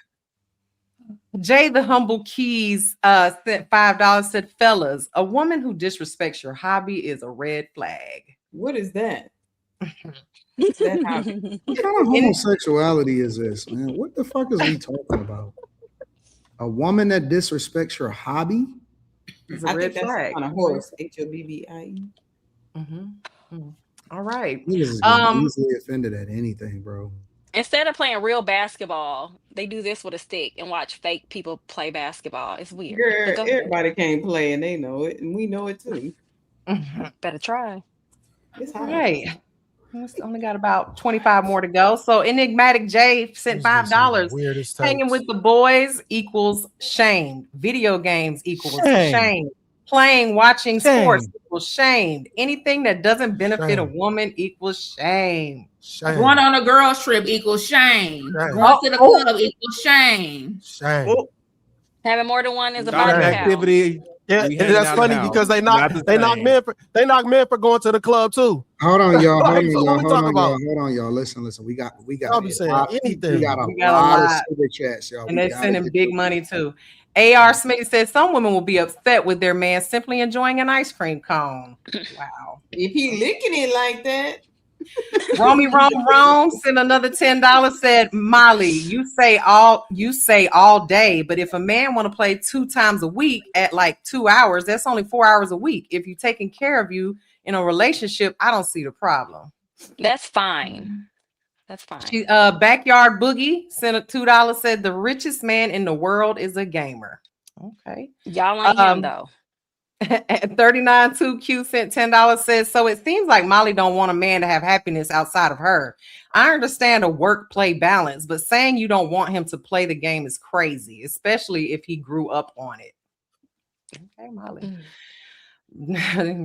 Jay the Humble Keys sent $5. Said, fellas, a woman who disrespects your hobby is a red flag. What is that? What kind of homosexuality is this, man? What the fuck is we talking about? A woman that disrespects your hobby is a red flag. On a horse, HOBBIE. All right. Easily offended at anything, bro. Instead of playing real basketball, they do this with a stick and watch fake people play basketball. It's weird. Girl, everybody can't play and they know it, and we know it too. Better try. It's all right. It's only got about 25 more to go. So Enigmatic J sent $5. Hanging with the boys equals shame. Video games equals shame. Playing, watching sports equals shame. Anything that doesn't benefit a woman equals shame. Going on a girls trip equals shame. Going to the club equals shame. Having more than one is a body activity. Yeah, and that's funny because they knock men for going to the club too. Hold on, y'all. Hold on, y'all. Listen. We got. I'll be saying anything. We got a lot of super chats, y'all. And they're sending big money too. AR Smitty says some women will be upset with their man simply enjoying an ice cream cone. Wow. If he licking it like that. Rome sent another $10. Said, Molly, you say all day, but if a man want to play 2 times a week at like 2 hours, that's only 4 hours a week. If you're taking care of you in a relationship, I don't see the problem. That's fine. That's fine. Backyard Boogie sent a $2. Said the richest man in the world is a gamer. Okay, y'all ain't him though. 392Q sent $10. Says, so it seems like Molly don't want a man to have happiness outside of her. I understand a work-play balance, but saying you don't want him to play the game is crazy, especially if he grew up on it. Okay, Molly.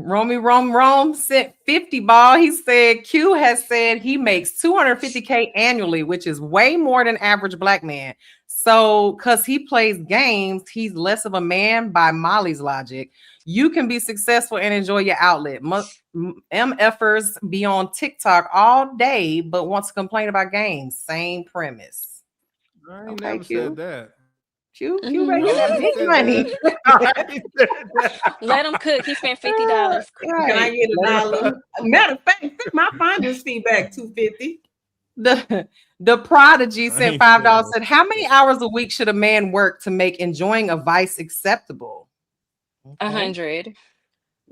Rome sent 50 ball. He said Q has said he makes $250K annually, which is way more than average black man. So because he plays games, he's less of a man by Molly's logic. You can be successful and enjoy your outlet. MFers be on TikTok all day, but wants to complain about games. Same premise. I ain't never said that. Q making that big money. Let him cook. He spent $50. Right. Can I get $1? Matter of fact, send my finder's fee back $250. The Prodigy sent $5. Said, how many hours a week should a man work to make enjoying a vice acceptable? 100.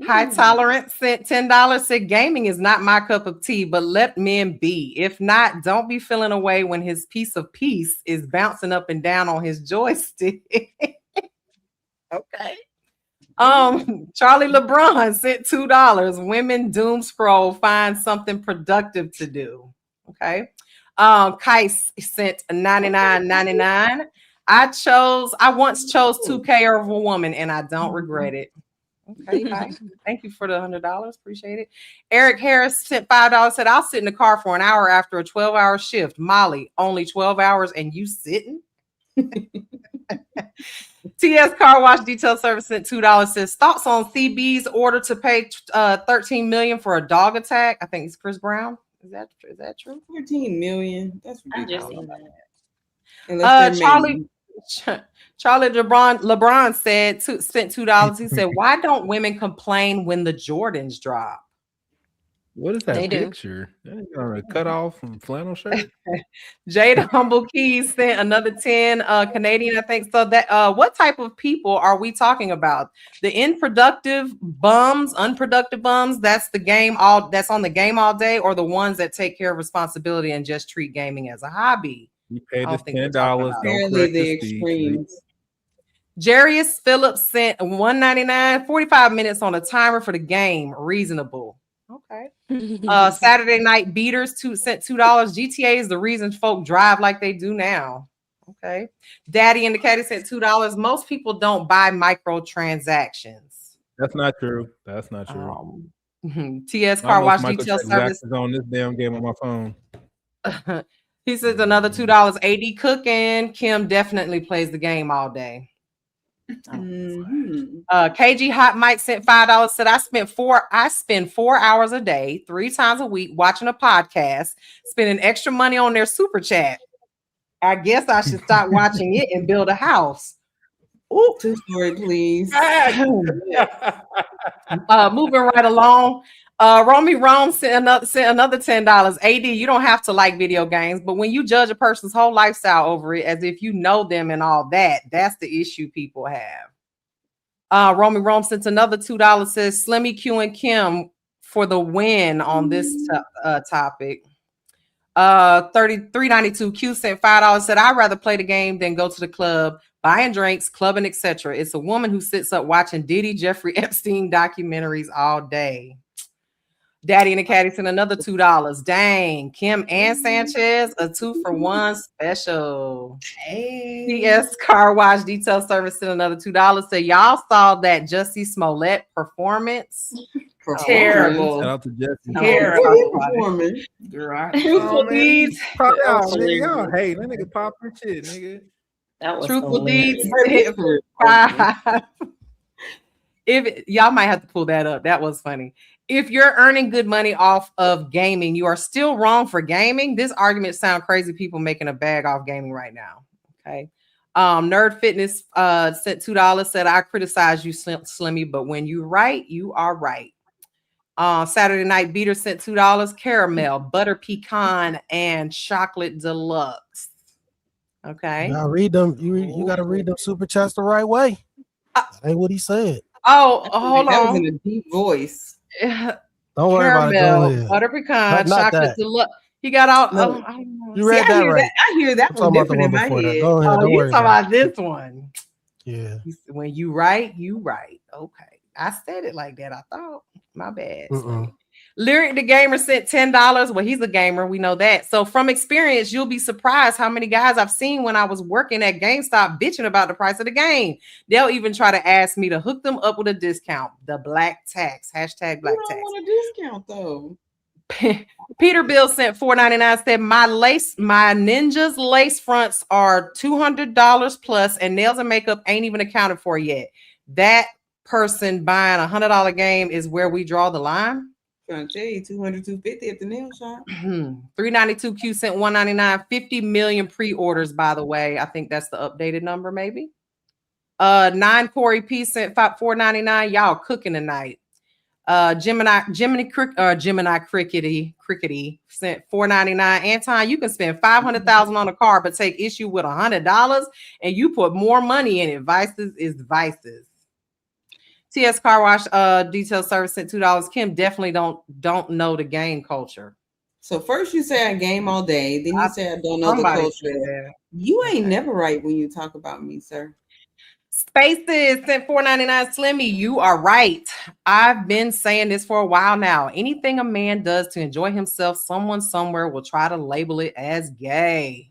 High Tolerance sent $10. Said gaming is not my cup of tea, but let men be. If not, don't be feeling away when his piece of peace is bouncing up and down on his joystick. Okay. Charlie LeBron sent $2. Women doom scroll, find something productive to do. Okay. Kai sent $99.99. I once chose 2K over a woman and I don't regret it. Okay, Kai. Thank you for the $100. Appreciate it. Eric Harris sent $5. Said, I'll sit in the car for an hour after a 12-hour shift. Molly, only 12 hours and you sitting? TS Car Wash Detail Service sent $2. Says, thoughts on CB's order to pay $13 million for a dog attack? I think it's Chris Brown. Is that true? $13 million. That's ridiculous. Charlie LeBron spent $2. He said, why don't women complain when the Jordans drop? What is that picture? That on a cutoff from flannel shirt? Jada Humble Keys sent another 10 Canadian, I think. So that what type of people are we talking about? The unproductive bums, that's the game that's on the game all day, or the ones that take care of responsibility and just treat gaming as a hobby? You paid us $10. Apparently the extremes. Jarius Phillips sent $1.99, 45 minutes on a timer for the game. Reasonable. Okay. Saturday Night Beaters sent $2. GTA is the reason folk drive like they do now. Okay. Daddy and the Caddy sent $2. Most people don't buy microtransactions. That's not true. TS Car Wash Detail Service is on this damn game on my phone. He says another $2. AD cooking. Kim definitely plays the game all day. KG Hot Mike sent $5. Said I spend 4 hours a day, 3 times a week watching a podcast, spending extra money on their super chat. I guess I should stop watching it and build a house. Ooh, 2 story, please. Moving right along. Romy Rome sent another $10. AD, you don't have to like video games, but when you judge a person's whole lifestyle over it as if you know them and all that, that's the issue people have. Romy Rome sent another $2. Says Slimmy Q and Kim for the win on this topic. 3392 Q sent $5. Said I'd rather play the game than go to the club, buying drinks, clubbing, etc. It's a woman who sits up watching Diddy, Jeffrey Epstein documentaries all day. Daddy and the Caddy sent another $2. Dang, Kim and Sanchez, a 2-for-1 special. Hey. CS Car Wash Detail Service sent another $2. Say y'all saw that Jussie Smollett performance. Terrible. Shout out to Jussie. Terrible performance. Truthful Deeds. Hey, that nigga pop your shit, nigga. That was Truthful Deeds. If y'all might have to pull that up. That was funny. If you're earning good money off of gaming, you are still wrong for gaming. This argument sounds crazy. People making a bag off gaming right now. Okay. Nerd Fitness sent $2. Said I criticize you, Slimmy, but when you're right, you are right. Saturday Night Beater sent $2. Caramel, butter pecan, and chocolate deluxe. Okay. You gotta read them. You gotta read them super chats the right way. That ain't what he said. Oh, hold that on. was in a deep voice. Don't worry about it. Go ahead. Butter pecan, not chocolate that. deluxe. He got all. No, you read that right. I hear that one different in my head. Go ahead. Don't worry about this one. Yeah. When you right, you right. Okay. I said it like that. I thought. My bad. Lyric the Gamer sent $10. Well, he's a gamer. We know that. So from experience, you'll be surprised how many guys I've seen when I was working at GameStop bitching about the price of the game. They'll even try to ask me to hook them up with a discount. The black tax. Hashtag black tax. I don't want a discount though. Peter Bill sent $4.99. Said my Ninja's lace fronts are $200 plus, and nails and makeup ain't even accounted for yet. That person buying $100 game is where we draw the line. Trying to tell you, 200, 250 at the nail shop. 392 Q sent $1.99. 50 million pre-orders, by the way. I think that's the updated number, maybe. 9 Corey P sent $4.99. Y'all cooking tonight. Gemini Crickety sent $4.99. Anton, you can spend $500,000 on a car, but take issue with $100, and you put more money in it. Vices is vices. TS Car Wash Detail Service sent $2. Kim definitely don't know the game culture. So first you say I game all day, then you say I don't know the culture. You ain't never right when you talk about me, sir. Spaces sent $4.99. Slimmy, you are right. I've been saying this for a while now. Anything a man does to enjoy himself, someone somewhere will try to label it as gay.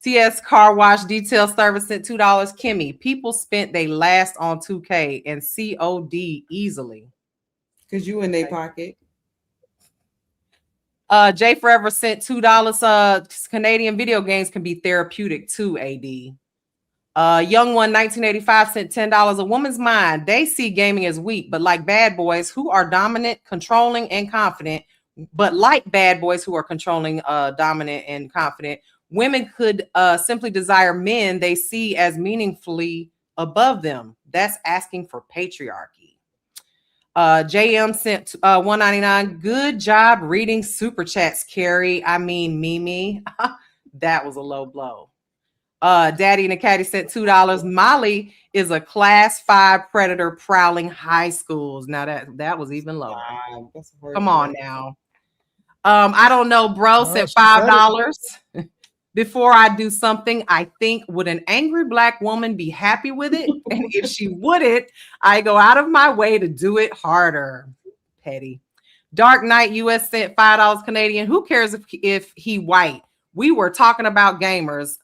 TS Car Wash Detail Service sent $2. Kimmy, people spent they last on 2K and COD easily. Because you in their pocket. Jay Forever sent $2. Canadian video games can be therapeutic too, AD. Young One 1985 sent $10. A woman's mind. They see gaming as weak, but like bad boys who are dominant, controlling, and confident. But like bad boys who are controlling, dominant, and confident, women could simply desire men they see as meaningfully above them. That's asking for patriarchy. JM sent $1.99. Good job reading super chats, Carrie. I mean, Mimi. That was a low blow. Daddy and the Caddy sent $2. Molly is a class 5 predator prowling high schools. Now that was even lower. Wow, come on now. I don't know, bro. Sent $5. Before I do something, I think, would an angry black woman be happy with it? And if she wouldn't, I go out of my way to do it harder. Petty. Dark Knight US sent $5 Canadian. Who cares if he white? We were talking about gamers.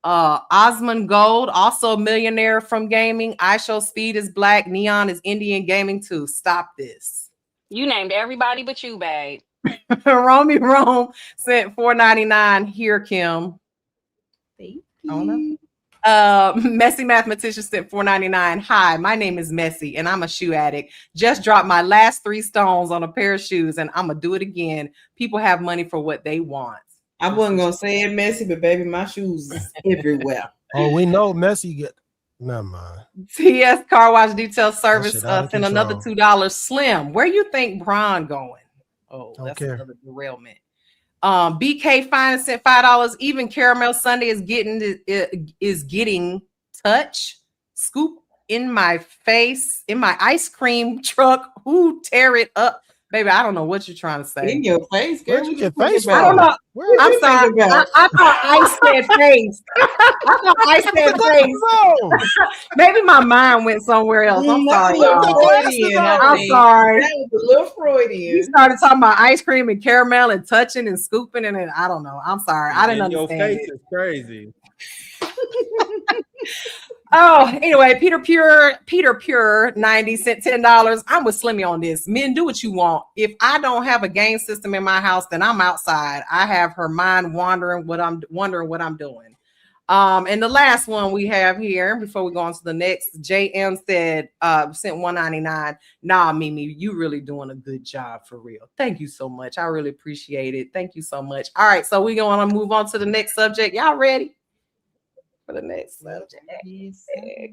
Osmond Gold, also a millionaire from gaming. iShow Speed is black. Neon is Indian gaming too. Stop this. You named everybody but you, babe. Romy Rome sent $4.99. Here, Kim. Thank you. Messy Mathematician sent $4.99. Hi, my name is Messy, and I'm a shoe addict. Just dropped my last 3 stones on a pair of shoes, and I'm gonna do it again. People have money for what they want. I wasn't gonna say it, Messy, but baby, my shoes is everywhere. Oh, we know Messy get. Never mind. TS Car Wash Detail Service sent another $2. Slim, where you think Bron going? Oh, that's another derailment. BK Fine sent $5. Even Caramel Sunday is getting touch. Scoop in my face, in my ice cream truck. Who tear it up? Baby, I don't know what you're trying to say. In your face, girl. Where'd you get face? I don't know. I'm sorry. I thought I said face. I thought I said face. Maybe my mind went somewhere else. I'm sorry. I'm sorry. That was a little Freudian. You started talking about ice cream and caramel and touching and scooping and I don't know. I'm sorry. I didn't understand. Your face is crazy. Oh, anyway, Peter Pure 90 sent $10. I'm with Slimmy on this. Men, do what you want. If I don't have a game system in my house, then I'm outside. I have her mind wondering what I'm doing. And the last one we have here before we go on to the next, JM said sent $1.99. Nah, Mimi, you really doing a good job for real. Thank you so much. I really appreciate it. Thank you so much. All right, so we're going to move on to the next subject. Y'all ready for the next subject?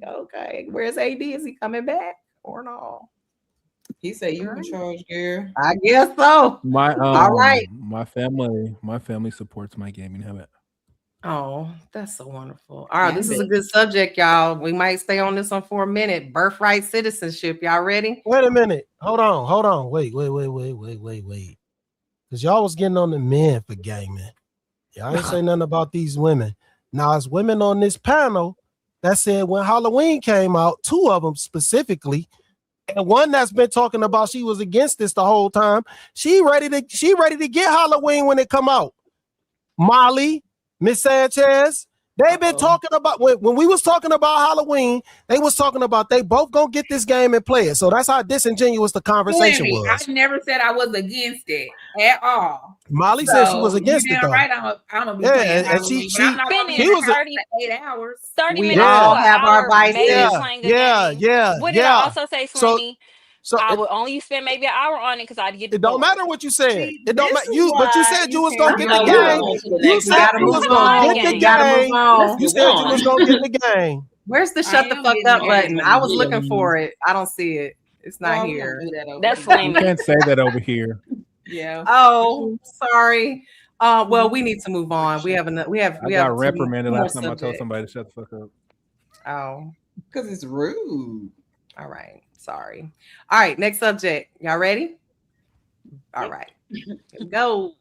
Okay, where's AD? Is he coming back or no? He said you in charge, girl. I guess so. All right. My family supports my gaming habit. Oh, that's so wonderful. All right, this is a good subject, y'all. We might stay on this one for a minute. Birthright citizenship. Y'all ready? Wait a minute. Hold on. Wait. Because y'all was getting on the men for gaming. Y'all ain't say nothing about these women. Now, it's women on this panel that said when Halloween came out, 2 of them specifically, and one that's been talking about she was against this the whole time. She ready to get Halloween when it come out. Molly, Miss Sanchez, they've been talking about when we was talking about Halloween, they was talking about they both gonna get this game and play it. So that's how disingenuous the conversation was. I never said I was against it at all. Molly said she was against it though. Right, I'm gonna be and she was 38 hours. 30 we minutes. all have our vices. Yeah. What did I also say, Slimmy? So I would only spend maybe an hour on it because I'd get. It don't matter what you said. It don't matter. But you said you was gonna get the game. You said you was gonna get the game. You said you was gonna get the game. Where's the shut the fuck up button? I was looking for it. I don't see it. It's not here. That's lame. You can't say that over here. Yeah. Oh, sorry. Well, we need to move on. We got reprimanded last time I told somebody to shut the fuck up. Oh, because it's rude. All right. Sorry. All right. Next subject. Y'all ready? All right. Here we go.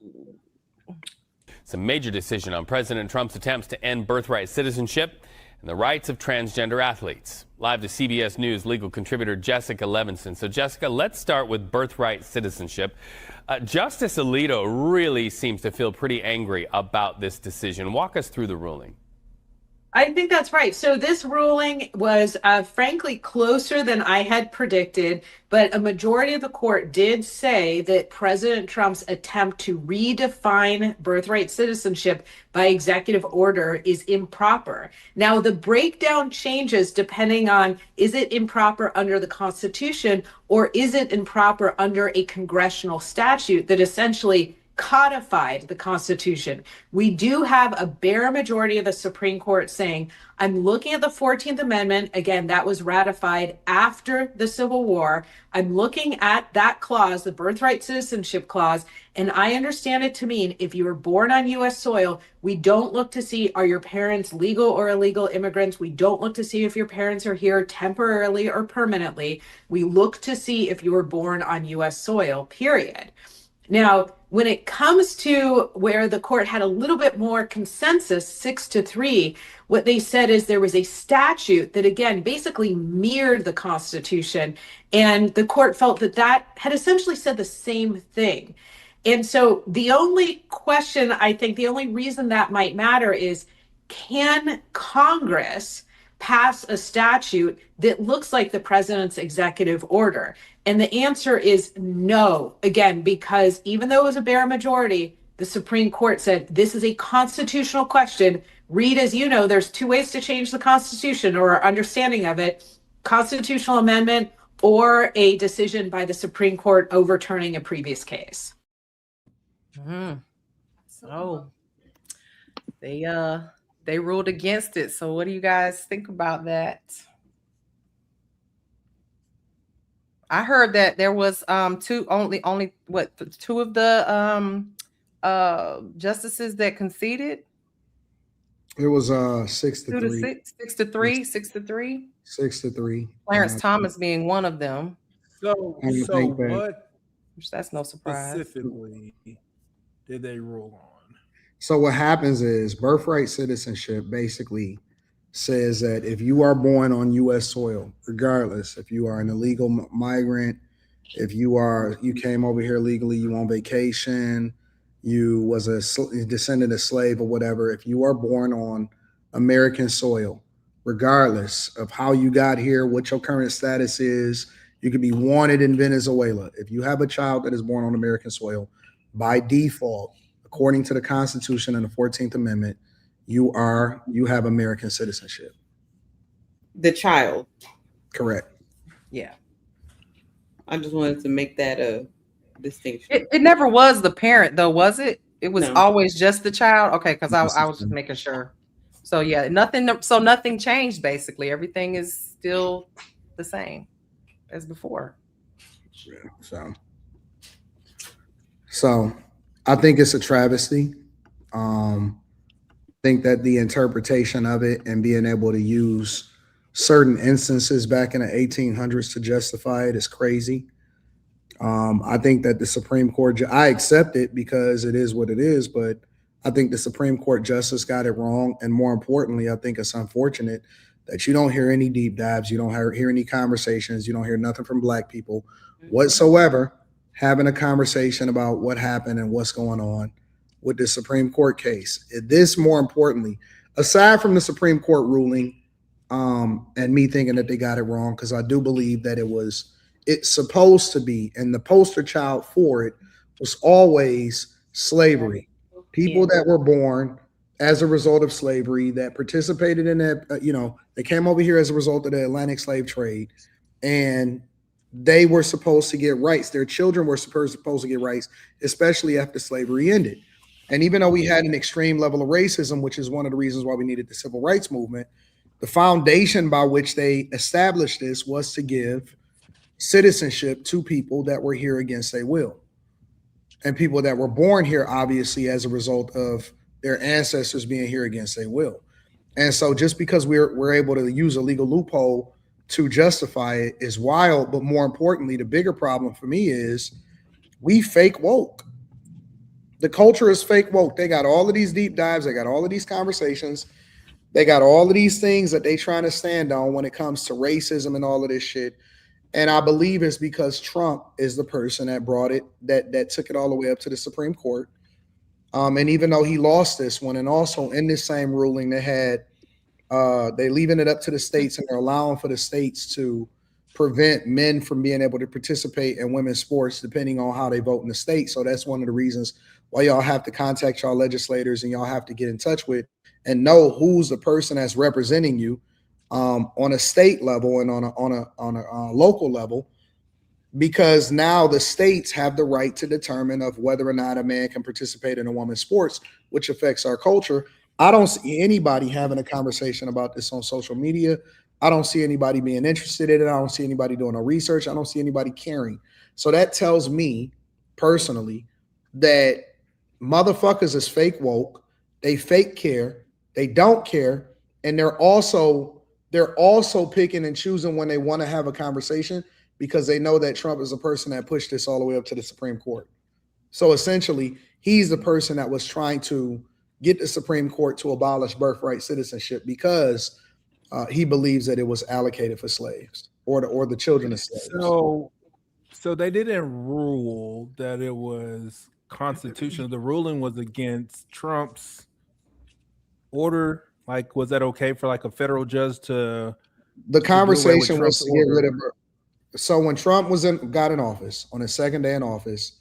It's a major decision on President Trump's attempts to end birthright citizenship. and the rights of transgender athletes. Live to CBS News legal contributor Jessica Levinson. So Jessica, let's start with birthright citizenship. Justice Alito really seems to feel pretty angry about this decision. Walk us through the ruling. I think that's right. So this ruling was frankly closer than I had predicted, but a majority of the court did say that President Trump's attempt to redefine birthright citizenship by executive order is improper. Now, the breakdown changes depending on, is it improper under the Constitution or is it improper under a congressional statute that essentially codified the Constitution? We do have a bare majority of the Supreme Court saying, I'm looking at the 14th Amendment. Again, that was ratified after the Civil War. I'm looking at that clause, the birthright citizenship clause, and I understand it to mean if you were born on U.S. soil, we don't look to see, are your parents legal or illegal immigrants? We don't look to see if your parents are here temporarily or permanently. We look to see if you were born on U.S. soil, period. Now, when it comes to where the court had a little bit more consensus, 6-3, what they said is there was a statute that, again, basically mirrored the Constitution. And the court felt that that had essentially said the same thing. And so the only question, I think, the only reason that might matter is, can Congress pass a statute that looks like the president's executive order? And the answer is no, again, because even though it was a bare majority, the Supreme Court said this is a constitutional question. Read, as you know, there's two ways to change the Constitution or our understanding of it: constitutional amendment or a decision by the Supreme Court overturning a previous case. So they ruled against it. So what do you guys think about that? I heard that there was two of the justices that conceded. It was 6-3. 6-3. 6-3. Clarence Thomas being one of them. So what? That's no surprise. Specifically, did they rule on? So what happens is birthright citizenship basically says that if you are born on U.S. soil, regardless if you are an illegal migrant, if you came over here legally, you on vacation, you was a descendant of slave or whatever, if you are born on American soil, regardless of how you got here, what your current status is, you could be wanted in Venezuela. If you have a child that is born on American soil, by default, according to the Constitution and the 14th Amendment, you have American citizenship. The child. Correct. Yeah. I just wanted to make that a distinction. It never was the parent, though, was it? It was always just the child? Okay, because I was just making sure. So yeah, nothing changed basically. Everything is still the same as before. Yeah, so I think it's a travesty. Think that the interpretation of it and being able to use certain instances back in the 1800s to justify it is crazy. I think that the Supreme Court, I accept it because it is what it is, but I think the Supreme Court justice got it wrong. And more importantly, I think it's unfortunate that you don't hear any deep dives. You don't hear any conversations. You don't hear nothing from Black people whatsoever having a conversation about what happened and what's going on with the Supreme Court case. This, more importantly, aside from the Supreme Court ruling and me thinking that they got it wrong, because I do believe that it's supposed to be, and the poster child for it was always slavery. People that were born as a result of slavery, that participated in that, they came over here as a result of the Atlantic slave trade, and they were supposed to get rights. Their children were supposed to get rights, especially after slavery ended. And even though we had an extreme level of racism, which is one of the reasons why we needed the civil rights movement, the foundation by which they established this was to give citizenship to people that were here against their will. And people that were born here, obviously, as a result of their ancestors being here against their will. And so just because we're able to use a legal loophole to justify it is wild. But more importantly, the bigger problem for me is we fake woke. The culture is fake woke. They got all of these deep dives. They got all of these conversations. They got all of these things that they trying to stand on when it comes to racism and all of this shit. And I believe it's because Trump is the person that brought it, that took it all the way up to the Supreme Court. And even though he lost this one, and also in this same ruling, they had they leaving it up to the states, and they're allowing for the states to prevent men from being able to participate in women's sports depending on how they vote in the state. So that's one of the reasons why y'all have to contact y'all legislators, and y'all have to get in touch with and know who's the person that's representing you on a state level and on a local level, because now the states have the right to determine of whether or not a man can participate in a woman's sports, which affects our culture. I don't see anybody having a conversation about this on social media. I don't see anybody being interested in it. I don't see anybody doing no research. I don't see anybody caring. So that tells me personally that motherfuckers is fake woke. They fake care. They don't care. And they're also picking and choosing when they want to have a conversation, because they know that Trump is a person that pushed this all the way up to the Supreme Court. So essentially, he's the person that was trying to get the Supreme Court to abolish birthright citizenship because he believes that it was allocated for slaves or the children of slaves. So they didn't rule that it was constitutional. The ruling was against Trump's order. Like, was that okay for like a federal judge to? The conversation was to get rid of her. So when Trump got in office on his second day in office,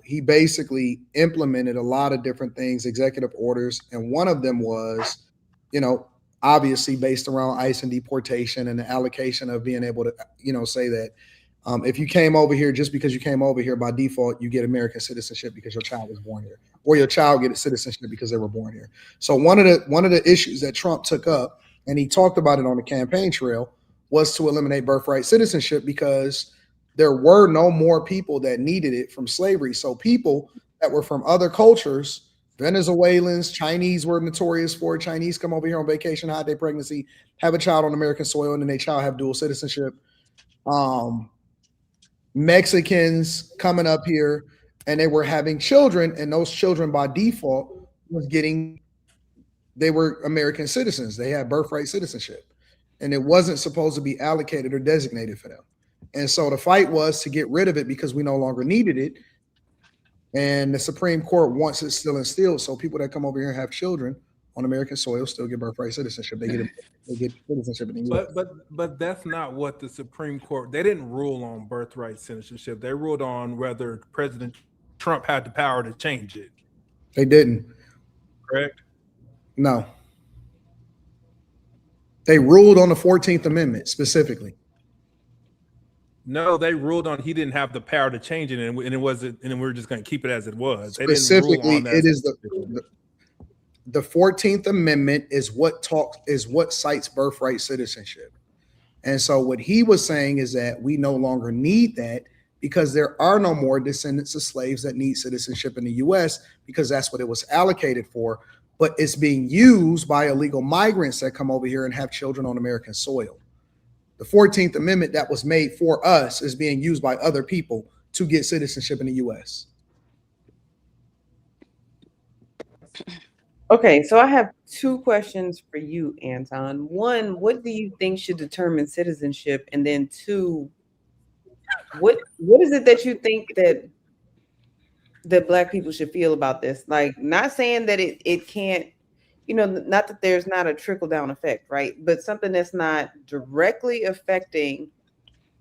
he basically implemented a lot of different things, executive orders, and one of them was, obviously based around ICE and deportation and the allocation of being able to, say that if you came over here, just because you came over here by default, you get American citizenship because your child was born here, or your child get citizenship because they were born here. So one of the issues that Trump took up, and he talked about it on the campaign trail, was to eliminate birthright citizenship because there were no more people that needed it from slavery. So people that were from other cultures, Venezuelans, Chinese were notorious for it. Chinese come over here on vacation, hide their pregnancy, have a child on American soil, and then their child have dual citizenship. Mexicans coming up here, and they were having children, and those children by default they were American citizens. They had birthright citizenship, and it wasn't supposed to be allocated or designated for them. And so the fight was to get rid of it because we no longer needed it. And the Supreme Court wants it still instilled. So people that come over here and have children on American soil still get birthright citizenship. They get citizenship in the US. But that's not what the Supreme Court, they didn't rule on birthright citizenship. They ruled on whether President Trump had the power to change it. They didn't. Correct? No. They ruled on the 14th Amendment specifically. No, they ruled on he didn't have the power to change it, and it wasn't, and we're just going to keep it as it was. They Specifically, didn't rule on that. It is the 14th Amendment is what cites birthright citizenship. And so what he was saying is that we no longer need that because there are no more descendants of slaves that need citizenship in the US because that's what it was allocated for. But it's being used by illegal migrants that come over here and have children on American soil. The 14th Amendment that was made for us is being used by other people to get citizenship in the US. Okay, so I have two questions for you, Anton. One, what do you think should determine citizenship? And then two, what is it that you think that Black people should feel about this? Like, not saying that it can't, not that there's not a trickle-down effect, right? But something that's not directly affecting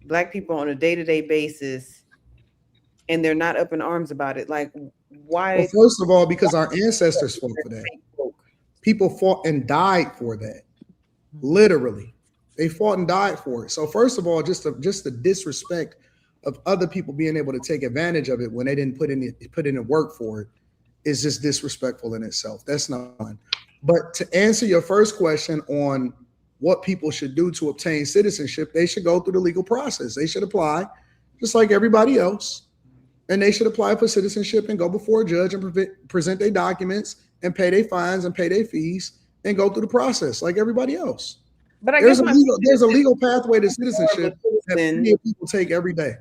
Black people on a day-to-day basis, and they're not up in arms about it. Like, why? Well, first of all, because our ancestors fought for that. People fought and died for that. Literally. They fought and died for it. So first of all, just the disrespect of other people being able to take advantage of it when they didn't put in the work for it is just disrespectful in itself. That's not fun. But to answer your first question on what people should do to obtain citizenship, they should go through the legal process. They should apply just like everybody else. And they should apply for citizenship and go before a judge and present their documents and pay their fines and pay their fees and go through the process like everybody else. But there's a legal pathway to citizenship that many people take every day.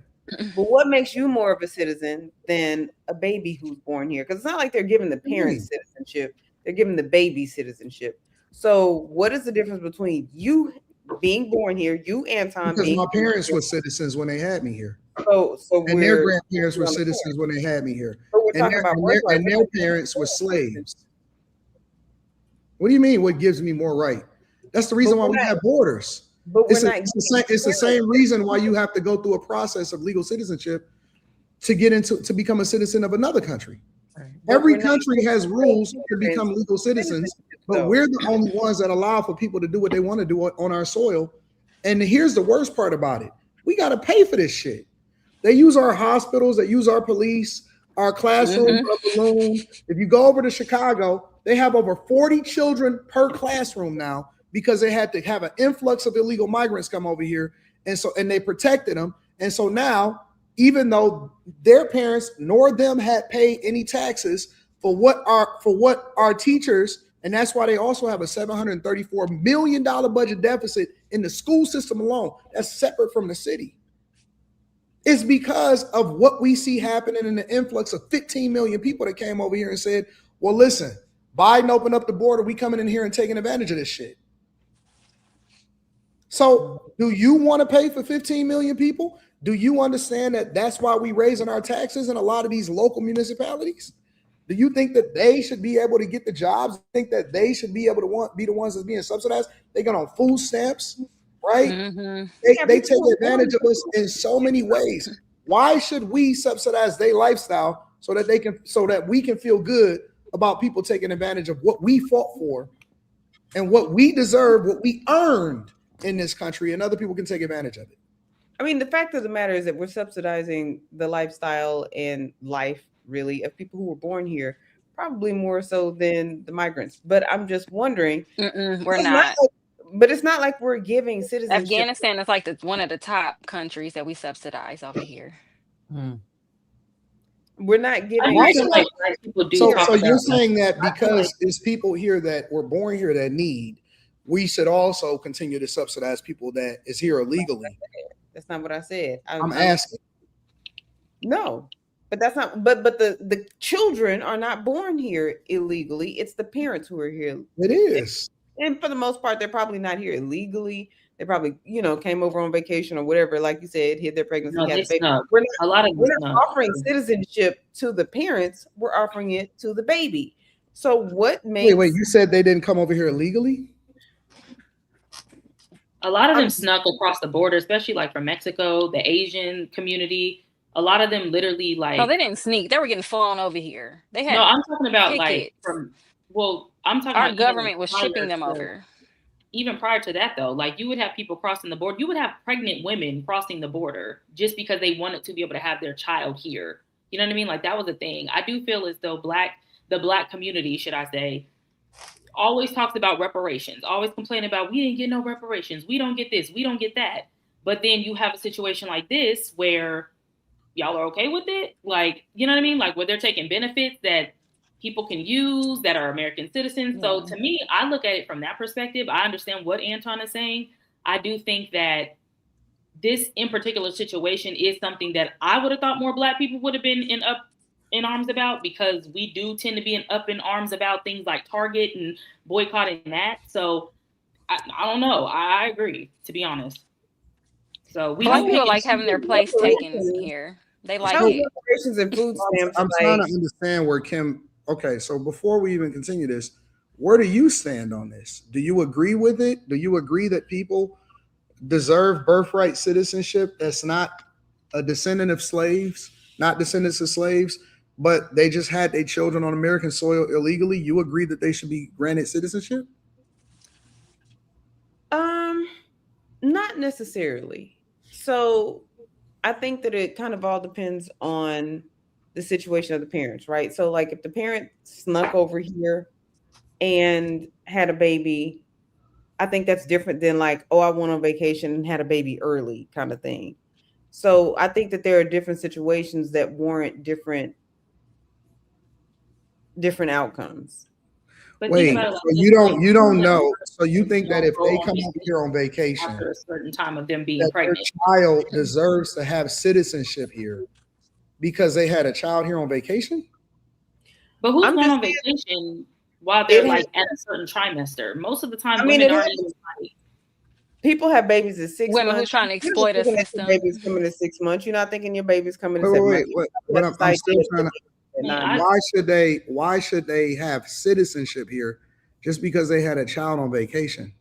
But what makes you more of a citizen than a baby who's born here? Because it's not like they're giving the parents citizenship. They're giving the baby citizenship. So what is the difference between you being born here, you Anton? Because my parents were citizens when they had me here. So and their grandparents were citizens when they had me here. And their parents were slaves. What do you mean? What gives me more right? That's the reason why we have borders. But it's the same reason why you have to go through a process of legal citizenship to become a citizen of another country. Every country has rules to become legal citizens, but we're the only ones that allow for people to do what they want to do on our soil. And here's the worst part about it. We got to pay for this shit. They use our hospitals, they use our police, our classrooms are balloon. If you go over to Chicago, they have over 40 children per classroom now because they had to have an influx of illegal migrants come over here. And they protected them. And so now, even though their parents nor them had paid any taxes for what our teachers, and that's why they also have a $734 million budget deficit in the school system alone. That's separate from the city. It's because of what we see happening in the influx of 15 million people that came over here and said, well, listen, Biden opened up the border. We coming in here and taking advantage of this shit. So do you want to pay for 15 million people? Do you understand that that's why we raising our taxes in a lot of these local municipalities? Do you think that they should be able to get the jobs? Think that they should be able to be the ones that's being subsidized? They get on food stamps, right? They take advantage of us in so many ways. Why should we subsidize their lifestyle so that we can feel good about people taking advantage of what we fought for and what we deserve, what we earned in this country, and other people can take advantage of it? I mean, the fact of the matter is that we're subsidizing the lifestyle and life, really, of people who were born here, probably more so than the migrants. But I'm just wondering, we're not. But it's not like we're giving citizenship. Afghanistan is like one of the top countries that we subsidize over here. We're not giving. So you're saying that because it's people here that were born here that need, we should also continue to subsidize people that is here illegally? That's not what I said. I'm asking. No, but that's not. But the children are not born here illegally. It's the parents who are here. It is. And for the most part, they're probably not here illegally. They probably, came over on vacation or whatever. Like you said, hid their pregnancy. We're not offering citizenship to the parents. We're offering it to the baby. So what makes? Wait. You said they didn't come over here illegally? A lot of them snuck across the border, especially like from Mexico, the Asian community. A lot of them literally like. No, they didn't sneak. They were getting flown over here. They had. No, I'm talking about tickets. Like from. Well, I'm talking. Our about government was shipping them over. Even prior to that, though, like you would have people crossing the border. You would have pregnant women crossing the border just because they wanted to be able to have their child here. You know what I mean? Like that was a thing. I do feel as though the black community, should I say, always talks about reparations, always complain about we didn't get no reparations. We don't get this. We don't get that. But then you have a situation like this where y'all are okay with it. Like, you know what I mean? Like where they're taking benefits that people can use that are American citizens. So to me, I look at it from that perspective. I understand what Anton is saying. I do think that this in particular situation is something that I would have thought more black people would have been up in arms about, because we do tend to be up in arms about things like Target and boycotting that. So I don't know. I agree, to be honest. So black people like having their place taken here. They like it. And food stamps. I'm trying to understand where Kim. Okay, so before we even continue this, where do you stand on this? Do you agree with it? Do you agree that people deserve birthright citizenship that's not a descendant of slaves, not descendants of slaves, but they just had their children on American soil illegally? You agree that they should be granted citizenship? Not necessarily. So I think that it kind of all depends on the situation of the parents, right? So like if the parent snuck over here and had a baby, I think that's different than like, oh, I went on vacation and had a baby early kind of thing. So I think that there are different situations that warrant different outcomes. But wait, so you don't know. So you think that if they come over here on vacation after a certain time of them being pregnant, their child deserves to have citizenship here because they had a child here on vacation? But who's going on vacation while they're like at a certain trimester. Most of the time, women aren't even like. People have babies at 6 women months. who's trying to exploit a system. Your baby's coming at 6 months. You're not thinking your baby's coming at 7 months. What I'm still trying to. Why should they have citizenship here just because they had a child on vacation?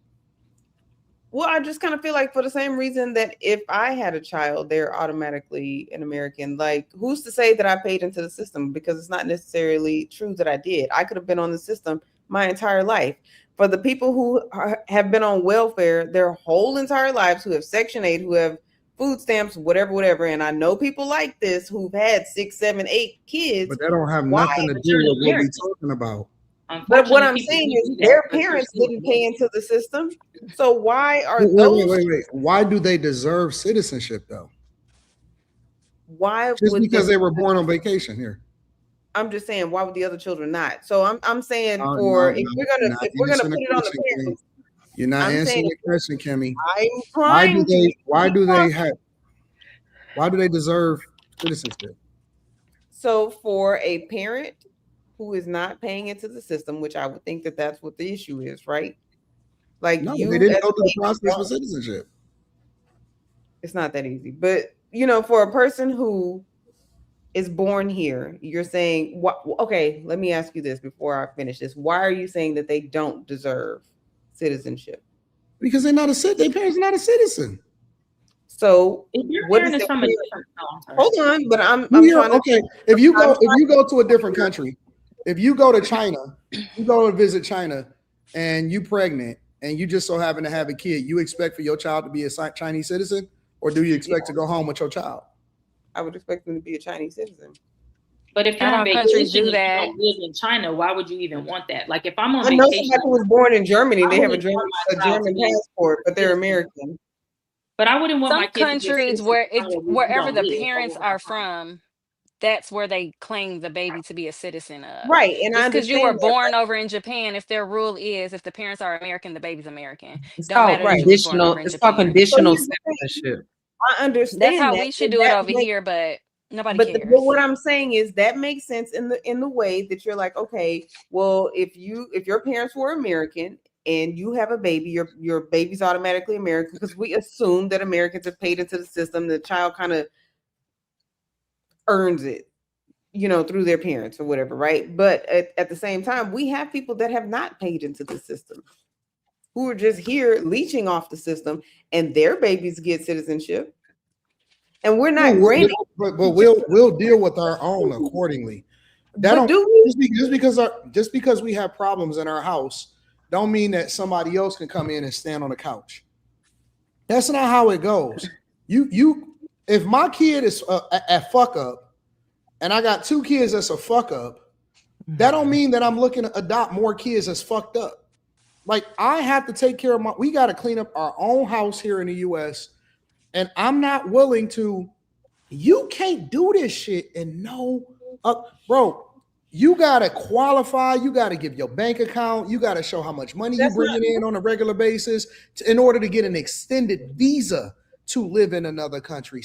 Well, I just kind of feel like for the same reason that if I had a child, they're automatically an American. Like, who's to say that I paid into the system? Because it's not necessarily true that I did. I could have been on the system my entire life. For the people who have been on welfare their whole entire lives, who have Section 8, who have food stamps, whatever. And I know people like this who've had 6, 7, 8 kids. But that don't have nothing to do with what we're talking about. But what I'm saying is their parents didn't pay into the system. So why are those? Wait. Why do they deserve citizenship though? Why? Just because they were born on vacation here. I'm just saying, why would the other children not? So I'm saying if we're gonna put it on the parents, you're not answering the question, Kimmy. Why do they deserve citizenship? So for a parent who is not paying into the system, which I would think that that's what the issue is, right? Like, no, they didn't go through the process for citizenship. It's not that easy, but for a person who is born here, you're saying, what? Okay, let me ask you this before I finish this. Why are you saying that they don't deserve citizenship? Because their parents are not a citizen. So what is from a different hold on, but I'm if you go to a different country, if you go to China, you go and visit China and you pregnant and you just so happen to have a kid, you expect for your child to be a Chinese citizen, or do you expect to go home with your child? I would expect them to be a Chinese citizen. But if you're on vacation, you don't live in China, why would you even want that? Like if I'm on vacation, I know somebody who was born in Germany, they have a German passport, but they're American. But I wouldn't want some my kids countries wherever the parents are from, that's where they claim the baby to be a citizen of. Right. And because you were born over in Japan, if their rule is if the parents are American, the baby's American. It's called conditional citizenship. I understand. That's how we should do it over here, but nobody cares. But what I'm saying is that makes sense in the way that you're like, okay, well, if your parents were American and you have a baby, your baby's automatically American, because we assume that Americans have paid into the system. The child kind of earns it, through their parents or whatever, right? But at the same time, we have people that have not paid into the system, who are just here leeching off the system, and their babies get citizenship. And we're not granting, but we'll deal with our own accordingly. Just because we have problems in our house, don't mean that somebody else can come in and stand on the couch. That's not how it goes. If my kid is a fuck up, and I got 2 kids that's a fuck up, that don't mean that I'm looking to adopt more kids that's fucked up. Like, I have to take care of we got to clean up our own house here in the U.S. And I'm not willing to. You can't do this shit and bro. You gotta qualify. You gotta give your bank account. You gotta show how much money you're bringing in on a regular basis in order to get an extended visa to live in another country.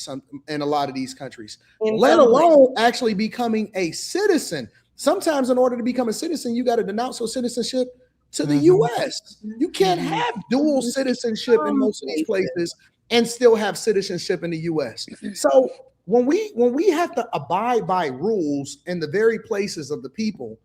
In a lot of these countries, let alone actually becoming a citizen. Sometimes, in order to become a citizen, you got to denounce your citizenship to the U.S. You can't have dual citizenship in most of these places and still have citizenship in the U.S. So when we have to abide by rules in the very places of the people,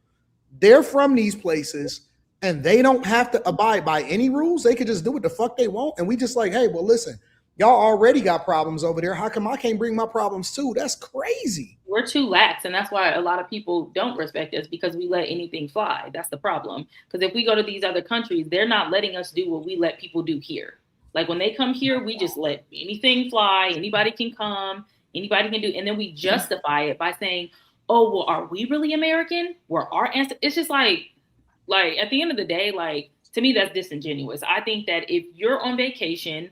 they're from these places and they don't have to abide by any rules. They could just do what the fuck they want. And we just like, hey, well, listen, y'all already got problems over there. How come I can't bring my problems too? That's crazy. We're too lax, and that's why a lot of people don't respect us, because we let anything fly. That's the problem. Because if we go to these other countries, they're not letting us do what we let people do here. Like when they come here, we just let anything fly. Anybody can come. Anybody can do. And then we justify it by saying, oh, well, are we really American? Were our ancestors? It's just like at the end of the day, to me, that's disingenuous. I think that if you're on vacation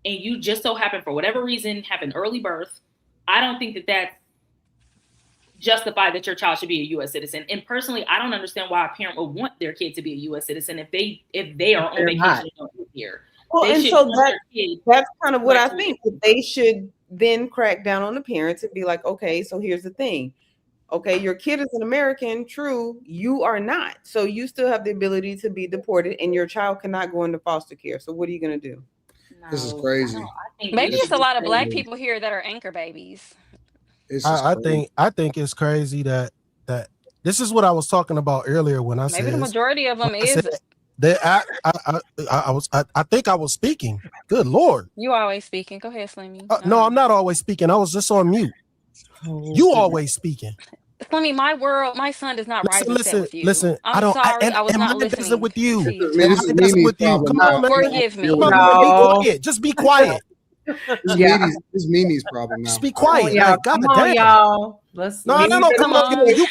and you just so happen, for whatever reason, have an early birth, I don't think that that's justified that your child should be a U.S. citizen. And personally, I don't understand why a parent would want their kid to be a U.S. citizen if they are on vacation and don't live here. Well, and so that's kind of what I think. They should then crack down on the parents and be like, okay, so here's the thing. Okay, your kid is an American, true. You are not. So you still have the ability to be deported, and your child cannot go into foster care. So what are you going to do? This is crazy. Maybe it's a lot of black people here that are anchor babies. I think it's crazy that this is what I was talking about earlier when I said maybe the majority of them is. I think I was speaking. Good Lord. You always speaking. Go ahead, Slimmy. No, I'm not always speaking. I was just on mute. You always speaking. Slimmy, my son does not rise and set with you. Listen. I'm sorry, I was not listening with you. This is Mimi's problem. Come on, man. Forgive me. Come on, be quiet. Just be quiet. This is Mimi's problem now. Just be quiet. Y'all. Like, Come on, y'all. Let's No, come on. You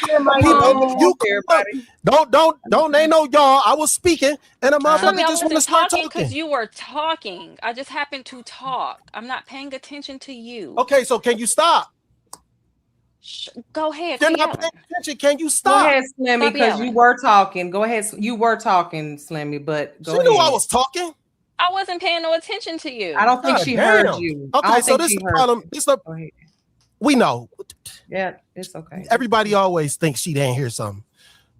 don't. Ain't no y'all. I was speaking, and a motherfucker just want to start talking. Because you were talking. I just happened to talk. I'm not paying attention to you. Okay, so can you stop? Go ahead. You're not paying attention. Can you stop? Go ahead, Slimmy, because you were talking. Go ahead. You were talking, Slimmy, but go ahead. She knew I was talking. I wasn't paying no attention to you. I don't think she heard you. Okay, so this is the problem. We know. Yeah, it's okay. Everybody always thinks she didn't hear something.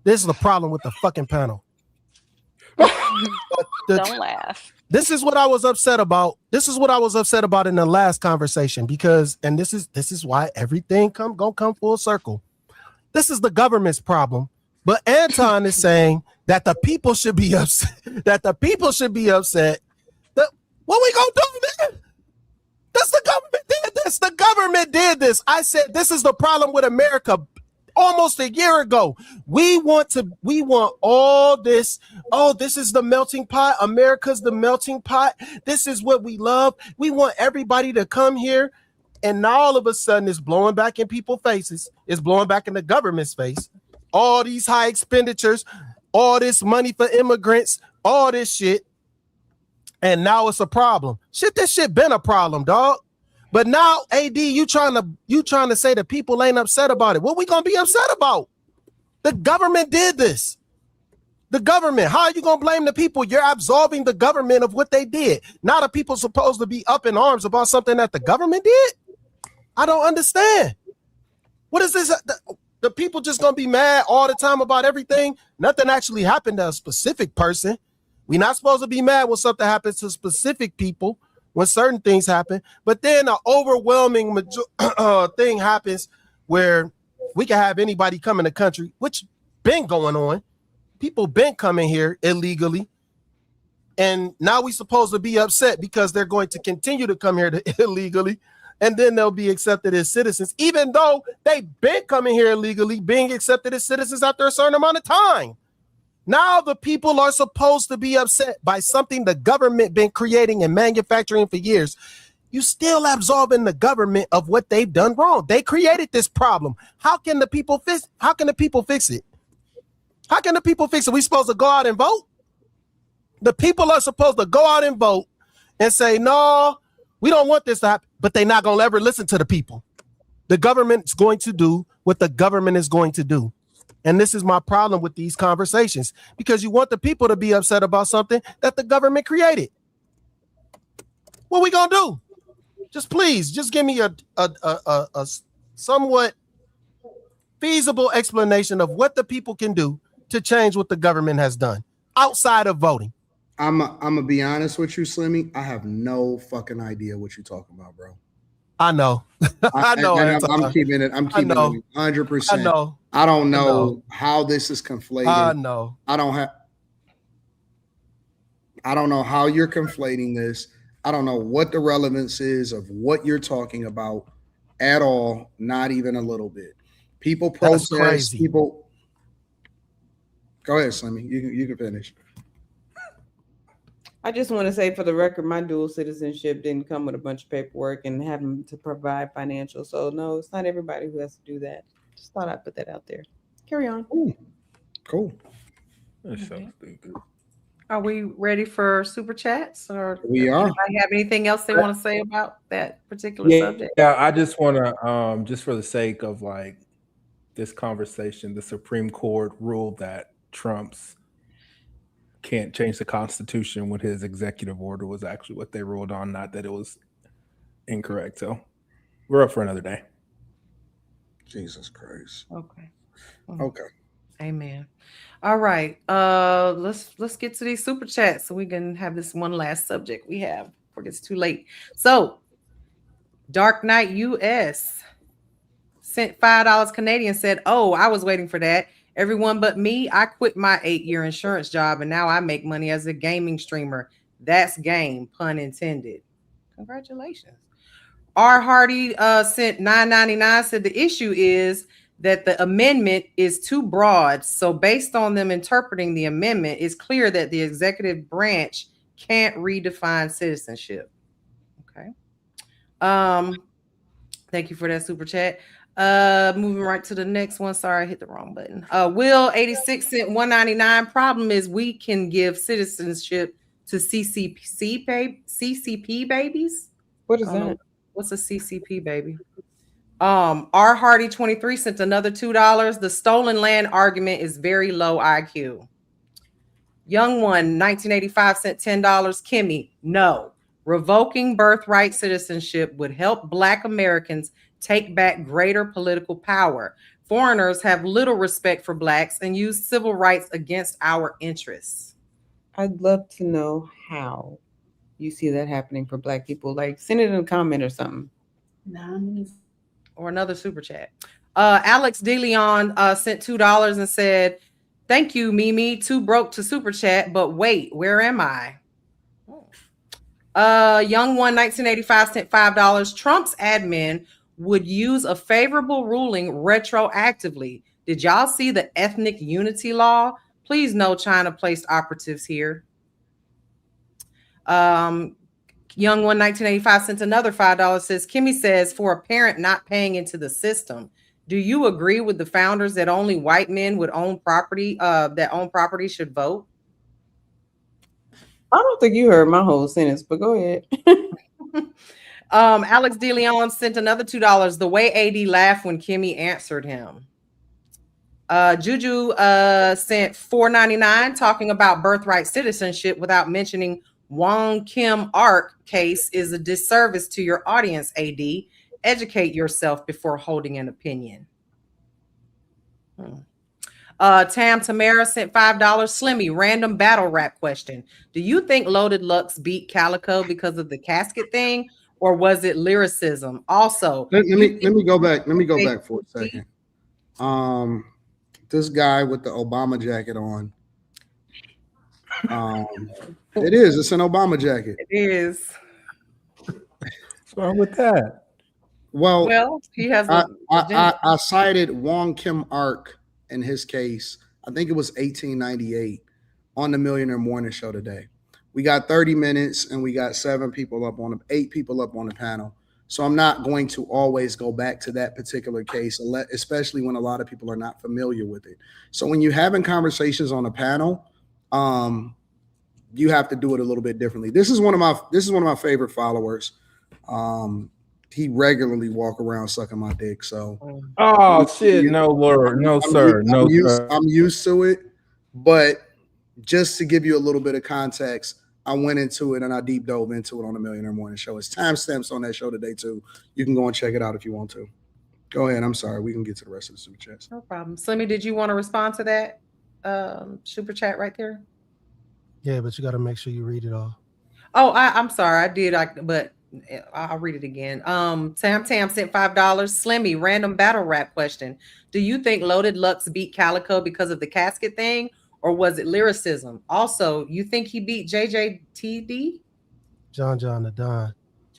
This is the problem with the fucking panel. Don't laugh. This is what I was upset about. This is what I was upset about in the last conversation because, and this is why everything gonna come full circle. This is the government's problem, but Anton is saying that the people should be upset. That the people should be upset. What we gonna do, man? That's the government did this. The government did this. I said this is the problem with America. Almost a year ago, we want all this. Oh, this is the melting pot. America's the melting pot. This is what we love. We want everybody to come here. And now all of a sudden it's blowing back in people's faces. It's blowing back in the government's face. All these high expenditures, all this money for immigrants, all this shit. And now it's a problem. Shit, this shit been a problem, dog. But now, AD, you trying to say the people ain't upset about it. What we gonna be upset about? The government did this. The government. How are you gonna blame the people? You're absolving the government of what they did. Now the people supposed to be up in arms about something that the government did? I don't understand. What is this? The people just gonna be mad all the time about everything? Nothing actually happened to a specific person. We're not supposed to be mad when something happens to specific people. When certain things happen, but then an overwhelming thing happens where we can have anybody come in the country, which been going on. People been coming here illegally, and now we supposed to be upset because they're going to continue to come here illegally, and then they'll be accepted as citizens, even though they've been coming here illegally, being accepted as citizens after a certain amount of time. Now the people are supposed to be upset by something the government been creating and manufacturing for years. You still absolving the government of what they've done wrong. They created this problem. How can the people fix? How can the people fix it? How can the people fix it? We supposed to go out and vote? The people are supposed to go out and vote and say, no, we don't want this to happen, but they're not going to ever listen to the people. The government's going to do what the government is going to do. And this is my problem with these conversations, because you want the people to be upset about something that the government created. What we gonna do? Just please, just give me a somewhat feasible explanation of what the people can do to change what the government has done outside of voting. I'm gonna be honest with you, Slimmy. I have no fucking idea what you're talking about, bro. I know. I know. I'm keeping it 100%. I know. I don't know how this is conflated. I know. I don't know how you're conflating this. I don't know what the relevance is of what you're talking about at all. Not even a little bit. People protest. People. Go ahead, Slimmy. You can finish. I just want to say, for the record, my dual citizenship didn't come with a bunch of paperwork and having to provide financial. So no, it's not everybody who has to do that. Just thought I'd put that out there. Carry on. Ooh, cool. That's so stupid. Are we ready for super chats, or we are? Anybody have anything else they want to say about that particular subject? Yeah, I just want to, just for the sake of like this conversation, the Supreme Court ruled that Trump's can't change the Constitution when his executive order was actually what they ruled on, not that it was incorrect. So we're up for another day. Jesus Christ. Okay. Okay. Amen. All right. Let's get to these super chats so we can have this one last subject we have before it gets too late. So Dark Knight US sent $5 Canadian, said, "Oh, I was waiting for that. Everyone but me, I quit my 8-year insurance job and now I make money as a gaming streamer. That's game, pun intended." Congratulations. R. Hardy sent $9.99, said the issue is that the amendment is too broad. So based on them interpreting the amendment, it's clear that the executive branch can't redefine citizenship. Okay. Thank you for that super chat. Moving right to the next one. Sorry, I hit the wrong button. Will 86 sent $1.99. Problem is we can give citizenship to CCP babies. What is that? What's a CCP baby? R. Hardy 23 sent another $2. The stolen land argument is very low IQ. Young One 1985 sent $10. Kimmy, no. Revoking birthright citizenship would help Black Americans take back greater political power. Foreigners have little respect for Blacks and use civil rights against our interests. I'd love to know how you see that happening for Black people. Like, send it in a comment or something. Or another super chat. Alex DeLeon sent $2 and said, "Thank you, Mimi. Too broke to super chat, but wait, where am I?" Young One 1985 sent $5. Trump's admin would use a favorable ruling retroactively. Did y'all see the ethnic unity law? Please no China placed operatives here. Young One 1985 sent another $5. Says, Kimmy says, for a parent not paying into the system, do you agree with the founders that only white men would own property, that own property should vote? I don't think you heard my whole sentence, but go ahead. Alex DeLeon sent another $2. The way AD laughed when Kimmy answered him. Juju sent $4.99 talking about birthright citizenship without mentioning Wong Kim Ark case is a disservice to your audience, AD. Educate yourself before holding an opinion. Tam Tamara sent $5. Slimmy, random battle rap question. Do you think Loaded Lux beat Calico because of the casket thing, or was it lyricism? Also, let me go back. Let me go back for a second. This guy with the Obama jacket on. It is. It's an Obama jacket. It is. What's wrong with that? Well, he has. I cited Wong Kim Ark in his case. I think it was 1898 on the Millionaire Morning Show today. We got 30 minutes and we got 8 people up on the panel. So I'm not going to always go back to that particular case, especially when a lot of people are not familiar with it. So when you're having conversations on a panel, you have to do it a little bit differently. This is one of my favorite followers. He regularly walk around sucking my dick. So shit, no Lord, no sir, no sir. I'm used to it, but just to give you a little bit of context, I went into it and I deep dove into it on the Millionaire Morning Show. It's timestamps on that show today too. You can go and check it out if you want to. Go ahead. I'm sorry. We can get to the rest of the super chats. No problem. Slimmy, did you want to respond to that super chat right there? Yeah, but you got to make sure you read it all. Oh, I'm sorry. I did. But I'll read it again. Tam sent $5. Slimmy, random battle rap question. Do you think Loaded Lux beat Calico because of the casket thing, or was it lyricism? Also, you think he beat JJTD? John the Don.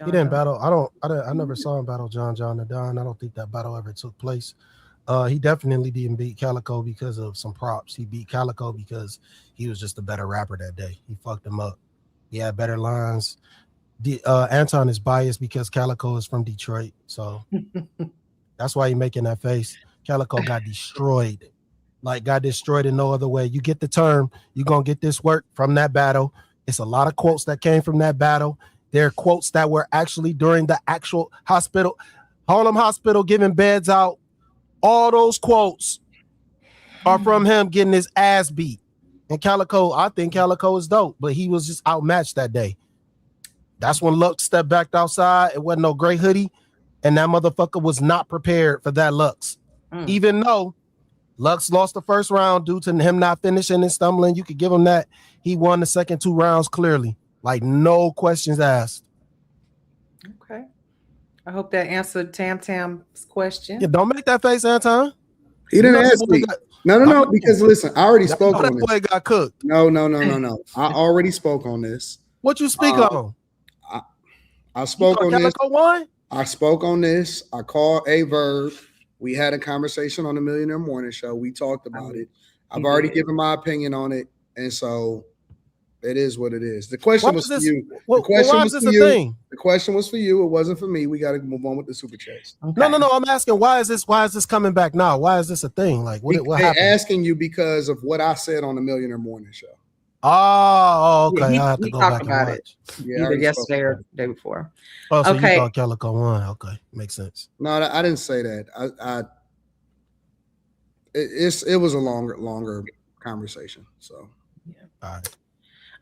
He didn't battle. I never saw him battle John the Don. I don't think that battle ever took place. He definitely didn't beat Calico because of some props. He beat Calico because he was just a better rapper that day. He fucked him up. He had better lines. Anton is biased because Calico is from Detroit, so that's why he's making that face. Calico got destroyed. Got destroyed in no other way. You get the term, you're going to get this work from that battle. It's a lot of quotes that came from that battle. There are quotes that were actually during the actual hospital, Harlem Hospital, giving beds out. All those quotes are from him getting his ass beat. And Calico, I think Calico is dope, but he was just outmatched that day. That's when Lux stepped back outside. It wasn't no gray hoodie. And that motherfucker was not prepared for that Lux. Even though Lux lost the first round due to him not finishing and stumbling, you could give him that. He won the second 2 rounds clearly. Like, no questions asked. Okay. I hope that answered Tam Tam's question. Yeah, don't make that face, Anton. He didn't ask me. No, because listen, I already spoke on this. Boy got cooked. No. I already spoke on this. What you speak on? I spoke on this. One? I spoke on this. I called a Verb. We had a conversation on the Millionaire Morning Show. We talked about it. I've already given my opinion on it, and so it is what it is. The question was for you. The question was for you. The question was for you. It wasn't for me. We got to move on with the super chats. Okay. No. I'm asking, why is this coming back now? Why is this a thing? Like, what happened? They're asking you because of what I said on the Millionaire Morning Show. Oh, okay. Yeah, I have to go back and watch it. Yeah, either yesterday or the day before. Oh, so you thought Calico won. Okay, makes sense. No, I didn't say that. It was a longer conversation. So yeah.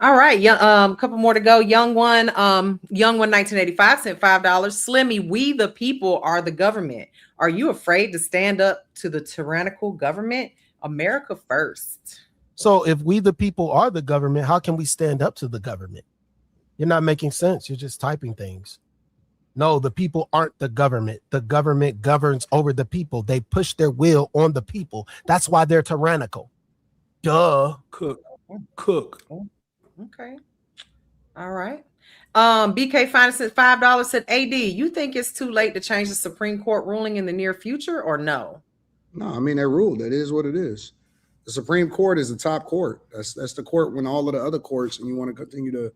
All right. Yeah. Couple more to go. Young one 1985 sent $5. Slimmy, we the people are the government. Are you afraid to stand up to the tyrannical government? America first. So if we the people are the government, how can we stand up to the government? You're not making sense. You're just typing things. No, the people aren't the government. The government governs over the people. They push their will on the people. That's why they're tyrannical. Duh. Cook. Okay. All right. BK Finance at $5 said, AD, you think it's too late to change the Supreme Court ruling in the near future or no? No, I mean, they ruled. That is what it is. The Supreme Court is the top court. That's the court when all of the other courts, and you want to continue to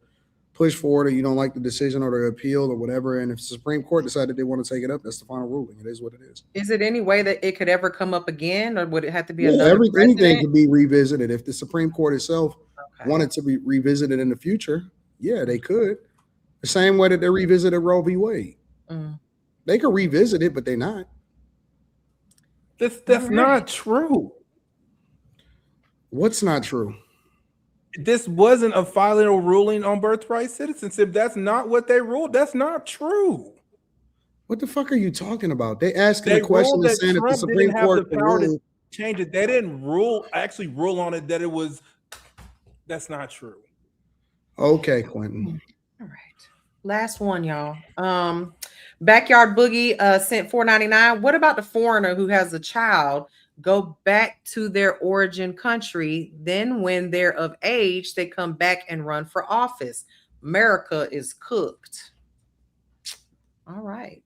push forward, or you don't like the decision or the appeal or whatever. And if the Supreme Court decided they want to take it up, that's the final ruling. It is what it is. Is it any way that it could ever come up again, or would it have to be anything could be revisited? If the Supreme Court itself wanted to be revisited in the future, yeah, they could. The same way that they revisited Roe v. Wade. They could revisit it, but they're not. That's not true. What's not true? This wasn't a final ruling on birthright citizenship. That's not what they ruled. That's not true. What the fuck are you talking about? They asking a question and saying that the Supreme Court the power to change it. They didn't actually rule on it that it was. That's not true. Okay, Quentin. All right. Last one, y'all. Backyard Boogie sent $4.99. What about the foreigner who has a child go back to their origin country? Then when they're of age, they come back and run for office. America is cooked. All right.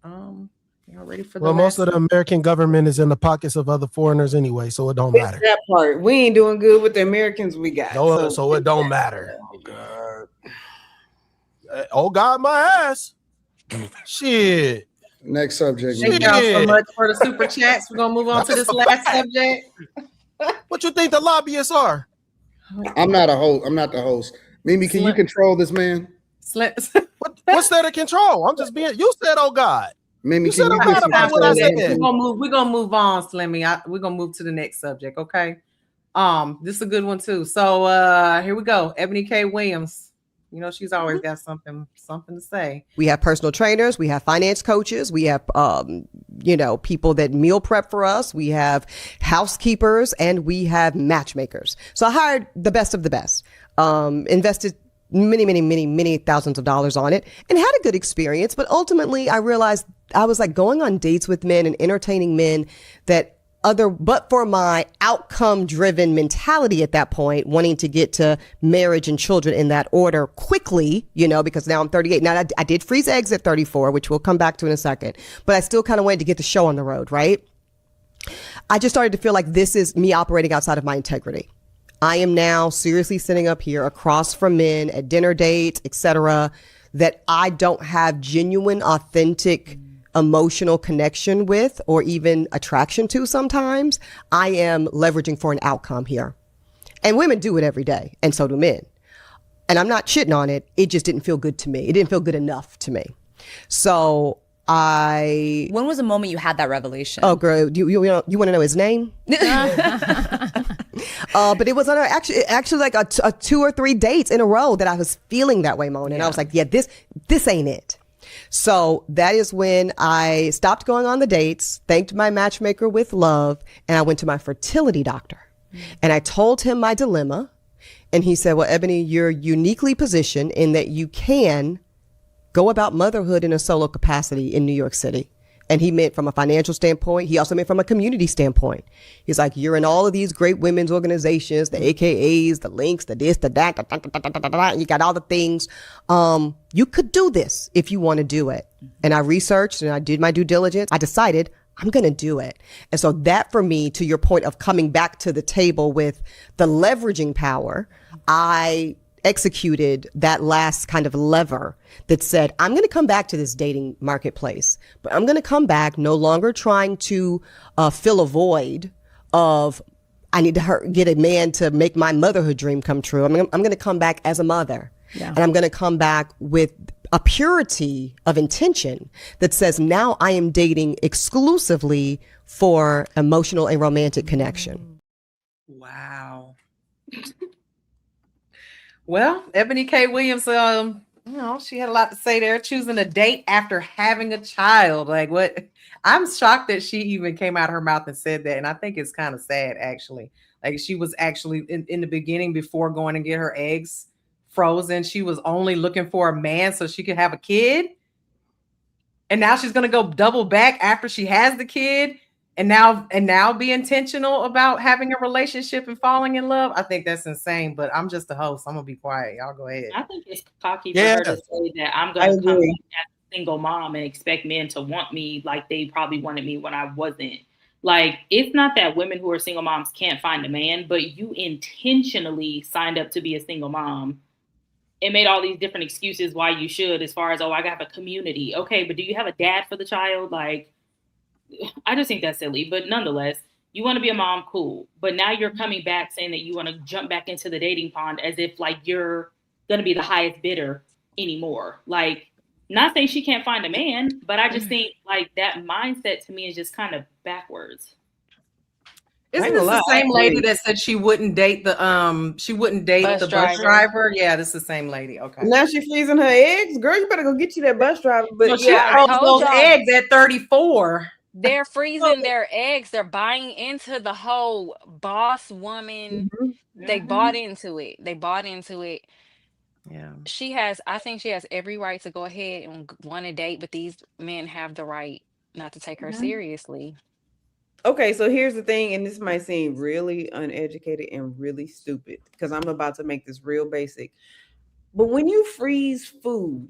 Y'all ready for the most of the American government is in the pockets of other foreigners anyway, so it don't matter. That part. We ain't doing good with the Americans we got. So it don't matter. Oh God, my ass. Shit. Next subject. Thank y'all so much for the super chats. We're gonna move on to this last subject. What you think the lobbyists are? I'm not a host. I'm not the host. Mimi, can you control this man? What's that to control? I'm just being. You said, "Oh God." Mimi, we're gonna move on, Slimmy. We're gonna move to the next subject. Okay. This is a good one too. So here we go. Eboni K. Williams. You know, she's always got something to say. We have personal trainers. We have finance coaches. We have, people that meal prep for us. We have housekeepers and we have matchmakers. So I hired the best of the best, invested many thousands of dollars on it and had a good experience. But ultimately I realized I was like going on dates with men and entertaining men but for my outcome driven mentality at that point, wanting to get to marriage and children in that order quickly, because now I'm 38. Now I did freeze eggs at 34, which we'll come back to in a second, but I still kind of wanted to get the show on the road, right? I just started to feel like this is me operating outside of my integrity. I am now seriously sitting up here across from men at dinner dates, etc., that I don't have genuine, authentic emotional connection with or even attraction to sometimes. I am leveraging for an outcome here. And women do it every day, and so do men. And I'm not shitting on it. It just didn't feel good to me. It didn't feel good enough to me. So when was the moment you had that revelation? Oh, girl, you want to know his name? But it was on actually like a 2 or 3 dates in a row that I was feeling that way, Mona. And I was like, yeah, this ain't it. So that is when I stopped going on the dates, thanked my matchmaker with love, and I went to my fertility doctor. And I told him my dilemma. And he said, well, Eboni, you're uniquely positioned in that you can go about motherhood in a solo capacity in New York City. And he meant from a financial standpoint. He also meant from a community standpoint. He's like, you're in all of these great women's organizations, the AKAs, the links, the this, the that, you got all the things. You could do this if you want to do it. And I researched and I did my due diligence. I decided I'm going to do it. And so that for me, to your point of coming back to the table with the leveraging power, I executed that last kind of lever that said, I'm going to come back to this dating marketplace, but I'm going to come back no longer trying to fill a void of, I need to get a man to make my motherhood dream come true. I'm going to come back as a mother. Yeah. And I'm going to come back with a purity of intention that says, now I am dating exclusively for emotional and romantic connection. Wow. Well, Eboni K. Williams, she had a lot to say there, choosing a date after having a child. Like, what? I'm shocked that she even came out of her mouth and said that. And I think it's kind of sad, actually. Like, she was actually in the beginning, before going and get her eggs frozen, she was only looking for a man so she could have a kid. And now she's going to go double back after she has the kid. And now be intentional about having a relationship and falling in love. I think that's insane, but I'm just the host. I'm gonna be quiet. Y'all go ahead. I think it's cocky for her to say that I'm gonna come as a single mom and expect men to want me like they probably wanted me when I wasn't. Like, it's not that women who are single moms can't find a man, but you intentionally signed up to be a single mom and made all these different excuses why you should, as far as, I got a community. Okay, but do you have a dad for the child? Like, I just think that's silly, but nonetheless, you want to be a mom, cool. But now you're coming back saying that you want to jump back into the dating pond as if like you're going to be the highest bidder anymore. Like, not saying she can't find a man, but I just think like that mindset to me is just kind of backwards. Isn't this the same lady that said she wouldn't date the bus driver? Yeah, this is the same lady. Okay. Now she's freezing her eggs. Girl, you better go get you that bus driver. But she froze those eggs at 34. They're freezing their eggs. They're buying into the whole boss woman. Mm-hmm. They bought into it. Yeah. I think she has every right to go ahead and want to date, but these men have the right not to take her seriously. Okay, so here's the thing, and this might seem really uneducated and really stupid because I'm about to make this real basic. But when you freeze food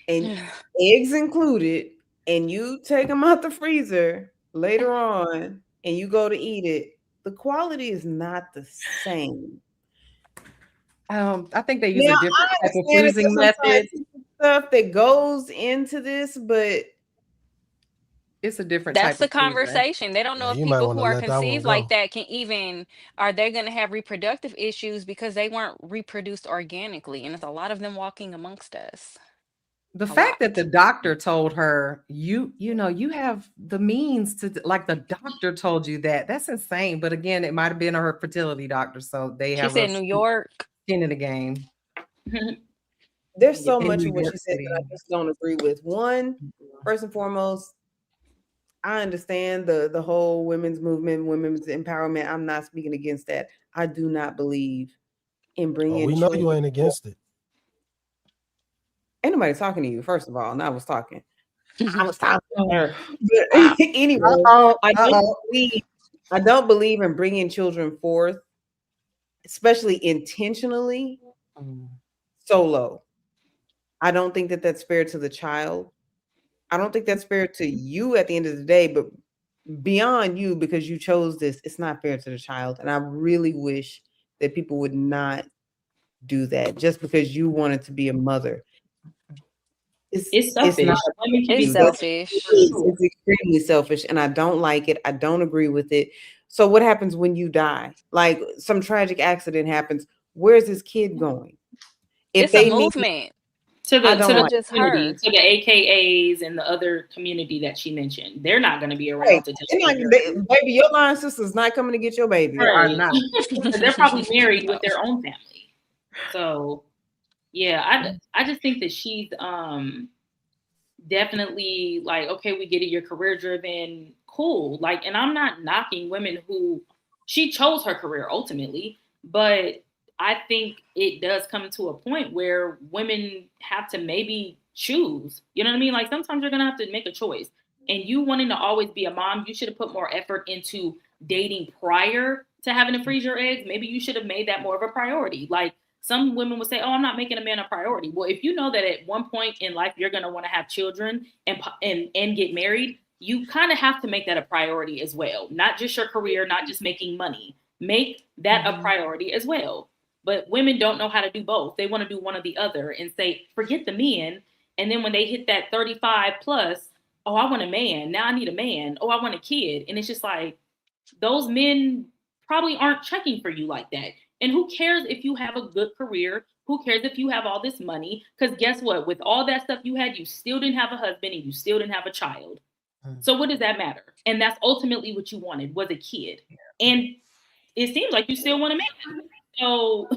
and eggs included, and you take them out the freezer later on and you go to eat it, the quality is not the same. I think they use a different type of freezing method. Stuff that goes into this, but it's a different That's type the conversation. They don't know if people who are conceived like that are they going to have reproductive issues because they weren't reproduced organically. And there's a lot of them walking amongst us. The fact that the doctor told her, you have the means to, like, the doctor told you that's insane. But again, it might have been her fertility doctor. So they have. She said New York. Skin in the game. There's so much of what she said that I just don't agree with. One, first and foremost, I understand the whole women's movement, women's empowerment. I'm not speaking against that. I do not believe in bringing. We know you ain't against it. Ain't nobody talking to you, first of all, and I was talking. I was talking to her. But anyway, I don't believe in bringing children forth, especially intentionally, solo. I don't think that that's fair to the child. I don't think that's fair to you at the end of the day, but beyond you, because you chose this, it's not fair to the child. And I really wish that people would not do that just because you wanted to be a mother. It's selfish. It's selfish. It's extremely selfish, and I don't like it. I don't agree with it. So what happens when you die? Like some tragic accident happens. Where's this kid going? It's a movement. To the AKAs and the other community that she mentioned, they're not going to be around to baby, your line sister's not coming to get your baby. Right. Not. They're probably married with their own family. So yeah, I just think that she's definitely like, okay, we get it, you're career driven, cool. Like, and I'm not knocking women who she chose her career ultimately, but I think it does come to a point where women have to maybe choose. You know what I mean? Like sometimes you're gonna have to make a choice. And you wanting to always be a mom, you should have put more effort into dating prior to having to freeze your eggs. Maybe you should have made that more of a priority. Like some women would say, oh, I'm not making a man a priority. Well, if you know that at one point in life you're going to want to have children and get married, you kind of have to make that a priority as well. Not just your career, not just making money. Make that a priority as well. But women don't know how to do both. They want to do one or the other and say, forget the men. And then when they hit that 35 plus, oh, I want a man. Now I need a man. Oh, I want a kid. And it's just like, those men probably aren't checking for you like that. And who cares if you have a good career? Who cares if you have all this money? Because guess what? With all that stuff you had, you still didn't have a husband and you still didn't have a child. So what does that matter? And that's ultimately what you wanted, was a kid. And it seems like you still want a man. So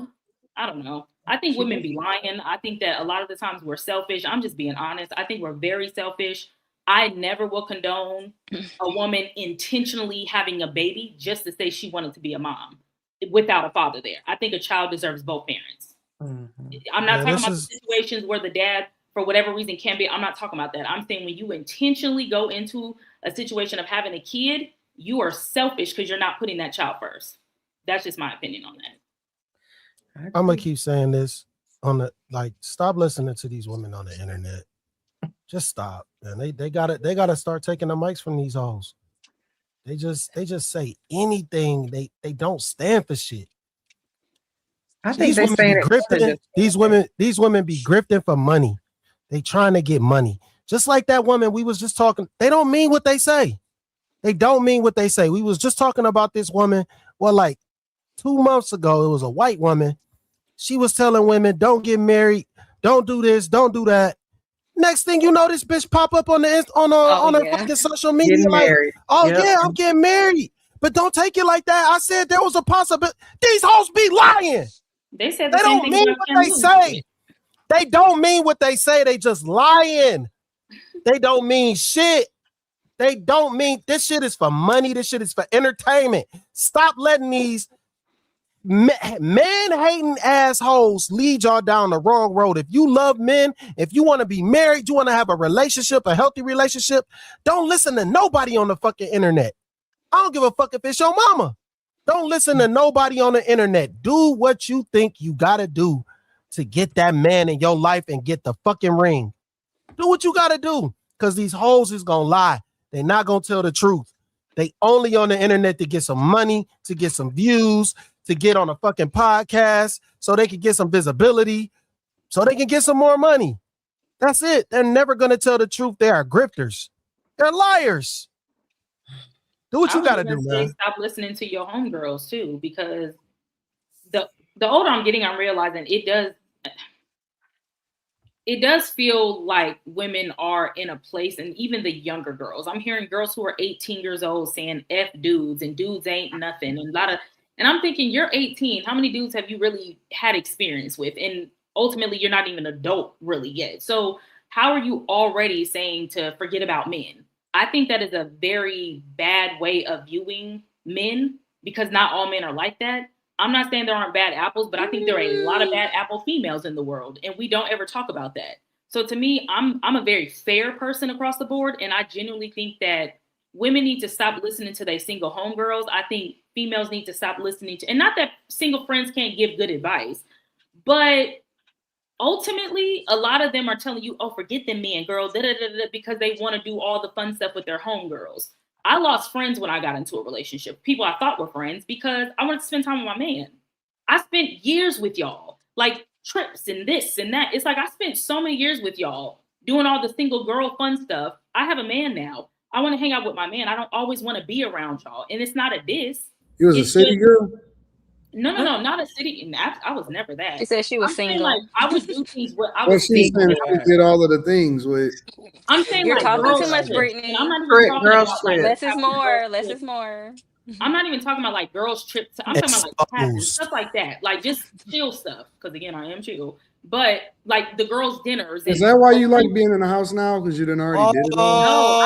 I don't know. I think women be lying. I think that a lot of the times we're selfish. I'm just being honest. I think we're very selfish. I never will condone a woman intentionally having a baby just to say she wanted to be a mom without a father there. I think a child deserves both parents. I'm not talking about the situations where the dad, for whatever reason, can't be. I'm not talking about that. I'm saying when you intentionally go into a situation of having a kid, you are selfish because you're not putting that child first. That's just my opinion on that. I'm gonna keep saying this on the stop listening to these women on the internet. Just stop, man. They gotta start taking the mics from these hoes. They just say anything. They don't stand for shit. I think they're saying these women be grifting for money. They trying to get money. Just like that woman we was just talking. They don't mean what they say. They don't mean what they say. We was just talking about this woman. Well, like 2 months ago, it was a white woman. She was telling women, don't get married, don't do this, don't do that. Next thing you know, this bitch pop up on her fucking social media I'm getting married. But don't take it like that. I said there was a possibility. These hoes be lying. They said they don't mean what they say. They don't mean what they say. They just lying. They don't mean shit. They don't mean this shit is for money. This shit is for entertainment. Stop letting these man-hating assholes lead y'all down the wrong road. If you love men, if you want to be married, you want to have a relationship, a healthy relationship, don't listen to nobody on the fucking internet. I don't give a fuck if it's your mama. Don't listen to nobody on the internet. Do what you think you gotta do to get that man in your life and get the fucking ring. Do what you gotta do, because these hoes is gonna lie. They're not gonna tell the truth. They only on the internet to get some money, to get some views, to get on a fucking podcast so they can get some visibility, so they can get some more money. That's it. They're never going to tell the truth. They are grifters. They're liars. Do what you got to do, man. Stop listening to your homegirls too, because the older I'm getting, I'm realizing it does feel like women are in a place, and even the younger girls. I'm hearing girls who are 18 years old saying F dudes and dudes ain't nothing, and I'm thinking, you're 18. How many dudes have you really had experience with? And ultimately, you're not even an adult really yet. So how are you already saying to forget about men? I think that is a very bad way of viewing men, because not all men are like that. I'm not saying there aren't bad apples, but I think there are a lot of bad apple females in the world, and we don't ever talk about that. So to me, I'm a very fair person across the board, and I genuinely think that women need to stop listening to their single homegirls. I think females need to stop listening to, and not that single friends can't give good advice, but ultimately, a lot of them are telling you, oh, forget them men, girl, because they want to do all the fun stuff with their homegirls. I lost friends when I got into a relationship, people I thought were friends, because I wanted to spend time with my man. I spent years with y'all, like trips and this and that. It's like I spent so many years with y'all doing all the single girl fun stuff. I have a man now. I want to hang out with my man. I don't always want to be around y'all. And it's not a diss. You was a city girl? No, not a city. I was never that. She said she was single. Like, I would do things where I was she's saying she did all of the things with. I'm saying you're like talking girls too much, trips. Brittany. And I'm not even talking about like less is more. Less is more. I'm not even talking about like girls trips. I'm talking about like passes, stuff like that, like just chill stuff. Because again, I am chill. But like the girls' dinners. Is that why you like being in the house now? Because you done already did it all?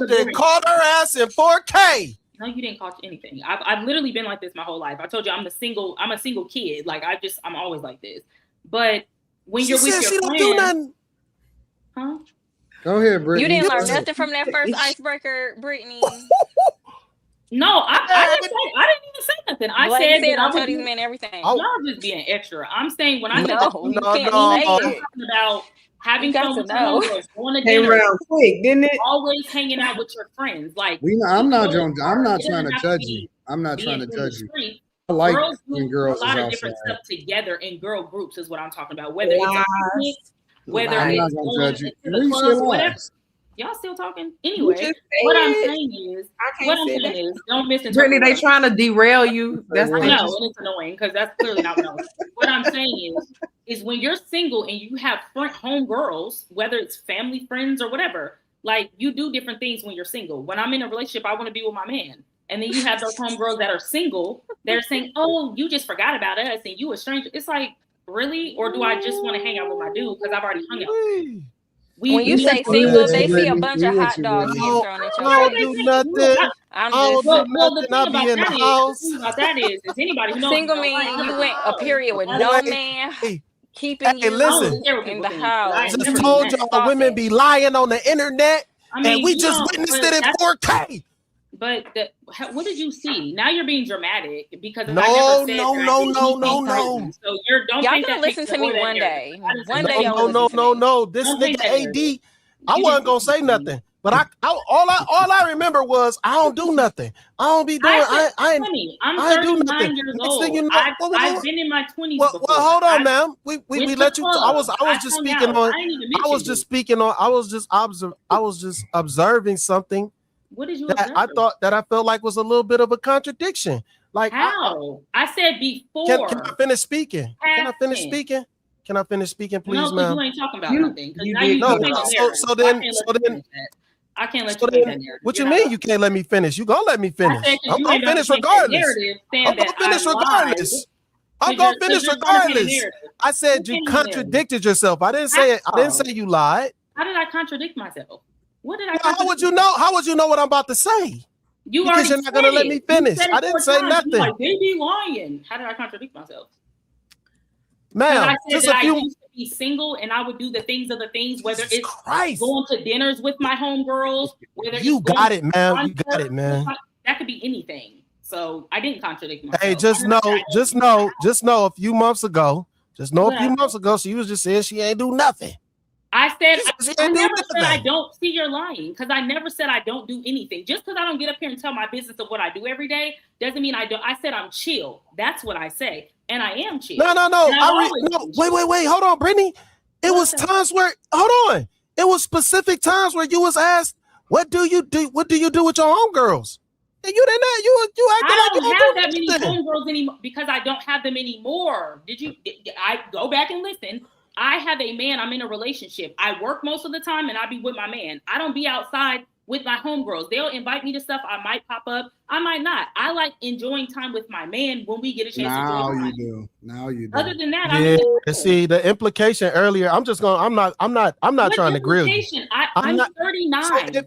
They caught her ass in 4K. No, you didn't catch anything. I've literally been like this my whole life. I told you I'm a single kid. Like I'm always like this. But when you're with your friends, huh? Go ahead, Brittany. You didn't learn nothing from that first icebreaker, Brittany. No, I didn't even say nothing. I said I tell these men everything. Y'all just being extra. I'm saying when I said you I'm talking about having fun with your going to dinner, around quick, didn't it? Always hanging out with your friends. Like I'm not trying to judge you. I'm not trying to judge you. I like when girls a lot of outside. different stuff together in girl groups is what I'm talking about. Whether it's a picnic, whether it's going into the club, whatever. Y'all still talking? Anyway, what I'm saying is, don't misinterpret. Brittany, they trying to derail you. That's I know, and it's annoying because that's clearly not what I was. What I'm saying is when you're single and you have home girls, whether it's family, friends, or whatever, like you do different things when you're single. When I'm in a relationship, I want to be with my man. And then you have those home girls that are single. They're saying, "Oh, you just forgot about us and you a stranger." It's like, really? Or do I just want to hang out with my dude because I've already hung out? When you say single, they see a bunch of hot dogs being thrown at your I don't do nothing. I don't do nothing. I'll be in the house. The thing about that is anybody who knows single mean you went a period with no man keeping you listen, in the house. I just told y'all women be lying on the internet, and we just witnessed it in 4K. But what did you see? Now you're being dramatic because no. So don't y'all gonna listen to me one day. One day, no. This nigga AD, I wasn't gonna say nothing, but all I remember was I don't do nothing. I don't be doing. I'm 39 years old. I've been in my 20s. Well, hold on, ma'am. We let you. I was just observing something. What did you observe? I thought that I felt like was a little bit of a contradiction. Like how? I said before. Can I finish speaking? Can I finish speaking, please, no, ma'am? You ain't talking about nothing. So then, I can't let you make that narrative. What you mean you can't let me finish? You gonna let me finish? I'm gonna finish regardless. I'm gonna finish regardless. I'm gonna finish regardless. I said you contradicted yourself. I didn't say it. I didn't say you lied. How did I contradict myself? What did I? How would you know? How would you know what I'm about to say? Because you're not gonna let me finish. I didn't say nothing. Like, they be lying. How did I contradict myself? Ma'am, I said I used to be single and I would do the things, whether it's going to dinners with my homegirls, whether you got it, man. You got it, man. That could be anything. So I didn't contradict myself. Hey, just know a few months ago, she was just saying she ain't do nothing. I never said I don't see you're lying because I never said I don't do anything. Just because I don't get up here and tell my business of what I do every day doesn't mean I don't. I said I'm chill. That's what I say. And I am chill. No. Wait. Hold on, Brittany. It was times where, it was specific times where you was asked, what do you do? What do you do with your homegirls? And you didn't know. You acted like you don't have that many homegirls anymore because I don't have them anymore. I go back and listen. I have a man. I'm in a relationship. I work most of the time and I be with my man. I don't be outside with my homegirls. They'll invite me to stuff. I might pop up. I might not. I like enjoying time with my man when we get a chance now to do it. Now you do. Other than that, yeah. See the implication earlier. I'm not trying to grill you. I'm 39.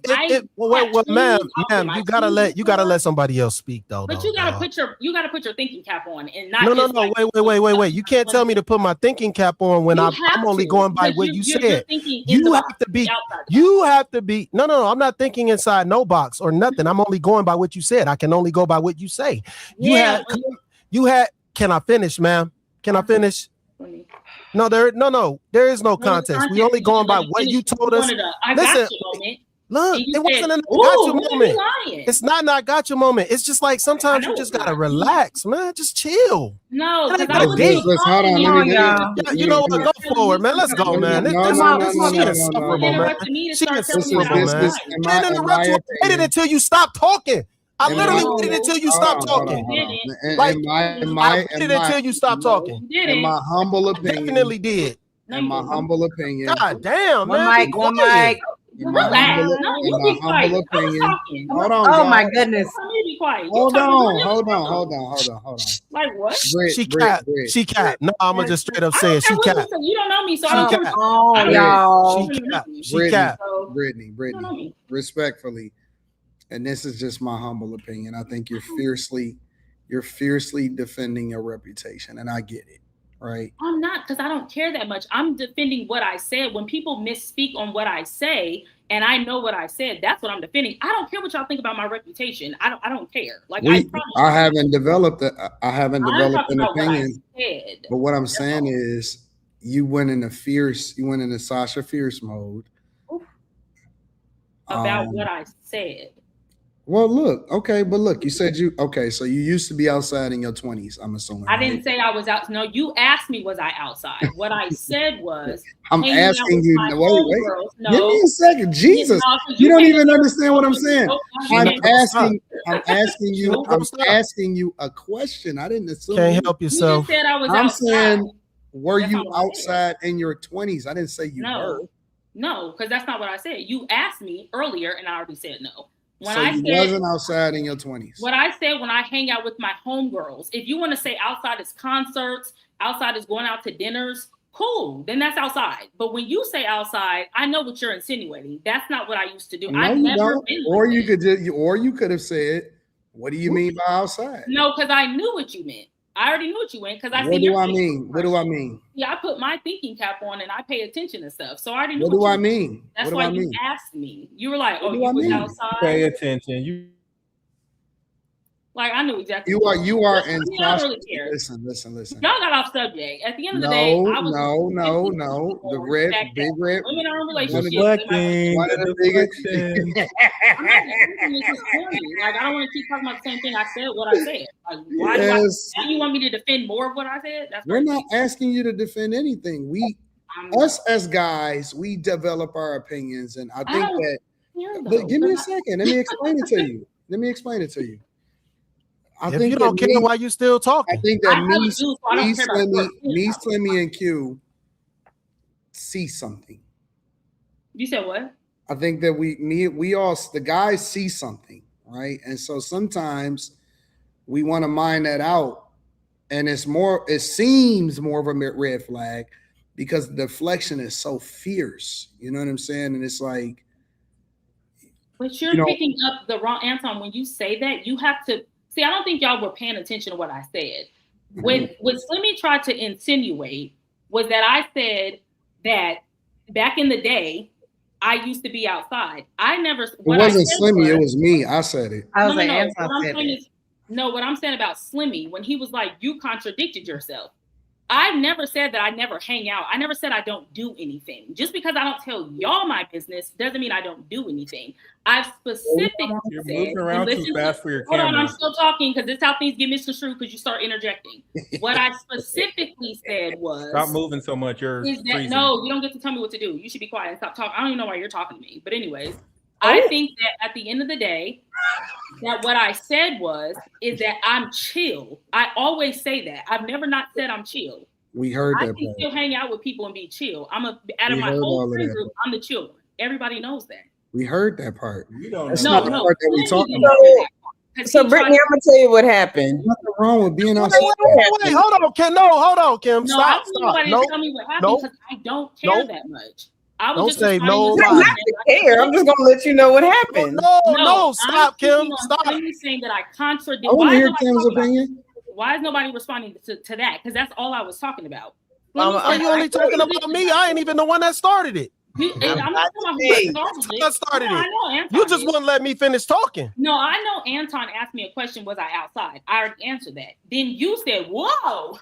Well, ma'am, you gotta let somebody else speak though. But you gotta put your thinking cap on and not. No. Wait. You can't tell me to put my thinking cap on when I'm only going by what you said. You have to be. No. I'm not thinking inside no box or nothing. I'm only going by what you said. I can only go by what you say. You had. Can I finish, ma'am? Can I finish? No, there is no context. We only going by what you told us. Listen, look, it wasn't a got you moment. It's not a got you moment. It's just like sometimes you just gotta relax, man. Just chill. No, hold on. You know what? Go forward, man. Let's go, man. She insufferable, man. She insufferable, man. You can't interrupt you. I waited until you stop talking. I literally waited until you stopped talking. I waited until you stopped talking. In my humble opinion, definitely did. In my humble opinion. God damn, man. One mic. In my humble opinion. Hold on. Oh my goodness. quiet. Hold on. Like what? She capped. No, I'm gonna just straight up say it. She capped. You don't know me, so She I don't capped. y'all. She capped. Brittany, respectfully, and this is just my humble opinion. I think you're fiercely defending your reputation, and I get it. Right. I'm not, because I don't care that much. I'm defending what I said. When people misspeak on what I say, and I know what I said, that's what I'm defending. I don't care what y'all think about my reputation. I don't care. Like I haven't developed an opinion. But what I'm saying is, you went into Sasha Fierce mode about what I said. Well, look, you said so you used to be outside in your 20s, I'm assuming. I didn't say I was out. No, you asked me, was I outside? What I said was, I'm asking you, wait. Give me a second. Jesus, you don't even understand what I'm saying. I'm asking you a question. I didn't assume. Can't help yourself. You said I was I'm outside. saying, were you outside in your 20s? I didn't say you were. No, because that's not what I said. You asked me earlier, and I already said no. So you wasn't outside in your 20s. What I said when I hang out with my homegirls, if you want to say outside is concerts, outside is going out to dinners, cool, then that's outside. But when you say outside, I know what you're insinuating. That's not what I used to do. No, you don't. Or you could have said, what do you mean by outside? No, because I knew what you meant. I already knew what you meant because I see. What do I mean? What do I mean? Yeah, I put my thinking cap on and I pay attention to stuff. So I already knew. What do I mean? That's why you asked me. You were like, "Oh, you was outside." Pay attention. Like I knew exactly. You are in. I don't really care. Listen. Y'all got off subject. At the end of the day, I was no. The big red. Women are in relationships. One of the biggest. I'm not like I don't want to keep talking about the same thing. I said what I said. Like why do you want me to defend more of what I said? We're not asking you to defend anything. Us as guys, we develop our opinions, and I think that. But give me a second. Let me explain it to you. If you don't care, why you still talking? I think that me, Slimmy, and Q see something. You said what? I think that we all, the guys see something, right? And so sometimes we want to mine that out, and it seems more of a red flag because the deflection is so fierce. You know what I'm saying? And it's like, but you're picking up the wrong, Anton. When you say that, you have to. See, I don't think y'all were paying attention to what I said. What Slimmy tried to insinuate was that I said that back in the day, I used to be outside. I never. It wasn't Slimmy. It was me. I said it. No, what I'm saying about Slimmy, when he was like, you contradicted yourself. I've never said that I never hang out. I never said I don't do anything. Just because I don't tell y'all my business doesn't mean I don't do anything. I've specifically You're said, moving around too fast for your camera. camera. Hold on, I'm still talking because this is how things get misconstrued because you start interjecting. What I specifically said was, stop moving so much. No, you don't get to tell me what to do. You should be quiet and stop talking. I don't even know why you're talking to me. But anyways, I think that at the end of the day, that what I said is that I'm chill. I always say that. I've never not said I'm chill. We heard that. I can still hang out with people and be chill. Out of my whole friend group, I'm the chill one. Everybody knows that. We heard that part. That's not the part that we talking about. So Brittany, I'm gonna tell you what happened. Nothing wrong with being outside. Wait, hold on, Kim. Hold on, Kim. No, Stop. I don't tell me what happened because I don't care that much. I was don't say no. I'm not to care. I'm just gonna let you know what happened. No, stop, Kim. Stop. I'm saying that I contradict. I want to hear Kim's opinion. Why is nobody responding to that? Because that's all I was talking about. Are you only talking about me? I ain't even the one that started it. I'm not talking about who started it. You just wouldn't let me finish talking. No, I know Anton asked me a question, was I outside? I already answered that. Then you said, whoa,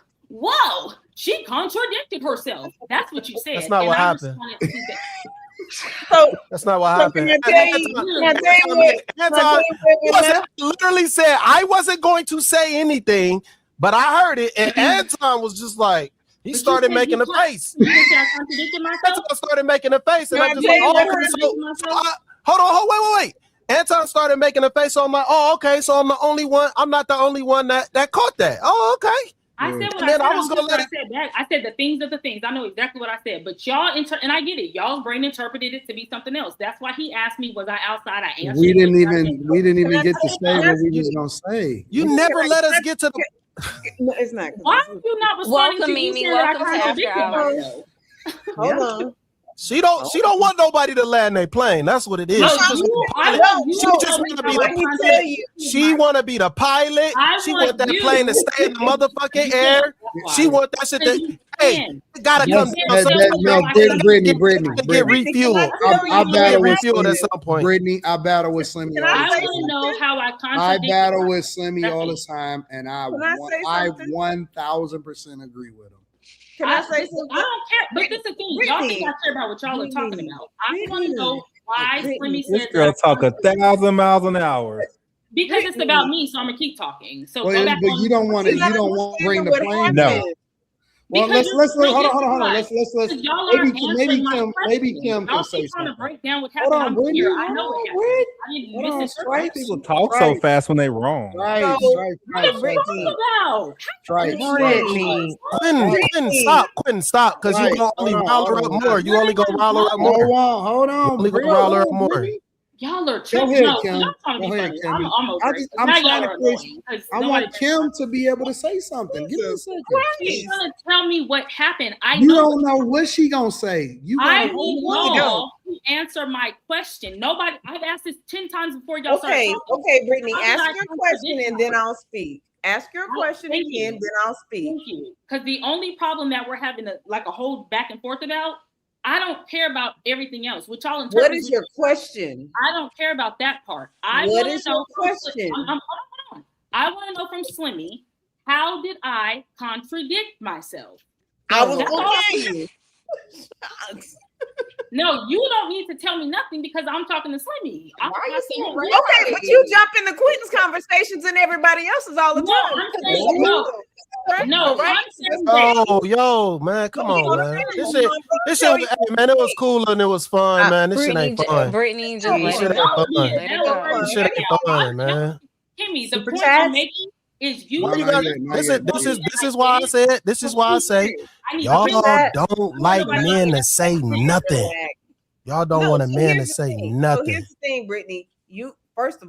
she contradicted herself. That's what you said. That's not what happened. That's not what happened. Anton literally said I wasn't going to say anything, but I heard it, and Anton was just like, he started making a face. Anton started making a face, and I just like, hold on, wait. Anton started making a face, so I'm like, oh, okay, so I'm the only one. I'm not the only one that caught that. Oh, okay. I said what I said. I was gonna let it. I said the things of the things. I know exactly what I said, but y'all and I get it. Y'all's brain interpreted it to be something else. That's why he asked me, "Was I outside?" I answered. We didn't even get to say what we was gonna say. You never let us get to the. No, it's not. Why are you not responding Welcome, to Mimi. Welcome to After Hours. Hold on. She don't want nobody to land their plane. That's what it is. No, She just want to be the. She want to be the pilot. She want that plane to stay in the motherfucking air. She want that shit to. Hey, it gotta come down. Brittany, get refueled. I battle with refueled at some point. Brittany, I battle with Slimmy. I want to know how I contradict. I battle with Slimmy all the time, and I 1000% agree with him. Can I say something? I don't care, but this is the thing. Y'all think I care about what y'all are talking about. I want to know why Slimmy said this girl talk 1,000 miles an hour. Because it's about me, so I'm gonna keep talking. So but you don't want to bring the plane. No. Well, let's hold on. Let's maybe Kim can say something. Break down what happened. I'm here. I know what happened. People talk so fast when they wrong. Right. Quentin, stop, because you gonna only rile her up more. You only gonna rile her up more. Hold on. You only gonna rile her up more. Y'all are Go ahead, Kim. I want Kim to be able to say something. Give me a second. She's gonna tell me what happened. You don't know what she gonna say. I need y'all to answer my question. I've asked this 10 times before y'all started talking. Okay, Brittany, ask your question and then I'll speak. Ask your question again, then I'll speak. Thank you. Because the only problem that we're having a whole back and forth about, I don't care about everything else. Which y'all interpret. What is your question? I don't care about that part. What is your question? Hold on. I want to know from Slimmy, how did I contradict myself? I was going to tell you. No, you don't need to tell me nothing because I'm talking to Slimmy. Okay, but you jump into Quentin's conversations and everybody else's all the time. Yo, man, come on, man. This shit, hey, man, it was cool and it was fun, man. This shit ain't fun. Brittany, just this shit ain't fun. This shit ain't fun, man. Kimmy, the point I'm making is you. This is why I said. This is why I say y'all don't like men to say nothing. Y'all don't want a man to say nothing. So here's the thing, Brittany. You first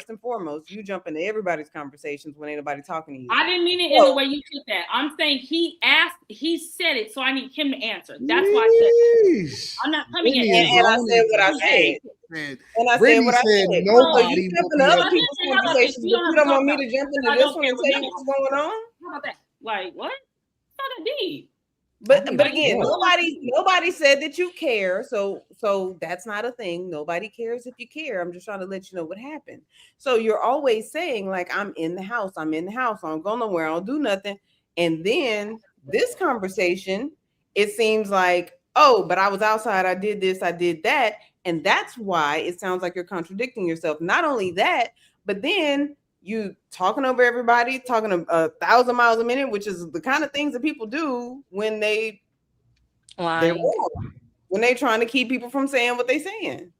and foremost, you jump into everybody's conversations when ain't nobody talking to you. I didn't mean it in the way you took that. I'm saying he said it, so I need him to answer. That's why I said it. I'm not coming in. And I said what I said. And I said what I said. Nobody. You jump into other people's conversations, but you don't want me to jump into this one and tell you what's going on? How about that? Like what? It's not that deep. But again, nobody said that you care. So that's not a thing. Nobody cares if you care. I'm just trying to let you know what happened. So you're always saying like, I'm in the house. I don't go nowhere. I don't do nothing. And then this conversation, it seems like, oh, but I was outside. I did this. I did that. And that's why it sounds like you're contradicting yourself. Not only that, but then you talking over everybody, talking 1,000 miles a minute, which is the kind of things that people do when they're when they're trying to keep people from saying what they're saying.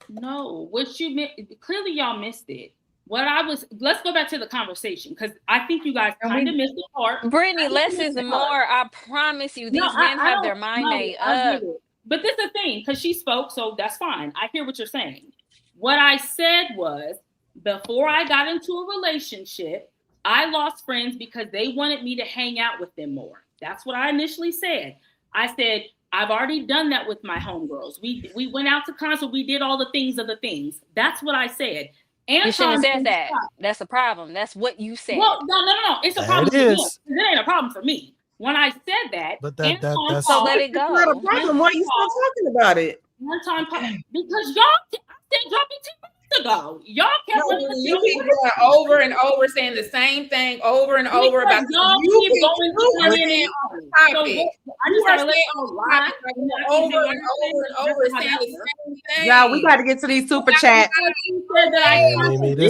No, what you meant, clearly y'all missed it. Let's go back to the conversation because I think you guys kind of missed the part. Brittany, less is more. I promise you, these men have their mind made up. But this is the thing, because she spoke, so that's fine. I hear what you're saying. What I said was, before I got into a relationship, I lost friends because they wanted me to hang out with them more. That's what I initially said. I said, I've already done that with my homegirls. We went out to concert. We did all the things of the things. That's what I said. Anton, you shouldn't have said that. That's a problem. That's what you said. Well, no. It's a problem for him. It ain't a problem for me. When I said that, that's so let it go. It's not a problem. Why are you still talking about it? Because y'all, I said drop me 2 minutes ago. Y'all kept you keep going over and over, saying the same thing over and over about y'all keep going over and over. I just gotta let y'all lie over and over saying the same thing. Y'all, we got to get to these super chats. We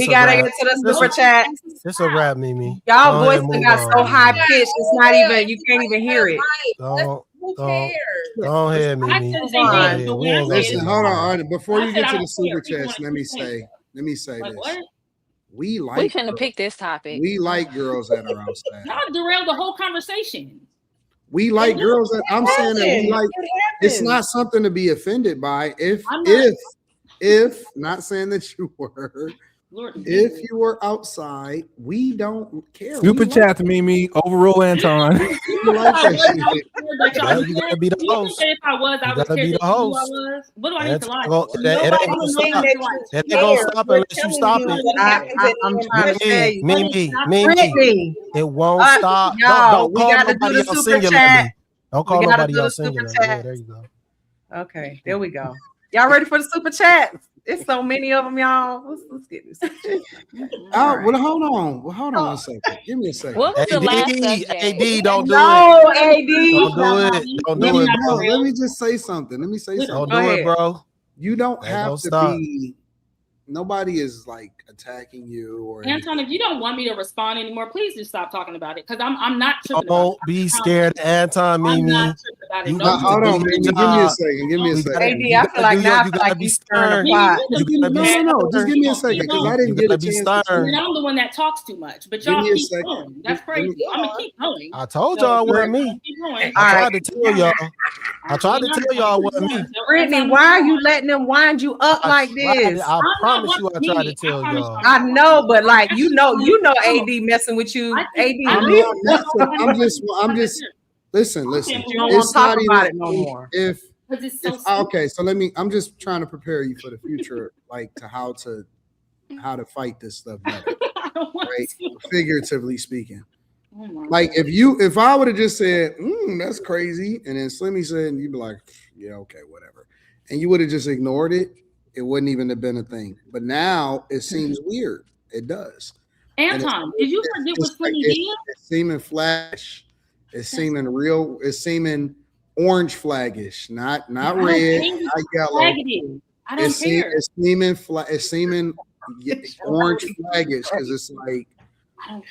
gotta get to the super chat. It's a wrap, Mimi. Y'all voice got so high pitched, it's not even. You can't even hear it. Who cares? Go ahead, Mimi. Listen, hold on. Before you get to the super chats, let me say this. We shouldn't have picked this topic. We like girls that are outside. Y'all derailed the whole conversation. We like girls that I'm saying that we like. It's not something to be offended by. If not saying that you were. If you were outside, we don't care. Super chat to Mimi, overrule Anton. You like that shit. You gotta be the host. If I was, I would care be the host. What do I need to lie? That ain't gonna stop unless you stop it. I'm trying to tell you. Mimi. It won't stop. Don't call nobody else singularly. Don't call nobody else singularly. Yeah, there you go. Okay, there we go. Y'all ready for the super chat? It's so many of them, y'all. Let's get this. Well, hold on. Well, hold on a second. Give me a second. What was the last subject? AD, don't do No, it. AD. Don't do it. Don't do it, bro. Let me just say something. Don't do it, bro. You don't have to be. Nobody is like attacking you or Anton, if you don't want me to respond anymore, please just stop talking about it because I'm not tripping. Don't be scared, Anton, Mimi. Hold on, Mimi. Give me a second. AD, I feel like now I feel like he's stirring the pot. No. Just give me a second because I didn't get a chance. I'm the one that talks too much, but y'all keep going. That's crazy. I'm gonna keep going. I told y'all it wasn't me. I tried to tell y'all. I tried to tell y'all it wasn't me. Brittany, why are you letting them wind you up like this? I promise you, I tried to tell y'all. I know, but like you know, AD messing with you. AD, I'm just. Listen. You don't want to talk about it no more. Okay, so I'm just trying to prepare you for the future, like to how to fight this stuff better, right? Figuratively speaking. Like if I would have just said, that's crazy, and then Slimmy said, and you'd be like, yeah, okay, whatever. And you would have just ignored it, it wouldn't even have been a thing. But now it seems weird. It does. Anton, did you forget what Slimmy did? It's seeming flash. It's seeming real. It's seeming orange flaggish, not red, not yellow. I don't care. It's seeming orange flaggish because it's like.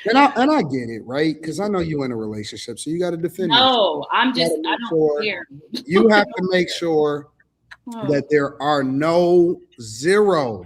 And I get it, right? Because I know you in a relationship, so you got to defend. No, I don't care. You have to make sure that there are no zero,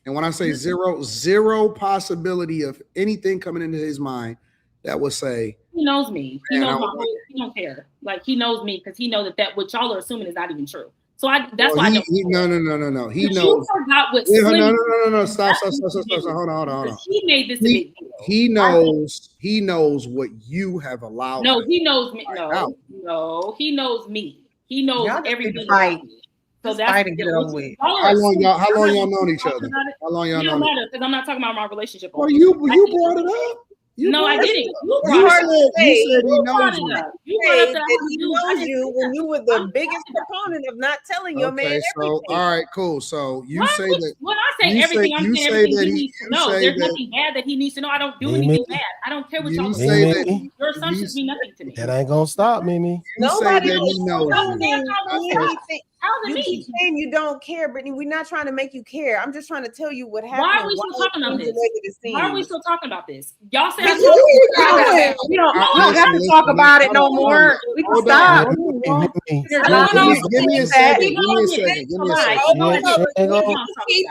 and when I say zero possibility of anything coming into his mind that would say he knows me. He knows my whole. He don't care. Like he knows me because he knows that what y'all are assuming is not even true. So that's why I don't. No. He knows. You forgot what. No. Stop. Hold on. He made this a big deal. He knows what you have allowed. No, he knows me. No, he knows me. He knows everything about me. So that's fight and get it over with. How long y'all known each other? How long y'all known? Because I'm not talking about my relationship. Well, you brought it up. No, I didn't. You said he knows you. You said that he knows you when you were the biggest proponent of not telling your man everything. All right, cool. So you say that when I say everything, I'm saying everything he needs to know. There's nothing bad that he needs to know. I don't do anything bad. I don't care what y'all say. Your assumptions mean nothing to me. That ain't gonna stop, Mimi. Nobody that he knows you. You keep saying you don't care, Brittany. We're not trying to make you care. I'm just trying to tell you what happened. Why are we still talking about this? Why are we still talking about this? Y'all said we don't have to talk about it no more. We can stop. Give me a second. Keep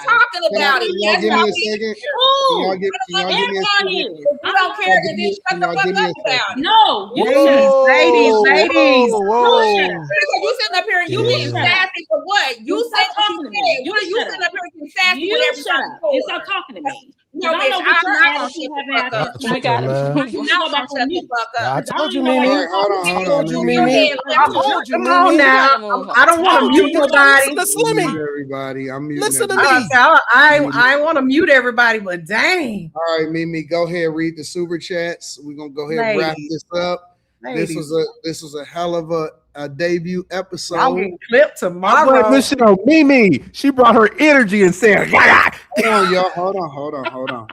talking about it. Y'all give me a second. Y'all give me a second. You don't care, then just shut the fuck up about it. No, ladies. You sitting up here and you getting sassy for what? You said talking to me. You sitting up here getting sassy with everybody. You stop talking to me. No, bitch, I'm not gonna shut the fuck up. I got it. You're not gonna shut the fuck up. I told you, Mimi. Hold on. Come on now. I don't want to mute nobody. Everybody, I'm muting. Listen to me. I want to mute everybody, but dang. All right, Mimi, go ahead and read the super chats. We're gonna go ahead and wrap this up. This was a hell of a debut episode. I'll get clipped tomorrow. Listen to Mimi. She brought her energy and said, Hold on, y'all. Hold on.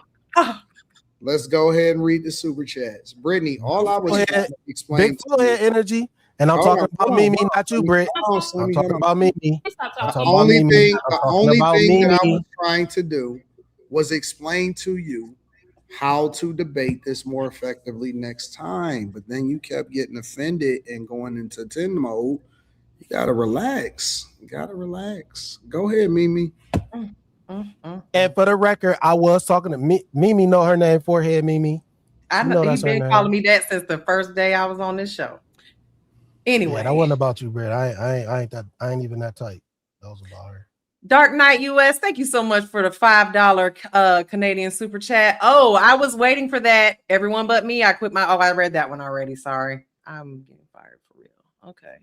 Let's go ahead and read the super chats. Brittany, all I was explaining. Big full head energy. And I'm talking about Mimi, not you, Britt. I'm talking about Mimi. The only thing that I was trying to do was explain to you how to debate this more effectively next time. But then you kept getting offended and going into 10 mode. You gotta relax. Go ahead, Mimi. And for the record, I was talking to Mimi. Know her name? Forehead Mimi. I know he's been calling me that since the first day I was on this show. Anyway, yeah, that wasn't about you, Brett. I ain't even that tight. That was about her. Dark Knight US, thank you so much for the $5 Canadian super chat. Oh, I was waiting for that. Everyone but me. I quit my. Oh, I read that one already. Sorry, I'm getting fired for real. Okay.